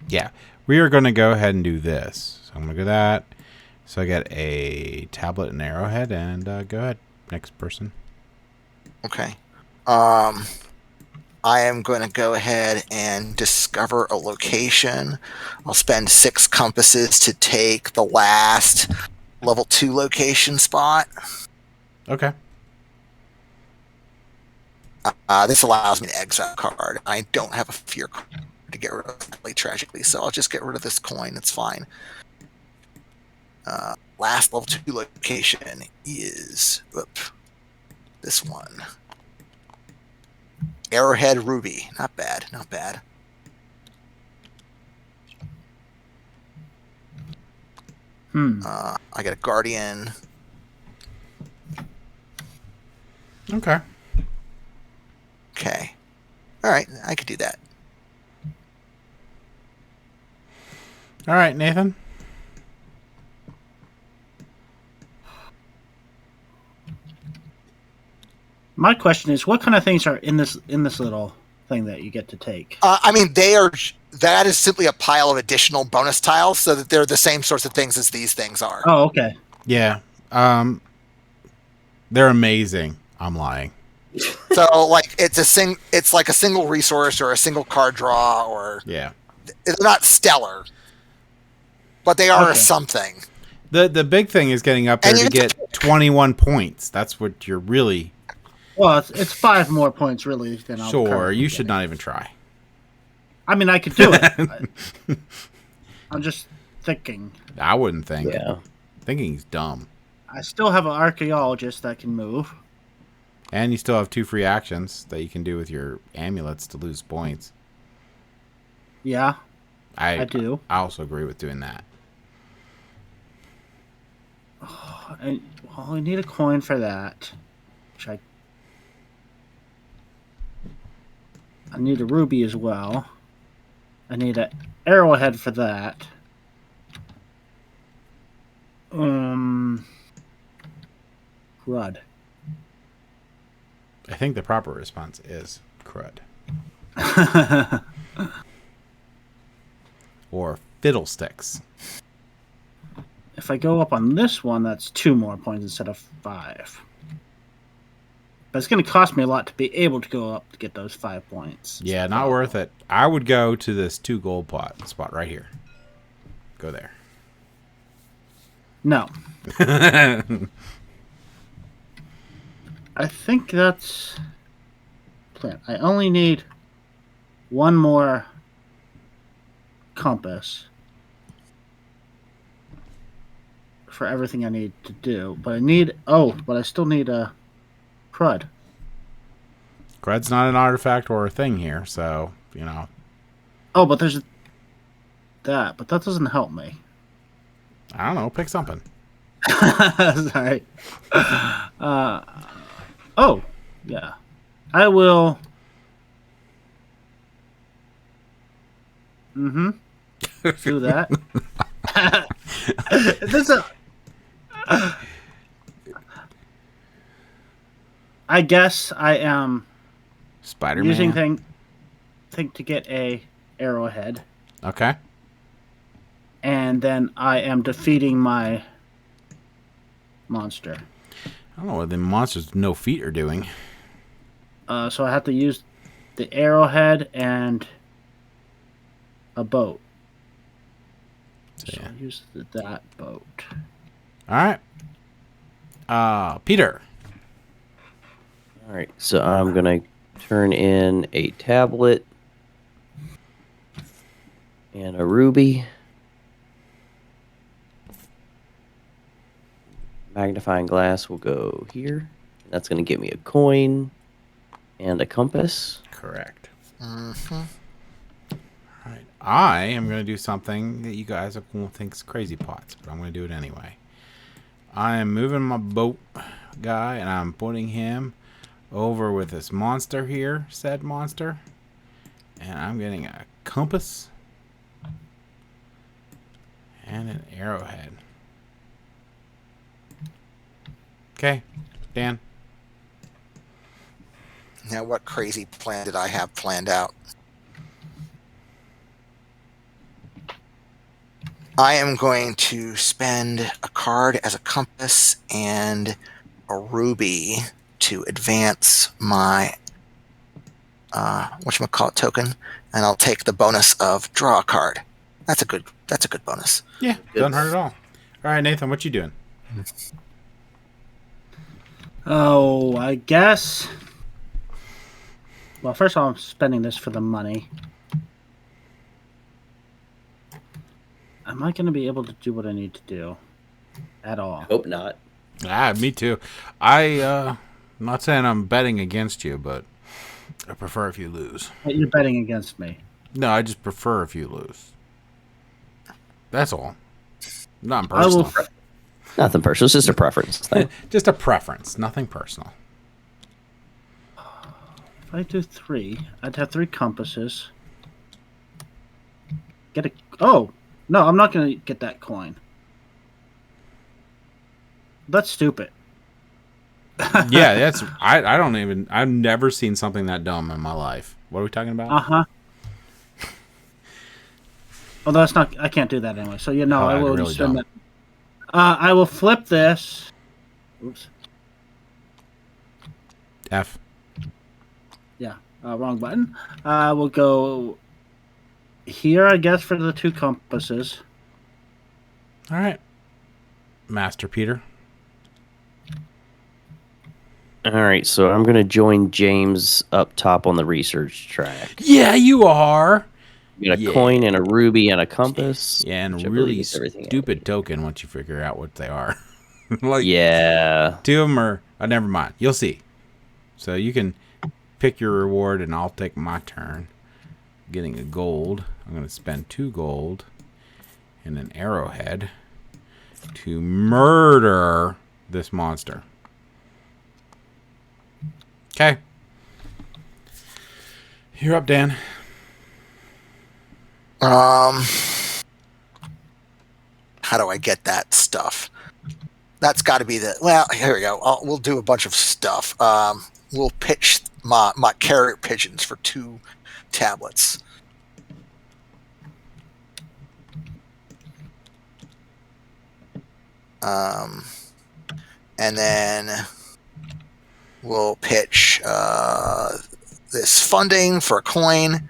Yeah, we are going to go ahead and do this. So I'm going to do that. So I get a tablet and arrowhead, and go ahead. Next person. Okay. I am going to go ahead and discover a location. I'll spend 6 compasses to take the last level 2 location spot. Okay. This allows me to exile a card. I don't have a fear card to get rid of, tragically, so I'll just get rid of this coin. It's fine. Last level 2 location is this one. Arrowhead Ruby. Not bad. I got a Guardian. Okay. Okay. All right, I could do that. All right, Nathan. My question is, what kind of things are in this little thing that you get to take? I mean, that is simply a pile of additional bonus tiles, so that they're the same sorts of things as these things are. Oh, okay. Yeah. They're amazing. I'm lying. So, like, it's like a single resource or a single card draw, or Yeah. they're not stellar, but they are something. The big thing is getting up there to get 21 points. That's what you're really. Well, it's 5 more points really than I'll Sure, currently you get. should not even try. I mean, I could do it. I'm just thinking. I wouldn't think. Yeah. Thinking's dumb. I still have an archaeologist that can move. And you still have 2 free actions that you can do with your amulets to lose points. Yeah, I do. I also agree with doing that. And well, I need a coin for that. Which I need a ruby as well. I need an arrowhead for that. Crud. I think the proper response is crud. Or fiddlesticks. If I go up on this one, that's 2 more points instead of 5. But it's going to cost me a lot to be able to go up to get those 5 points. Yeah, not worth it. I would go to this 2 gold spot right here. Go there. No. I think that's plan. I only need 1 more compass for everything I need to do. But I still need a crud. Crud's not an artifact or a thing here, so, Oh, but there's that. But that doesn't help me. I don't know. Pick something. Sorry. Oh, yeah. I will. Do that. I guess I am Spider-Man. using thing to get a arrowhead, Okay. and then I am defeating my monster. I don't know what the monsters with no feet are doing. So I have to use the arrowhead and a boat. So Yeah. I use that boat. All right. Peter. All right, so I'm going to turn in a tablet and a ruby. Magnifying glass will go here. That's going to give me a coin and a compass. Correct. Mm-hmm. All right. I am going to do something that you guys won't think is crazy pots, but I'm going to do it anyway. I am moving my boat guy, and I'm putting him over with this monster here, said monster. And I'm getting a compass and an arrowhead. Okay, Dan. Now, what crazy plan did I have planned out? I am going to spend a card as a compass and a ruby to advance my whatchamacallit token, and I'll take the bonus of draw a card. That's a good bonus. Yeah, doesn't hurt at all. All right, Nathan, what you doing? Oh, I guess. Well, first of all, I'm spending this for the money. Am I going to be able to do what I need to do at all? Hope not. Me too. I'm not saying I'm betting against you, but I prefer if you lose. You're betting against me. No, I just prefer if you lose. That's all. Not personal. Nothing personal. It's just a preference thing. Just a preference. Nothing personal. If I do 3, I'd have 3 compasses. Oh! No, I'm not going to get that coin. That's stupid. Yeah, that's. I don't even. I've never seen something that dumb in my life. What are we talking about? Uh-huh. Oh, that's not. I can't do that anyway. So, I will really just spend don't. that. I will flip this. Oops. F. Yeah, wrong button. We'll go here, I guess, for the 2 compasses. All right. Master Peter. All right, so I'm gonna join James up top on the research track. Yeah, you are. You got a Yeah. coin and a ruby and a compass. Yeah, and which a I believe really is everything I stupid need. token once you figure out what they are. Like, Yeah. two of them are. Never mind. You'll see. So you can pick your reward, and I'll take my turn. Getting a gold. I'm going to spend 2 gold and an arrowhead to murder this monster. Okay. You're up, Dan. How do I get that stuff? That's got to be the. Well, here we go. We'll do a bunch of stuff. We'll pitch my carrier pigeons for 2 tablets. And then we'll pitch this funding for a coin,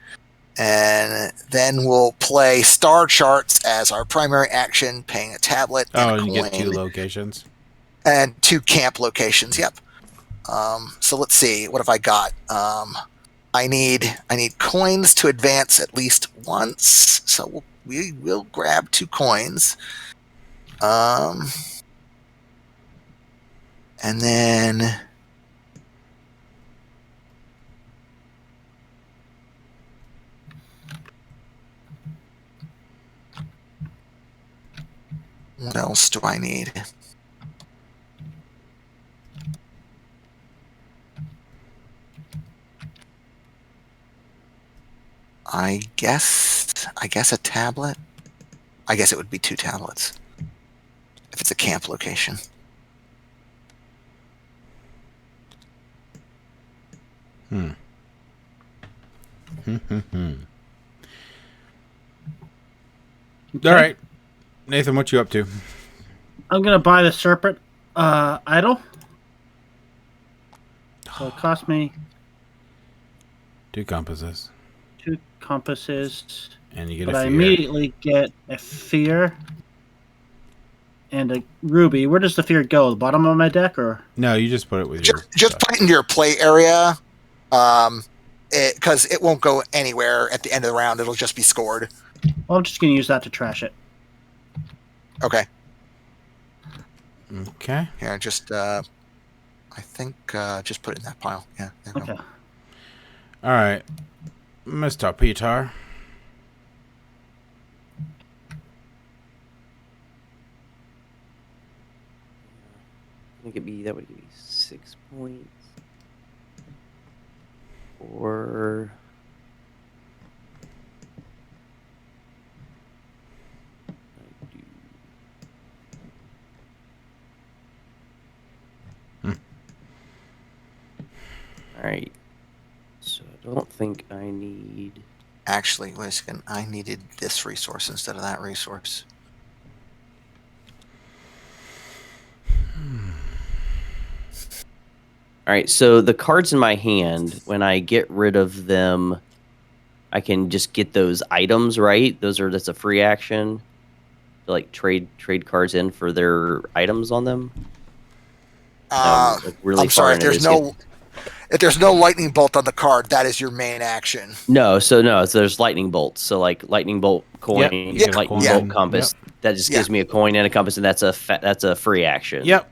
and then we'll play star charts as our primary action, paying a tablet and a and coin. you get 2 locations. And 2 camp locations. Yep. So let's see. What have I got? I need coins to advance at least once. So we will grab 2 coins. And then what else do I need? I guess a tablet. I guess it would be 2 tablets if it's a camp location. All right. Nathan, what you up to? I'm gonna buy the serpent idol. So it cost me 2 compasses. 2 compasses, And you get but a I fear. immediately get a fear and a ruby. Where does the fear go? The bottom of my deck, or No, you just put it with your Just stuff. put it into your play area, because it won't go anywhere at the end of the round. It'll just be scored. well, I'm just gonna use that to trash it. Okay. Okay. Here, just I think just put it in that pile. Yeah. There we go. Okay. All right. Mr. Peter. I think that would give me 6 points. Or all right. So I don't think I need. Actually, wait a second. I needed this resource instead of that resource. All right, so the cards in my hand, when I get rid of them, I can just get those items, right? That's a free action. To, like trade cards in for their items on them. Really I'm sorry. far into If there's no lightning bolt on the card, that is your main action. No, so there's lightning bolts. So like lightning bolt coin, Yep, you get a lightning coin. bolt compass. Yep. That just gives me a coin and a compass, and that's a free action. Yep.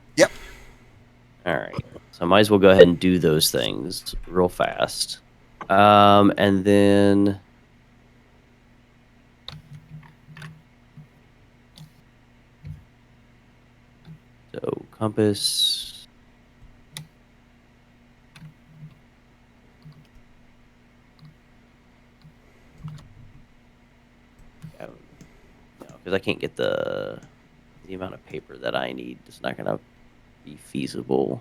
All right. So I might as well go ahead and do those things real fast. And then so compass. No, because I can't get the amount of paper that I need. It's not gonna be feasible.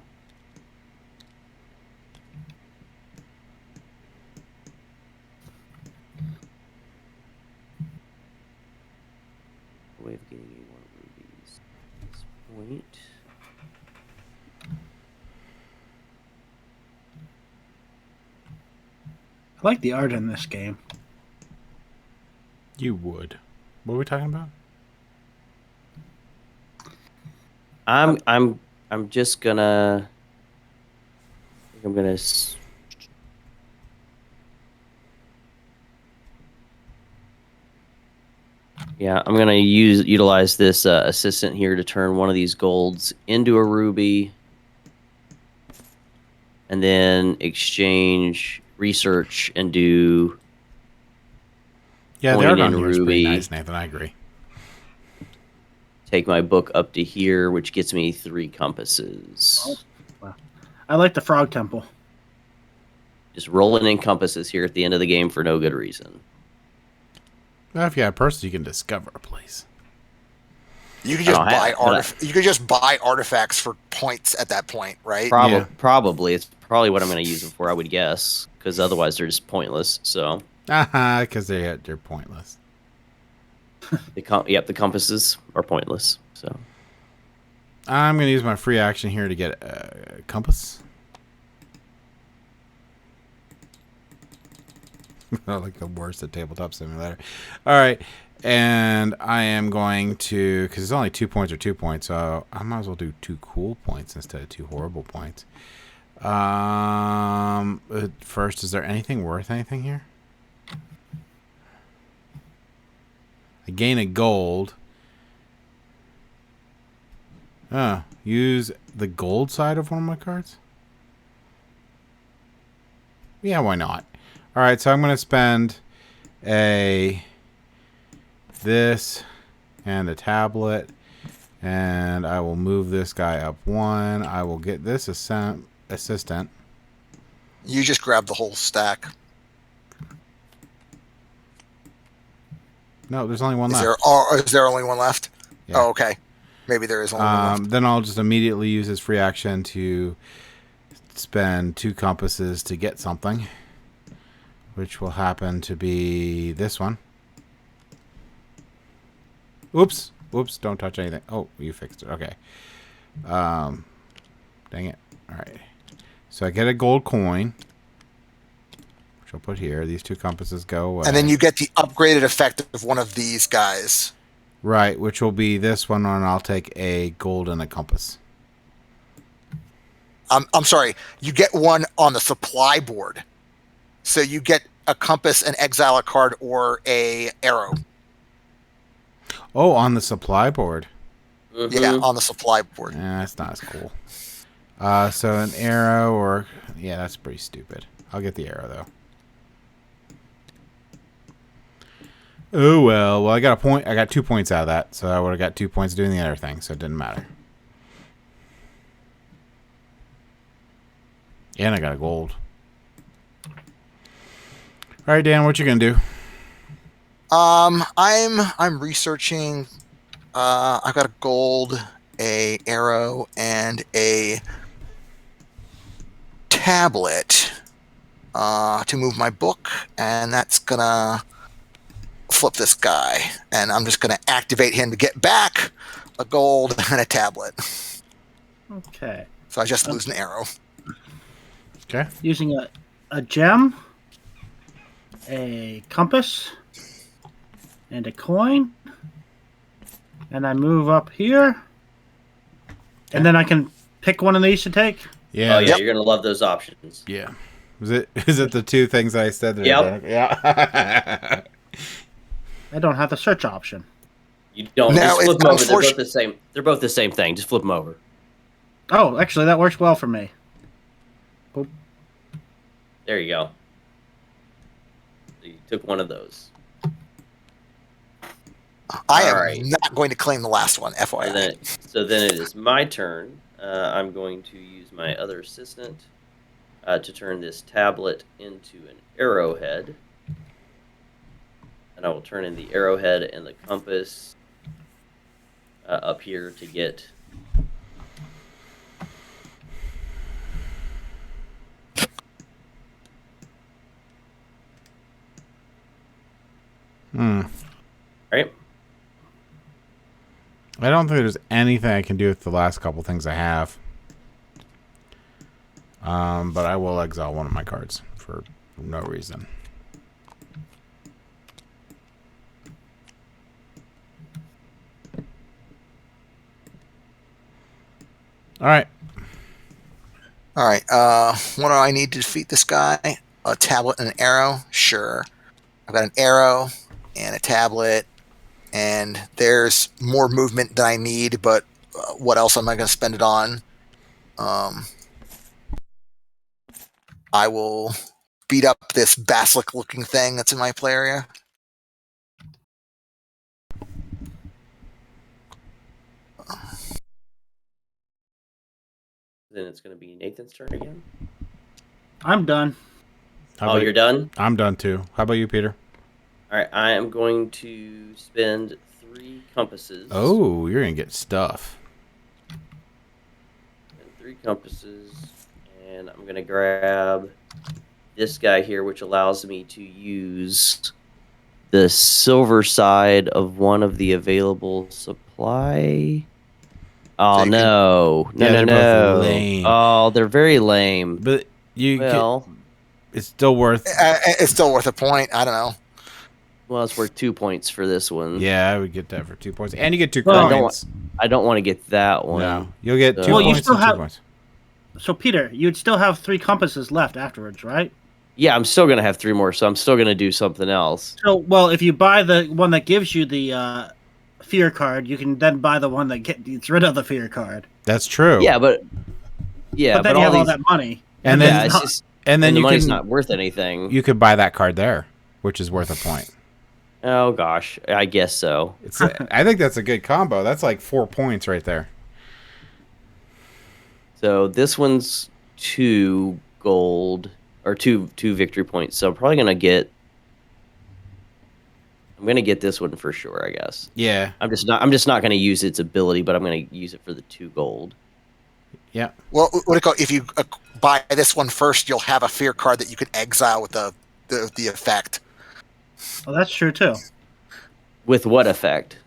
Way of getting you more rubies at this point. I like the art in this game. You would. What are we talking about? I'm just gonna I'm gonna. Yeah, I'm gonna utilize this assistant here to turn one of these golds into a ruby, and then exchange research and do. Yeah, the Coin art on and here is pretty ruby. nice, Nathan. I agree. Take my book up to here, which gets me 3 compasses. Wow. I like the frog temple. Just rolling in compasses here at the end of the game for no good reason. Well, if you have purses, you can discover a place. You could just don't have buy it, You could just buy artifacts for points at that point, right? Yeah. Probably. It's probably what I'm going to use them for, I would guess. Because otherwise they're just pointless. So, Because they're pointless. the compasses are pointless. So, I'm going to use my free action here to get a compass. Like the worst at Tabletop Simulator. All right. And I am going to, because it's only 2 points or 2 points, so I might as well do 2 cool points instead of 2 horrible points. First, is there anything worth anything here? I gain a gold. Use the gold side of one of my cards? Yeah, why not? All right, so I'm going to spend this and a tablet, and I will move this guy up 1. I will get this assistant. You just grab the whole stack. No, there's only one Is left. is there only one left? Yeah. Oh, okay. Maybe there is only one left. Then I'll just immediately use his free action to spend 2 compasses to get something, which will happen to be this one. Oops. Whoops, don't touch anything. Oh, you fixed it. Okay. Dang it. All right. So I get a gold coin, which I'll put here. These 2 compasses go away. And then you get the upgraded effect of one of these guys. Right, which will be this one, and I'll take a gold and a compass. I'm sorry. You get one on the supply board. So you get a compass, an exile a card, or a arrow. Oh, on the supply board. mm-hmm. Yeah, on the supply board. That's not as cool. So an arrow or... Yeah, that's pretty stupid. I'll get the arrow, though. Oh, well. Well, I got a point. I got 2 points out of that, so I would have got 2 points doing the other thing, so it didn't matter. And I got a gold. All right, Dan, what you gonna do? I'm researching. I've got a gold, a arrow, and a tablet to move my book, and that's gonna flip this guy, and I'm just gonna activate him to get back a gold and a tablet. Okay. So I just lose an arrow. Okay. Using a gem, a compass, and a coin. And I move up here. And then I can pick one of these to take. Yeah. Oh, yeah, Yep. you're going to love those options. Yeah. Is it the 2 things I said? That Yep. Yeah. I don't have the search option. You don't. No, Just flip it's them over. They're both unfortunate- the same. They're both the same thing. Just flip them over. Oh, actually, that works well for me. Boop. There you go. So you took one of those. I am Alright. not going to claim the last one, FYI. So then it is my turn. I'm going to use my other assistant to turn this tablet into an arrowhead. And I will turn in the arrowhead and the compass up here to get... Right? I don't think there's anything I can do with the last couple things I have. But I will exile one of my cards for no reason. All right. All right. What do I need to defeat this guy? A tablet and an arrow? Sure. I've got an arrow and a tablet, and there's more movement than I need, but what else am I going to spend it on? I will beat up this basilisk-looking thing that's in my play area. Then it's going to be Nathan's turn again. I'm done. How Oh, about you're done? I'm done too. How about you, Peter? All right, I am going to spend 3 compasses. Oh, you're gonna get stuff. Spend 3 compasses, and I'm going to grab this guy here, which allows me to use the silver side of one of the available supply. Oh, So you no. Yeah, they're No. both lame. Oh, they're very lame. But Well, it's still worth. It's still worth a point. I don't know. well, it's worth 2 points for this one. Yeah, I would get that for 2 points, and you get 2 Well, coins. I don't want to get that one. No, you'll get 2 Well, you points still and 2 have- points. So, Peter, you'd still have 3 compasses left afterwards, right? Yeah, I'm still going to have 3 more, so I'm still going to do something else. So, well, if you buy the one that gives you the fear card, you can then buy the one that gets rid of the fear card. That's true. Yeah, but But then you all have all these, that money. And yeah, then it's just, and then the you money's can not worth anything. you could buy that card there, which is worth a point. Oh gosh, I guess so. I think that's a good combo. That's like 4 points right there. So this one's 2 gold or two victory points. So I'm probably gonna get. I'm gonna get this one for sure, I guess. Yeah. I'm just not gonna use its ability, but I'm gonna use it for the 2 gold. Yeah. Well, what do you call it? If you buy this one first, you'll have a fear card that you can exile with the effect. Well, that's true too. With what effect?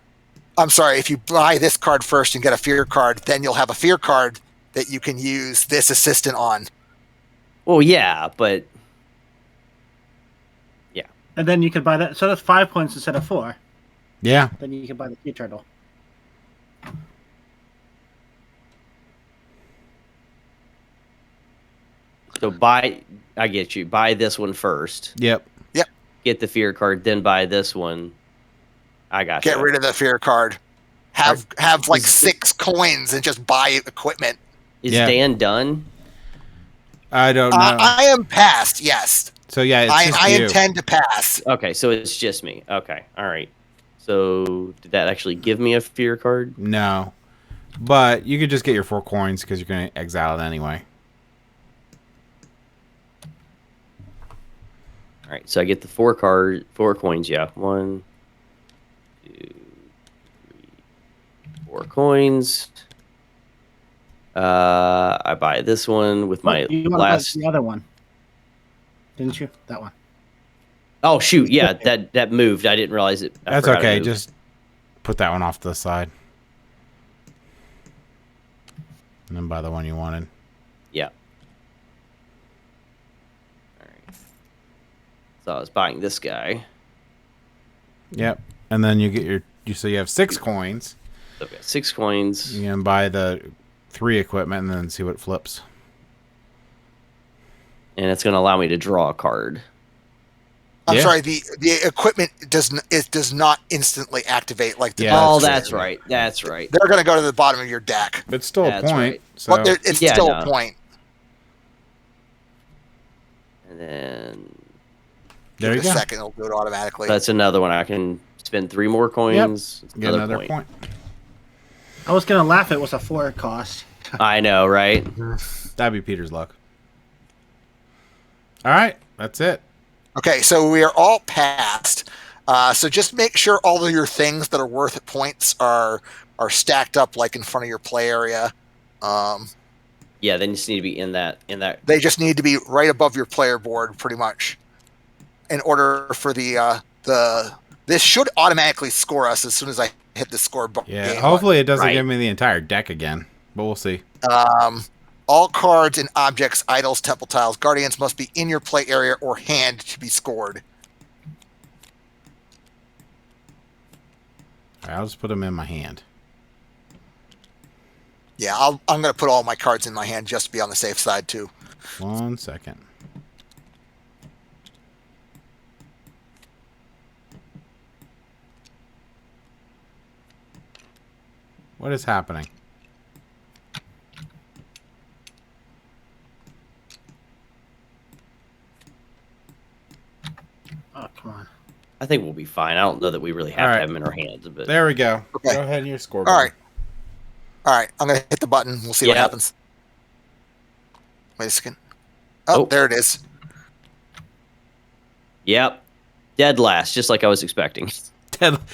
I'm sorry, if you buy this card first and get a fear card, then you'll have a fear card that you can use this assistant on. Well, yeah, but And then you could buy that. So that's 5 points instead of 4. Yeah. Then you can buy the sea turtle. so I get you. Buy this one first. Yep. Get the fear card, then buy this one. I got Get you. rid of the fear card. Have like 6 coins and just buy equipment. Is Yeah. Dan done? I don't know. I am past, yes. So yeah, it's just I you. intend to pass. Okay, so it's just me. Okay, all right. So did that actually give me a fear card? No, but you could just get your 4 coins because you're going to exile it anyway. All right, so I get the 4 coins. Yeah, 1, 2, 3, 4 coins. I buy this one with my You wanna buy last. the other one, didn't you? That one. Oh shoot! Yeah, that moved. I didn't realize it. I That's forgot it okay. moved. Just put that one off to the side. And then buy the one you wanted. Yeah. All right. So I was buying this guy. Yep. And then you get so you have 6 coins. So I've got 6 coins. You can buy the 3 equipment and then see what flips. And it's going to allow me to draw a card. I'm Yeah. sorry, the equipment does not instantly activate like the Yeah, Oh, that's that's right. That's right. They're going to go to the bottom of your deck. It's still a That's point. right. So But it's Yeah, still no. a point. And then there you Give it go. a second, it'll do it automatically. that's another one. I can spend 3 more coins. It's Get another point. I was gonna laugh. It was a 4 cost. I know, right? That'd be Peter's luck. All right. That's it. Okay, so we are all passed. So just make sure all of your things that are worth points are stacked up like in front of your play area. Yeah, then you just need to be in that. They just need to be right above your player board, pretty much, in order for this should automatically score us as soon as I hit the score button. Yeah. Hopefully it doesn't Right. give me the entire deck again, but we'll see. All cards and objects, idols, temple tiles, guardians must be in your play area or hand to be scored. All right, I'll just put them in my hand. Yeah, I'm going to put all my cards in my hand just to be on the safe side, too. 1 second. What is happening? Oh, come on. I think we'll be fine. I don't know that we really have All to right. have them in our hands, but There we go. Okay. Go ahead and your scoreboard. All right. All right, I'm going to hit the button. We'll see what Yeah. happens. Wait a second. Oh, Oh. there it is. yep, dead last, just like I was expecting.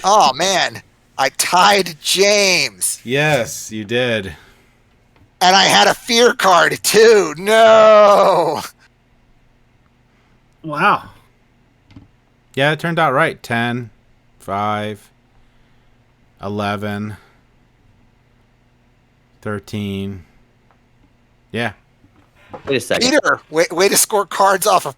Oh, man. I tied James. Yes, you did. And I had a fear card, too. No. Wow. Yeah, it turned out right. 10, 5, 11, 13. Yeah. Wait a second. Peter, way to score cards off of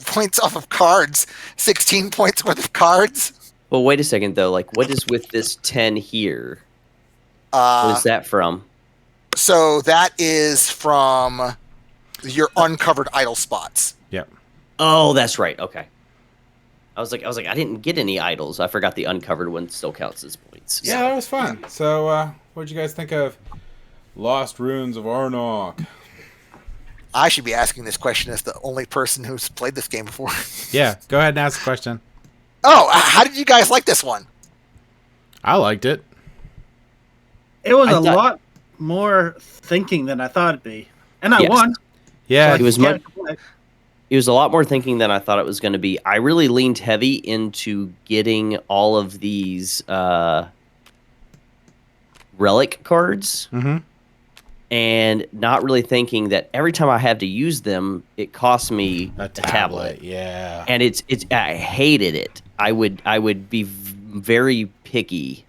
points off of cards. 16 points worth of cards. Well, wait a second though. Like, what is with this 10 here? What Uh, is that from? so that is from your uncovered idle spots. Yep. Oh, that's right. Okay. I was like, I didn't get any idols. I forgot the uncovered one still counts as points. Yeah, that was fun. So, what did you guys think of Lost Ruins of Arnak? I should be asking this question as the only person who's played this game before. Yeah, go ahead and ask the question. Oh, how did you guys like this one? I liked it. It was I a thought- lot more thinking than I thought it'd be. And I Yes. won. Yeah, It was Can't much. complain. It was a lot more thinking than I thought it was going to be. I really leaned heavy into getting all of these relic cards Mm-hmm. and not really thinking that every time I have to use them, it costs me A a tablet. Yeah. And it's I hated it. I would be very picky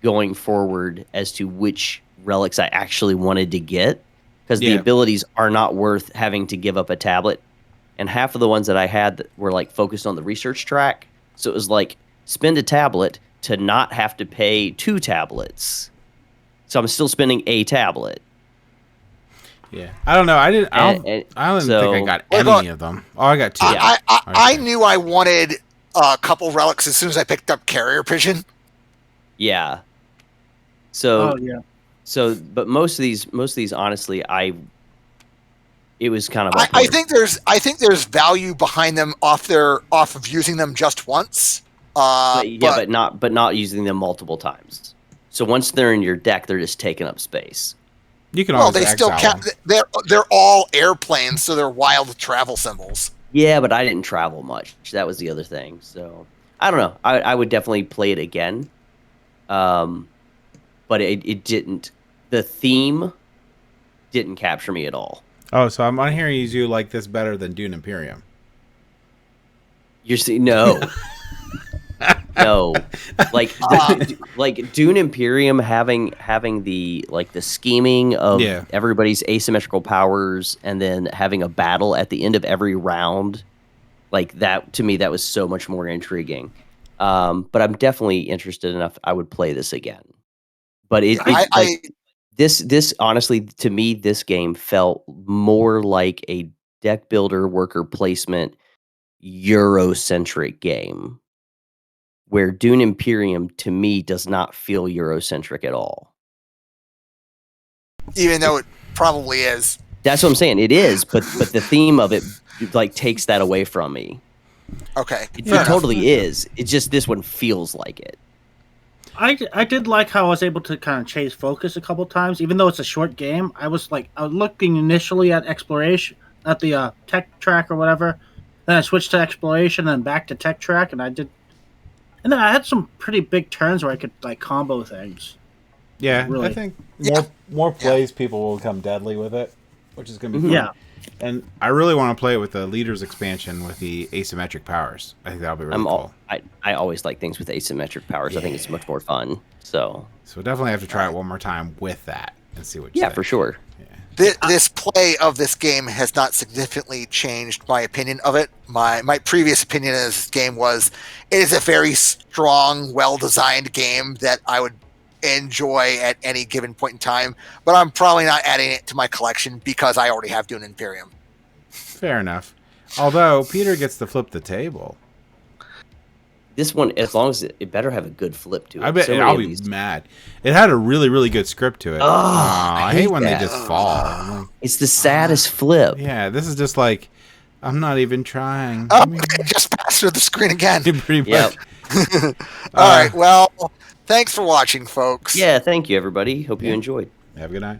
going forward as to which relics I actually wanted to get because the Yeah. abilities are not worth having to give up a tablet. And half of the ones that I had that were like focused on the research track, so it was like spend a tablet to not have to pay 2 tablets. So I'm still spending a tablet. Yeah. I don't know. I didn't. I don't, And- I don't so- think I got What any about- of them. Oh, I got 2. I knew I wanted a couple relics as soon as I picked up Carrier Pigeon. Yeah. So Oh, yeah. but most of these honestly it was kind of I think there's value behind them off of using them just once. but not using them multiple times. So once they're in your deck, they're just taking up space. You can well, always they still exile count. them. They're all airplanes, so they're wild travel symbols. Yeah, but I didn't travel much. That was the other thing. So I don't know. I would definitely play it again. But it didn't. The theme didn't capture me at all. Oh, so I'm hearing you like this better than Dune Imperium. You're seeing no. No, like Dune Imperium having the the scheming of Yeah. everybody's asymmetrical powers and then having a battle at the end of every round, like that to me that was so much more intriguing. But I'm definitely interested enough. I would play this again. But this honestly to me this game felt more like a deck builder worker placement Eurocentric game. Where Dune Imperium to me does not feel Eurocentric at all. even though it probably is. That's what I'm saying. It is, but the theme of it like takes that away from me. Okay, It, fair enough. totally is. It's just this one feels like it. I did like how I was able to kind of chase focus a couple times, even though it's a short game. I was looking initially at exploration at the tech track or whatever. Then I switched to exploration and back to tech track, and then I had some pretty big turns where I could like combo things. Yeah, Really? I think Yeah. more plays people will become deadly with it, which is going to be fun. Yeah. And I really want to play it with the leaders expansion with the asymmetric powers. I think that'll be really cool. I always like things with asymmetric powers. I think it's much more fun. So So definitely have to try it one more time with that and see what you yeah, think. for sure. This play of this game has not significantly changed my opinion of it. My previous opinion of this game was it is a very strong, well-designed game that I would enjoy at any given point in time, but I'm probably not adding it to my collection because I already have Dune Imperium. Fair enough. Although Peter gets to flip the table. This one, as long as it better have a good flip to it. I bet So many I'll of be these- mad. It had a really, really good script to it. Oh, I hate hate when that. they just fall. I'm like, It's the saddest flip. yeah, this is just like, I'm not even trying. Oh, okay, just pass through the screen again. Pretty Yep. much. All right. Well, thanks for watching, folks. Yeah, thank you, everybody. Hope you Yeah. enjoyed. Have a good night.